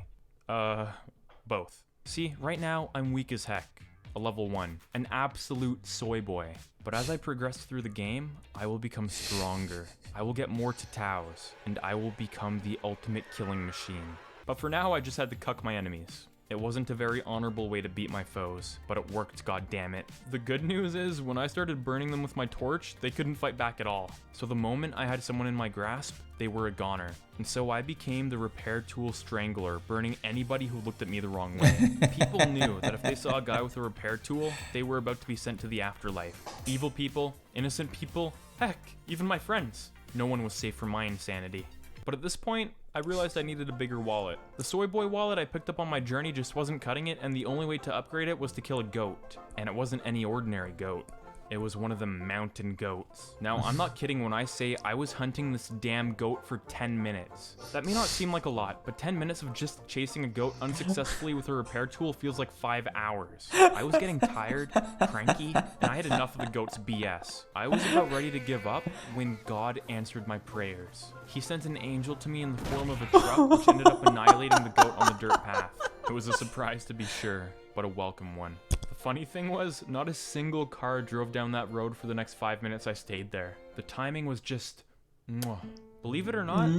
Both. See, right now, I'm weak as heck. A level 1. An absolute soy boy. But as I progress through the game, I will become stronger. I will get more tataus, and I will become the ultimate killing machine. But for now, I just had to cuck my enemies. It wasn't a very honorable way to beat my foes, but it worked, goddammit. The good news is, when I started burning them with my torch, they couldn't fight back at all. So the moment I had someone in my grasp, they were a goner. And so I became the repair tool strangler, burning anybody who looked at me the wrong way. People knew that if they saw a guy with a repair tool, they were about to be sent to the afterlife. Evil people, innocent people, heck, even my friends. No one was safe from my insanity. But at this point, I realized I needed a bigger wallet. The soy boy wallet I picked up on my journey just wasn't cutting it, and the only way to upgrade it was to kill a goat. And it wasn't any ordinary goat. It was one of the mountain goats. Now, I'm not kidding when I say I was hunting this damn goat for 10 minutes. That may not seem like a lot, but 10 minutes of just chasing a goat unsuccessfully with a repair tool feels like 5 hours. I was getting tired, cranky, and I had enough of the goat's BS. I was about ready to give up when God answered my prayers. He sent an angel to me in the form of a truck, which ended up annihilating the goat on the dirt path. It was a surprise to be sure, but a welcome one. The funny thing was, not a single car drove down that road for the next 5 minutes I stayed there. The timing was just mwah. Believe it or not,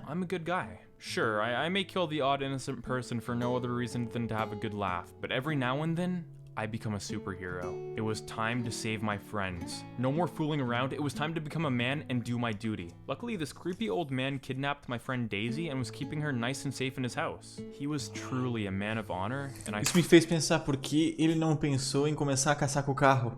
I'm a good guy. Sure, I may kill the odd innocent person for no other reason than to have a good laugh, but every now and then, I become a superhero. It was time to save my friends. No more fooling around, it was time to become a man and do my duty. Luckily, this creepy old man kidnapped my friend Daisy and was keeping her nice and safe in his house. He was truly a man of honor, and I... Isso me fez pensar por que ele não pensou em começar a caçar com o carro.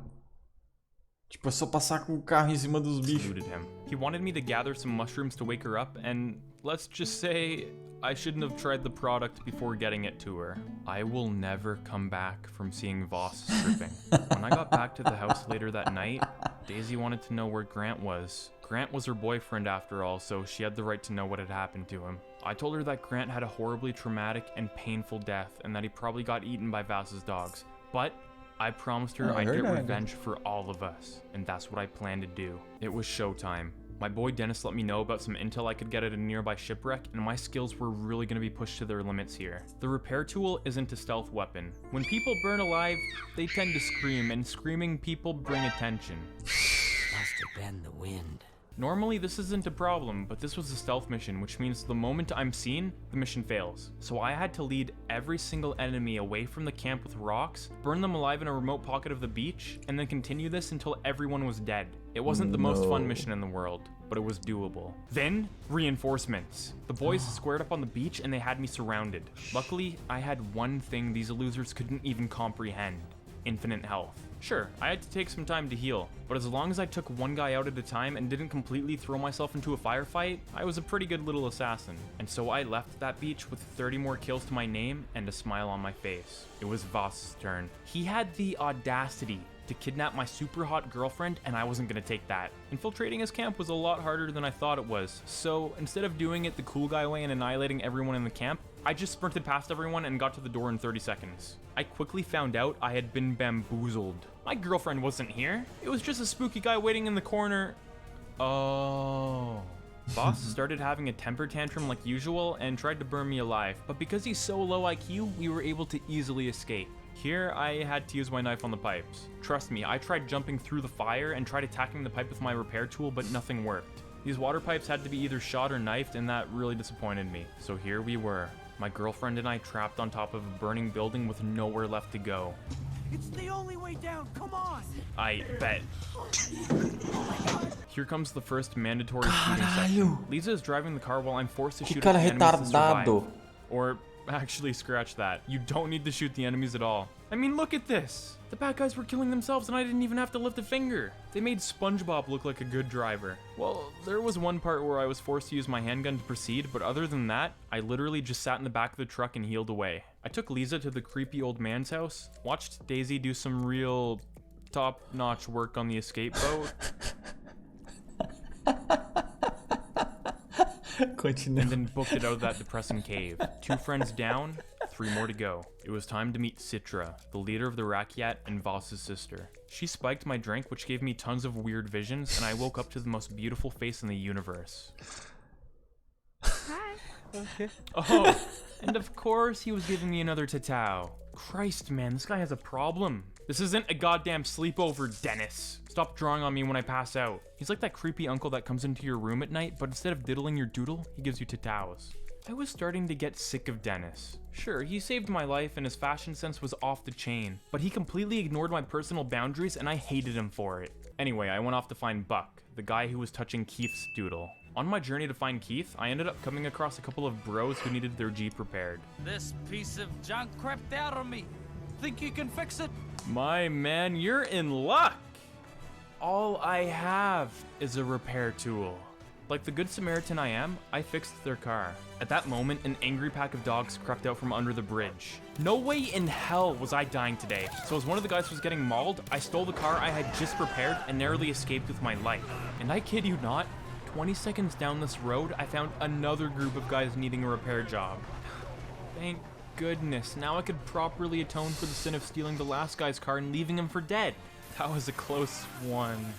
Tipo, é só passar com o carro em cima dos bichos. He wanted me to gather some mushrooms to wake her up, and let's just say I shouldn't have tried the product before getting it to her. I will never come back from seeing Voss stripping. When I got back to the house later that night, Daisy wanted to know where Grant was. Grant was her boyfriend after all, so she had the right to know what had happened to him. I told her that Grant had a horribly traumatic and painful death, and that he probably got eaten by Voss's dogs. But I promised her I'd get revenge for all of us, and that's what I planned to do. It was showtime. My boy Dennis let me know about some intel I could get at a nearby shipwreck, and my skills were really going to be pushed to their limits here. The repair tool isn't a stealth weapon. When people burn alive, they tend to scream, and screaming people bring attention. Must have been the wind. Normally this isn't a problem, but this was a stealth mission, which means the moment I'm seen, the mission fails. So I had to lead every single enemy away from the camp with rocks, burn them alive in a remote pocket of the beach, and then continue this until everyone was dead. It wasn't the most fun mission in the world, but it was doable. Then, reinforcements. The boys squared up on the beach and they had me surrounded. Luckily, I had one thing these losers couldn't even comprehend: infinite health. Sure, I had to take some time to heal, but as long as I took one guy out at a time and didn't completely throw myself into a firefight, I was a pretty good little assassin. And so I left that beach with 30 more kills to my name and a smile on my face. It was Voss's turn. He had the audacity to kidnap my super hot girlfriend, and I wasn't gonna take that. Infiltrating his camp was a lot harder than I thought it was, so instead of doing it the cool guy way and annihilating everyone in the camp, I just sprinted past everyone and got to the door in 30 seconds. I quickly found out I had been bamboozled. My girlfriend wasn't here. It was just a spooky guy waiting in the corner. Oh. Voss started having a temper tantrum like usual and tried to burn me alive, but because he's so low IQ, we were able to easily escape. Here, I had to use my knife on the pipes. Trust me, I tried jumping through the fire and tried attacking the pipe with my repair tool, but nothing worked. These water pipes had to be either shot or knifed, and that really disappointed me. So here we were, my girlfriend and I trapped on top of a burning building with nowhere left to go. It's the only way down, come on! I bet. Here comes the first mandatory shooting section. Lisa is driving the car while I'm forced to shoot at the enemies to survive. Or, actually, scratch that. You don't need to shoot the enemies at all. I mean, look at this! The bad guys were killing themselves and I didn't even have to lift a finger. They made SpongeBob look like a good driver. Well, there was one part where I was forced to use my handgun to proceed, but other than that, I literally just sat in the back of the truck and healed away. I took Lisa to the creepy old man's house, watched Daisy do some real top-notch work on the escape boat. And then booked it out of that depressing cave. 2 friends down, 3 more to go. It was time to meet Citra, the leader of the Rakyat and Voss's sister. She spiked my drink, which gave me tons of weird visions, and I woke up to the most beautiful face in the universe. Hi. Okay. Oh, and of course he was giving me another tatao. Christ, man, this guy has a problem. This isn't a goddamn sleepover, Dennis. Stop drawing on me when I pass out. He's like that creepy uncle that comes into your room at night, but instead of diddling your doodle, he gives you tataos. I was starting to get sick of Dennis. Sure, he saved my life and his fashion sense was off the chain, but he completely ignored my personal boundaries and I hated him for it. Anyway, I went off to find Buck, the guy who was touching Keith's doodle. On my journey to find Keith, I ended up coming across a couple of bros who needed their Jeep repaired. This piece of junk crept out on me. Think you can fix it? My man, you're in luck! All I have is a repair tool. Like the good Samaritan I am, I fixed their car. At that moment, an angry pack of dogs crept out from under the bridge. No way in hell was I dying today. So as one of the guys was getting mauled, I stole the car I had just repaired and narrowly escaped with my life. And I kid you not, 20 seconds down this road, I found another group of guys needing a repair job. Thank goodness, now I could properly atone for the sin of stealing the last guy's car and leaving him for dead. That was a close one.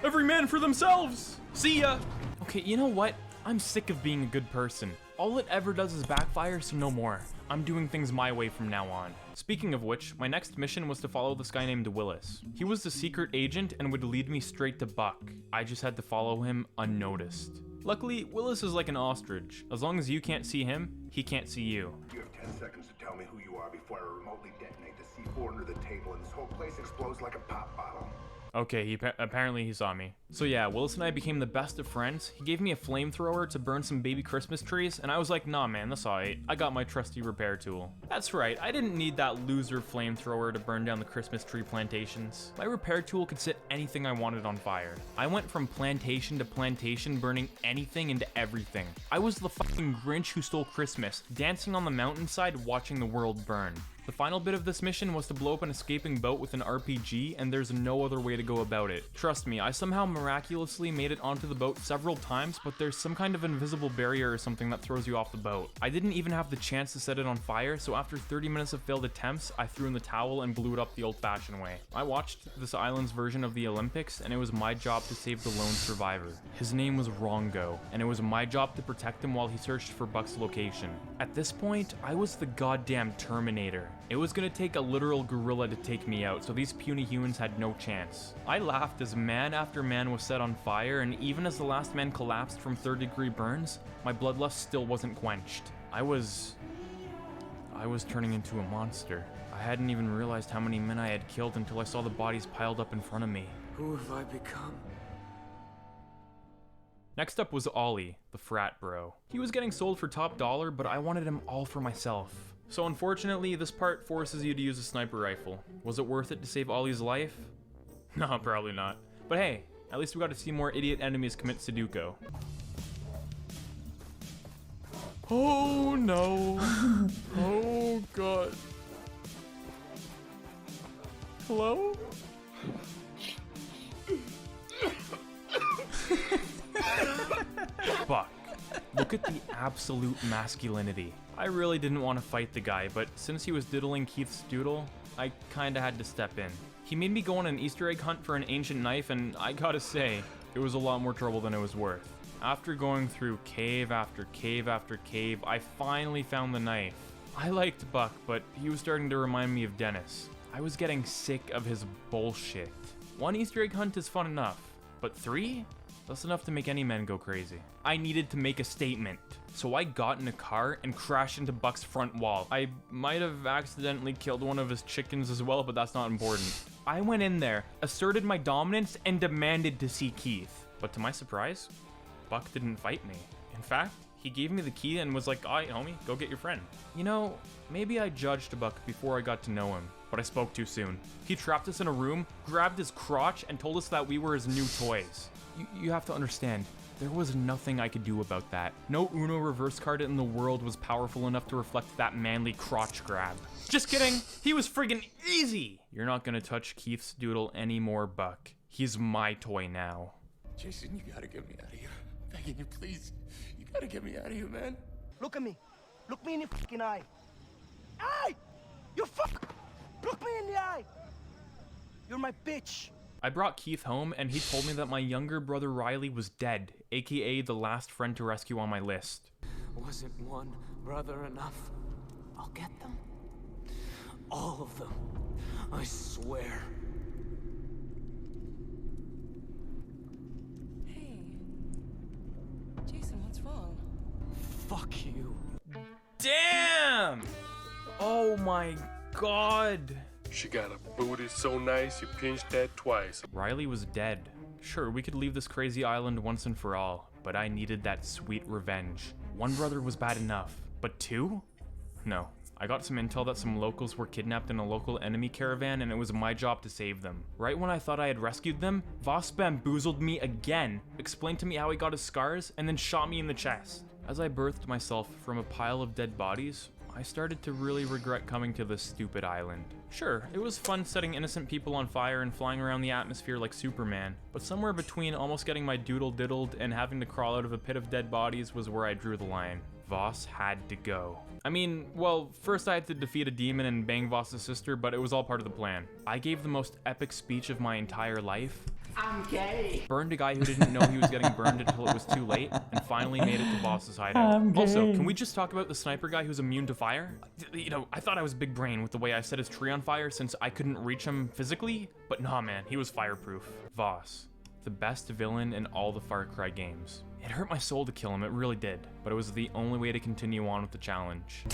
Every man for themselves! See ya! Okay, you know what? I'm sick of being a good person. All it ever does is backfire, so no more. I'm doing things my way from now on. Speaking of which, my next mission was to follow this guy named Willis. He was the secret agent and would lead me straight to Buck. I just had to follow him unnoticed. Luckily, Willis is like an ostrich. As long as you can't see him, he can't see you. You have 10 seconds to tell me who you are before I remotely detonate the C4 under the table and this whole place explodes like a pop bottle. Okay, apparently he saw me. So yeah, Willis and I became the best of friends. He gave me a flamethrower to burn some baby Christmas trees, and I was like, nah man, that's alright. I got my trusty repair tool. That's right, I didn't need that loser flamethrower to burn down the Christmas tree plantations. My repair tool could set anything I wanted on fire. I went from plantation to plantation, burning anything into everything. I was the fucking Grinch who stole Christmas, dancing on the mountainside watching the world burn. The final bit of this mission was to blow up an escaping boat with an RPG, and there's no other way to go about it. Trust me, I somehow miraculously made it onto the boat several times, but there's some kind of invisible barrier or something that throws you off the boat. I didn't even have the chance to set it on fire, so after 30 minutes of failed attempts, I threw in the towel and blew it up the old-fashioned way. I watched this island's version of the Olympics, and it was my job to save the lone survivor. His name was Rongo, and it was my job to protect him while he searched for Buck's location. At this point, I was the goddamn Terminator. It was gonna take a literal gorilla to take me out, so these puny humans had no chance. I laughed as man after man was set on fire, and even as the last man collapsed from third-degree burns, my bloodlust still wasn't quenched. I was turning into a monster. I hadn't even realized how many men I had killed until I saw the bodies piled up in front of me. Who have I become? Next up was Ollie, the frat bro. He was getting sold for top dollar, but I wanted him all for myself. So unfortunately, this part forces you to use a sniper rifle. Was it worth it to save Ollie's life? No, probably not. But hey, at least we got to see more idiot enemies commit Sudoku. Oh no. Oh god. Hello? Buck. Look at the absolute masculinity. I really didn't want to fight the guy, but since he was diddling Keith's doodle, I kinda had to step in. He made me go on an Easter egg hunt for an ancient knife, and I gotta say, it was a lot more trouble than it was worth. After going through cave after cave after cave, I finally found the knife. I liked Buck, but he was starting to remind me of Dennis. I was getting sick of his bullshit. 1 Easter egg hunt is fun enough, but 3? That's enough to make any man go crazy. I needed to make a statement. So I got in a car and crashed into Buck's front wall. I might have accidentally killed one of his chickens as well, but that's not important. I went in there, asserted my dominance, and demanded to see Keith. But to my surprise, Buck didn't fight me. In fact, he gave me the key and was like, "Alright, homie, go get your friend." You know, maybe I judged Buck before I got to know him, but I spoke too soon. He trapped us in a room, grabbed his crotch, and told us that we were his new toys. You have to understand, there was nothing I could do about that. No Uno reverse card in the world was powerful enough to reflect that manly crotch grab. Just kidding, he was friggin' easy! You're not gonna touch Keith's doodle anymore, Buck. He's my toy now. Jason, you gotta get me out of here. I'm begging you, please. You gotta get me out of here, man. Look at me. Look me in the fucking eye. Eye! You fuck! Look me in the eye! You're my bitch. I brought Keith home, and he told me that my younger brother Riley was dead, aka the last friend to rescue on my list. Wasn't one brother enough? I'll get them. All of them. I swear. Hey. Jason, what's wrong? Fuck you. Damn! Oh my god. She got a booty so nice you pinched that twice. Riley was dead. Sure, we could leave this crazy island once and for all, but I needed that sweet revenge. 1 brother was bad enough, but 2? No, I got some intel that some locals were kidnapped in a local enemy caravan and it was my job to save them. Right when I thought I had rescued them, Voss bamboozled me again, explained to me how he got his scars, and then shot me in the chest. As I birthed myself from a pile of dead bodies, I started to really regret coming to this stupid island. Sure, it was fun setting innocent people on fire and flying around the atmosphere like Superman, but somewhere between almost getting my doodle diddled and having to crawl out of a pit of dead bodies was where I drew the line. Voss had to go. I mean, well, first I had to defeat a demon and bang Voss's sister, but it was all part of the plan. I gave the most epic speech of my entire life. I'm gay. Burned a guy who didn't know he was getting burned until it was too late, and finally made it to Voss's hideout. Also, can we just talk about the sniper guy who's immune to fire? You know, I thought I was big brain with the way I set his tree on fire since I couldn't reach him physically, but nah man, he was fireproof. Voss, the best villain in all the Far Cry games. It hurt my soul to kill him, it really did, but it was the only way to continue on with the challenge.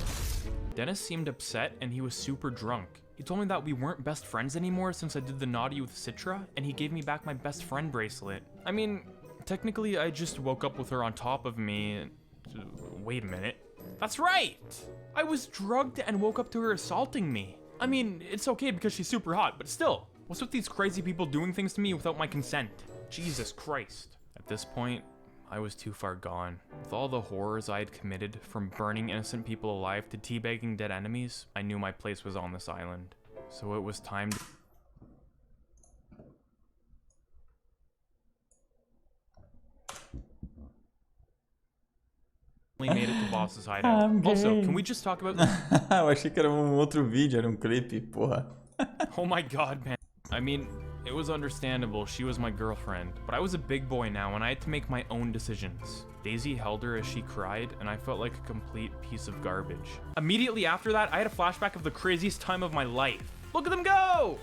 Dennis seemed upset and he was super drunk. He told me that we weren't best friends anymore since I did the naughty with Citra, and he gave me back my best friend bracelet. I mean, technically I just woke up with her on top of me. Wait a minute. That's right! I was drugged and woke up to her assaulting me. I mean, it's okay because she's super hot, but still. What's with these crazy people doing things to me without my consent? Jesus Christ. At this point, I was too far gone. With all the horrors I had committed, from burning innocent people alive to teabagging dead enemies, I knew my place was on this island. So it was time to... made it to Voss's hideout. Also, can we just talk about... Eu achei que era outro vídeo, era clipe, porra. Oh my god, man. I mean, it was understandable, she was my girlfriend, but I was a big boy now and I had to make my own decisions. Daisy held her as she cried, and I felt like a complete piece of garbage. Immediately after that, I had a flashback of the craziest time of my life. Look at them go!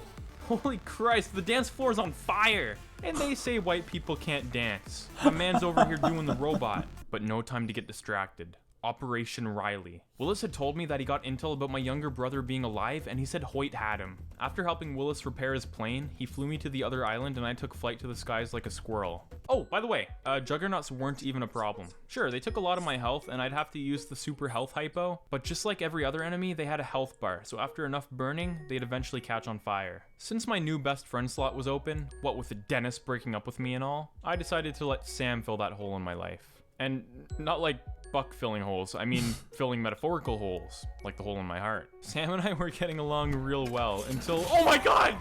Holy Christ, the dance floor is on fire! And they say white people can't dance. My man's over here doing the robot. But no time to get distracted. Operation Riley. Willis had told me that he got intel about my younger brother being alive, and he said Hoyt had him. After helping Willis repair his plane, he flew me to the other island and I took flight to the skies like a squirrel. Oh, by the way, juggernauts weren't even a problem. Sure, they took a lot of my health and I'd have to use the super health hypo, but just like every other enemy, they had a health bar, so after enough burning, they'd eventually catch on fire. Since my new best friend slot was open, what with Dennis breaking up with me and all, I decided to let Sam fill that hole in my life. And not like buck filling holes, I mean filling metaphorical holes, like the hole in my heart. Sam and I were getting along real well until, oh my god!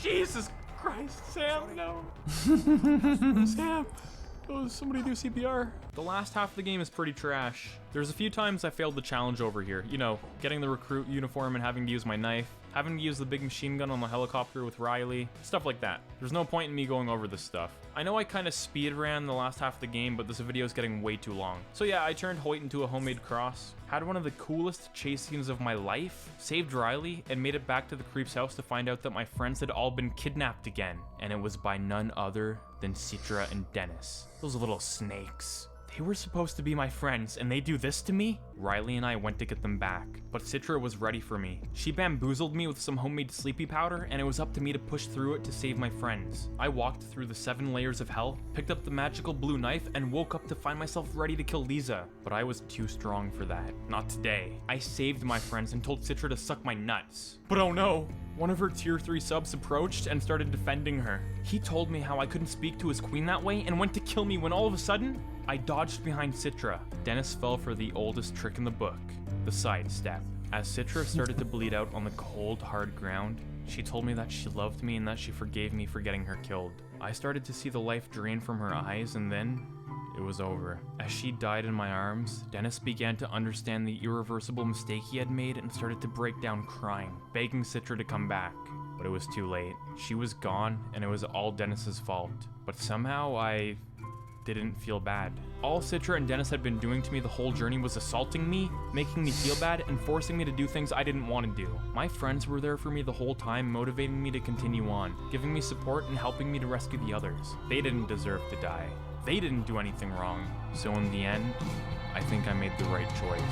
Jesus Christ, Sam, no. Sam, oh, somebody do CPR. The last half of the game is pretty trash. There's a few times I failed the challenge over here. You know, getting the recruit uniform and having to use my knife, having to use the big machine gun on the helicopter with Riley, stuff like that. There's no point in me going over this stuff. I know I kind of speed ran the last half of the game, but this video is getting way too long. So yeah, I turned Hoyt into a homemade cross, had one of the coolest chase scenes of my life, saved Riley, and made it back to the creep's house to find out that my friends had all been kidnapped again. And it was by none other than Citra and Dennis. Those little snakes. They were supposed to be my friends, and they do this to me? Riley and I went to get them back, but Citra was ready for me. She bamboozled me with some homemade sleepy powder, and it was up to me to push through it to save my friends. I walked through the 7 layers of hell, picked up the magical blue knife, and woke up to find myself ready to kill Lisa. But I was too strong for that. Not today. I saved my friends and told Citra to suck my nuts. But oh no! One of her tier 3 subs approached and started defending her. He told me how I couldn't speak to his queen that way and went to kill me when all of a sudden, I dodged behind Citra. Dennis fell for the oldest trick in the book, the sidestep. As Citra started to bleed out on the cold, hard ground, she told me that she loved me and that she forgave me for getting her killed. I started to see the life drain from her eyes, and then it was over. As she died in my arms, Dennis began to understand the irreversible mistake he had made and started to break down crying, begging Citra to come back. But it was too late. She was gone, and it was all Dennis's fault. But somehow I didn't feel bad. All Citra and Dennis had been doing to me the whole journey was assaulting me, making me feel bad, and forcing me to do things I didn't want to do. My friends were there for me the whole time, motivating me to continue on, giving me support and helping me to rescue the others. They didn't deserve to die. They didn't do anything wrong. So in the end, I think I made the right choice.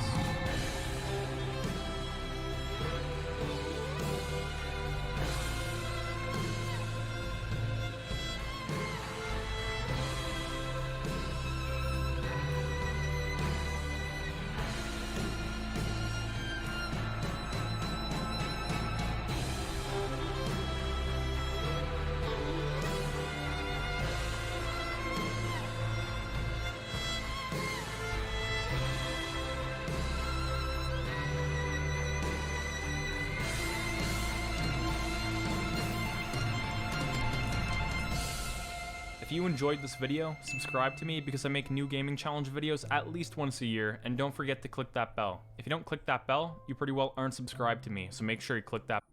you enjoyed this video, subscribe to me because I make new gaming challenge videos at least once a year, and don't forget to click that bell. If you don't click that bell, you pretty well aren't subscribed to me, so make sure you click that.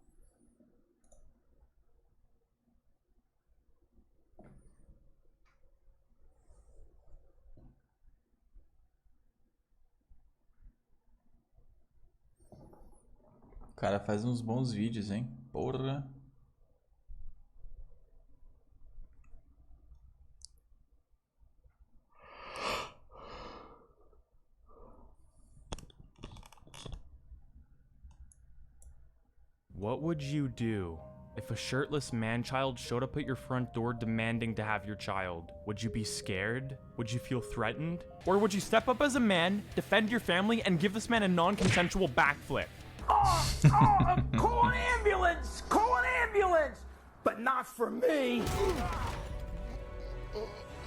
O cara faz uns bons vídeos, hein? Porra. What would you do if a shirtless man-child showed up at your front door demanding to have your child? Would you be scared? Would you feel threatened? Or would you step up as a man, defend your family, and give this man a non-consensual backflip? Call an ambulance! Call an ambulance! But not for me!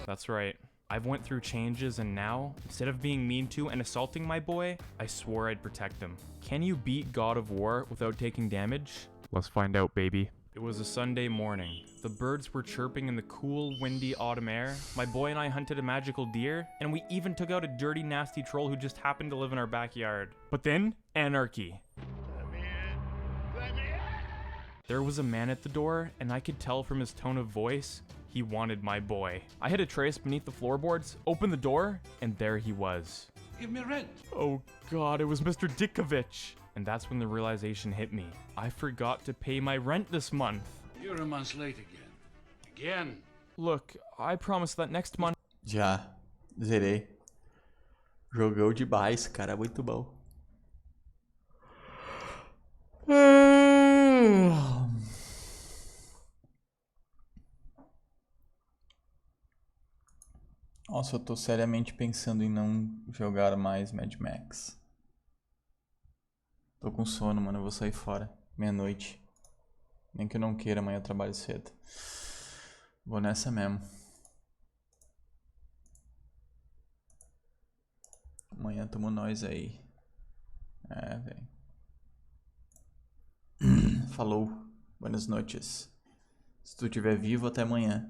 That's right. I've went through changes and now, instead of being mean to and assaulting my boy, I swore I'd protect him. Can you beat God of War without taking damage? Let's find out, baby. It was a Sunday morning. The birds were chirping in the cool, windy autumn air. My boy and I hunted a magical deer, and we even took out a dirty, nasty troll who just happened to live in our backyard. But then, anarchy. There was a man at the door, and I could tell from his tone of voice, he wanted my boy. I hid a trace beneath the floorboards, opened the door, and there he was. Give me rent. Oh God, it was Mr. Ditkovich. And that's when the realization hit me. I forgot to pay my rent this month. You're a month late again. Again. Look, I promise that next month... Já. Zerei. Jogão demais, cara. Muito bom. Nossa, eu tô seriamente pensando em não jogar mais Mad Max. Tô com sono, mano. Eu vou sair fora. Meia-noite. Nem que eu não queira, amanhã eu trabalho cedo. Vou nessa mesmo. Amanhã tamo nós aí. É, velho. Falou. Buenas noches. Se tu estiver vivo, até amanhã.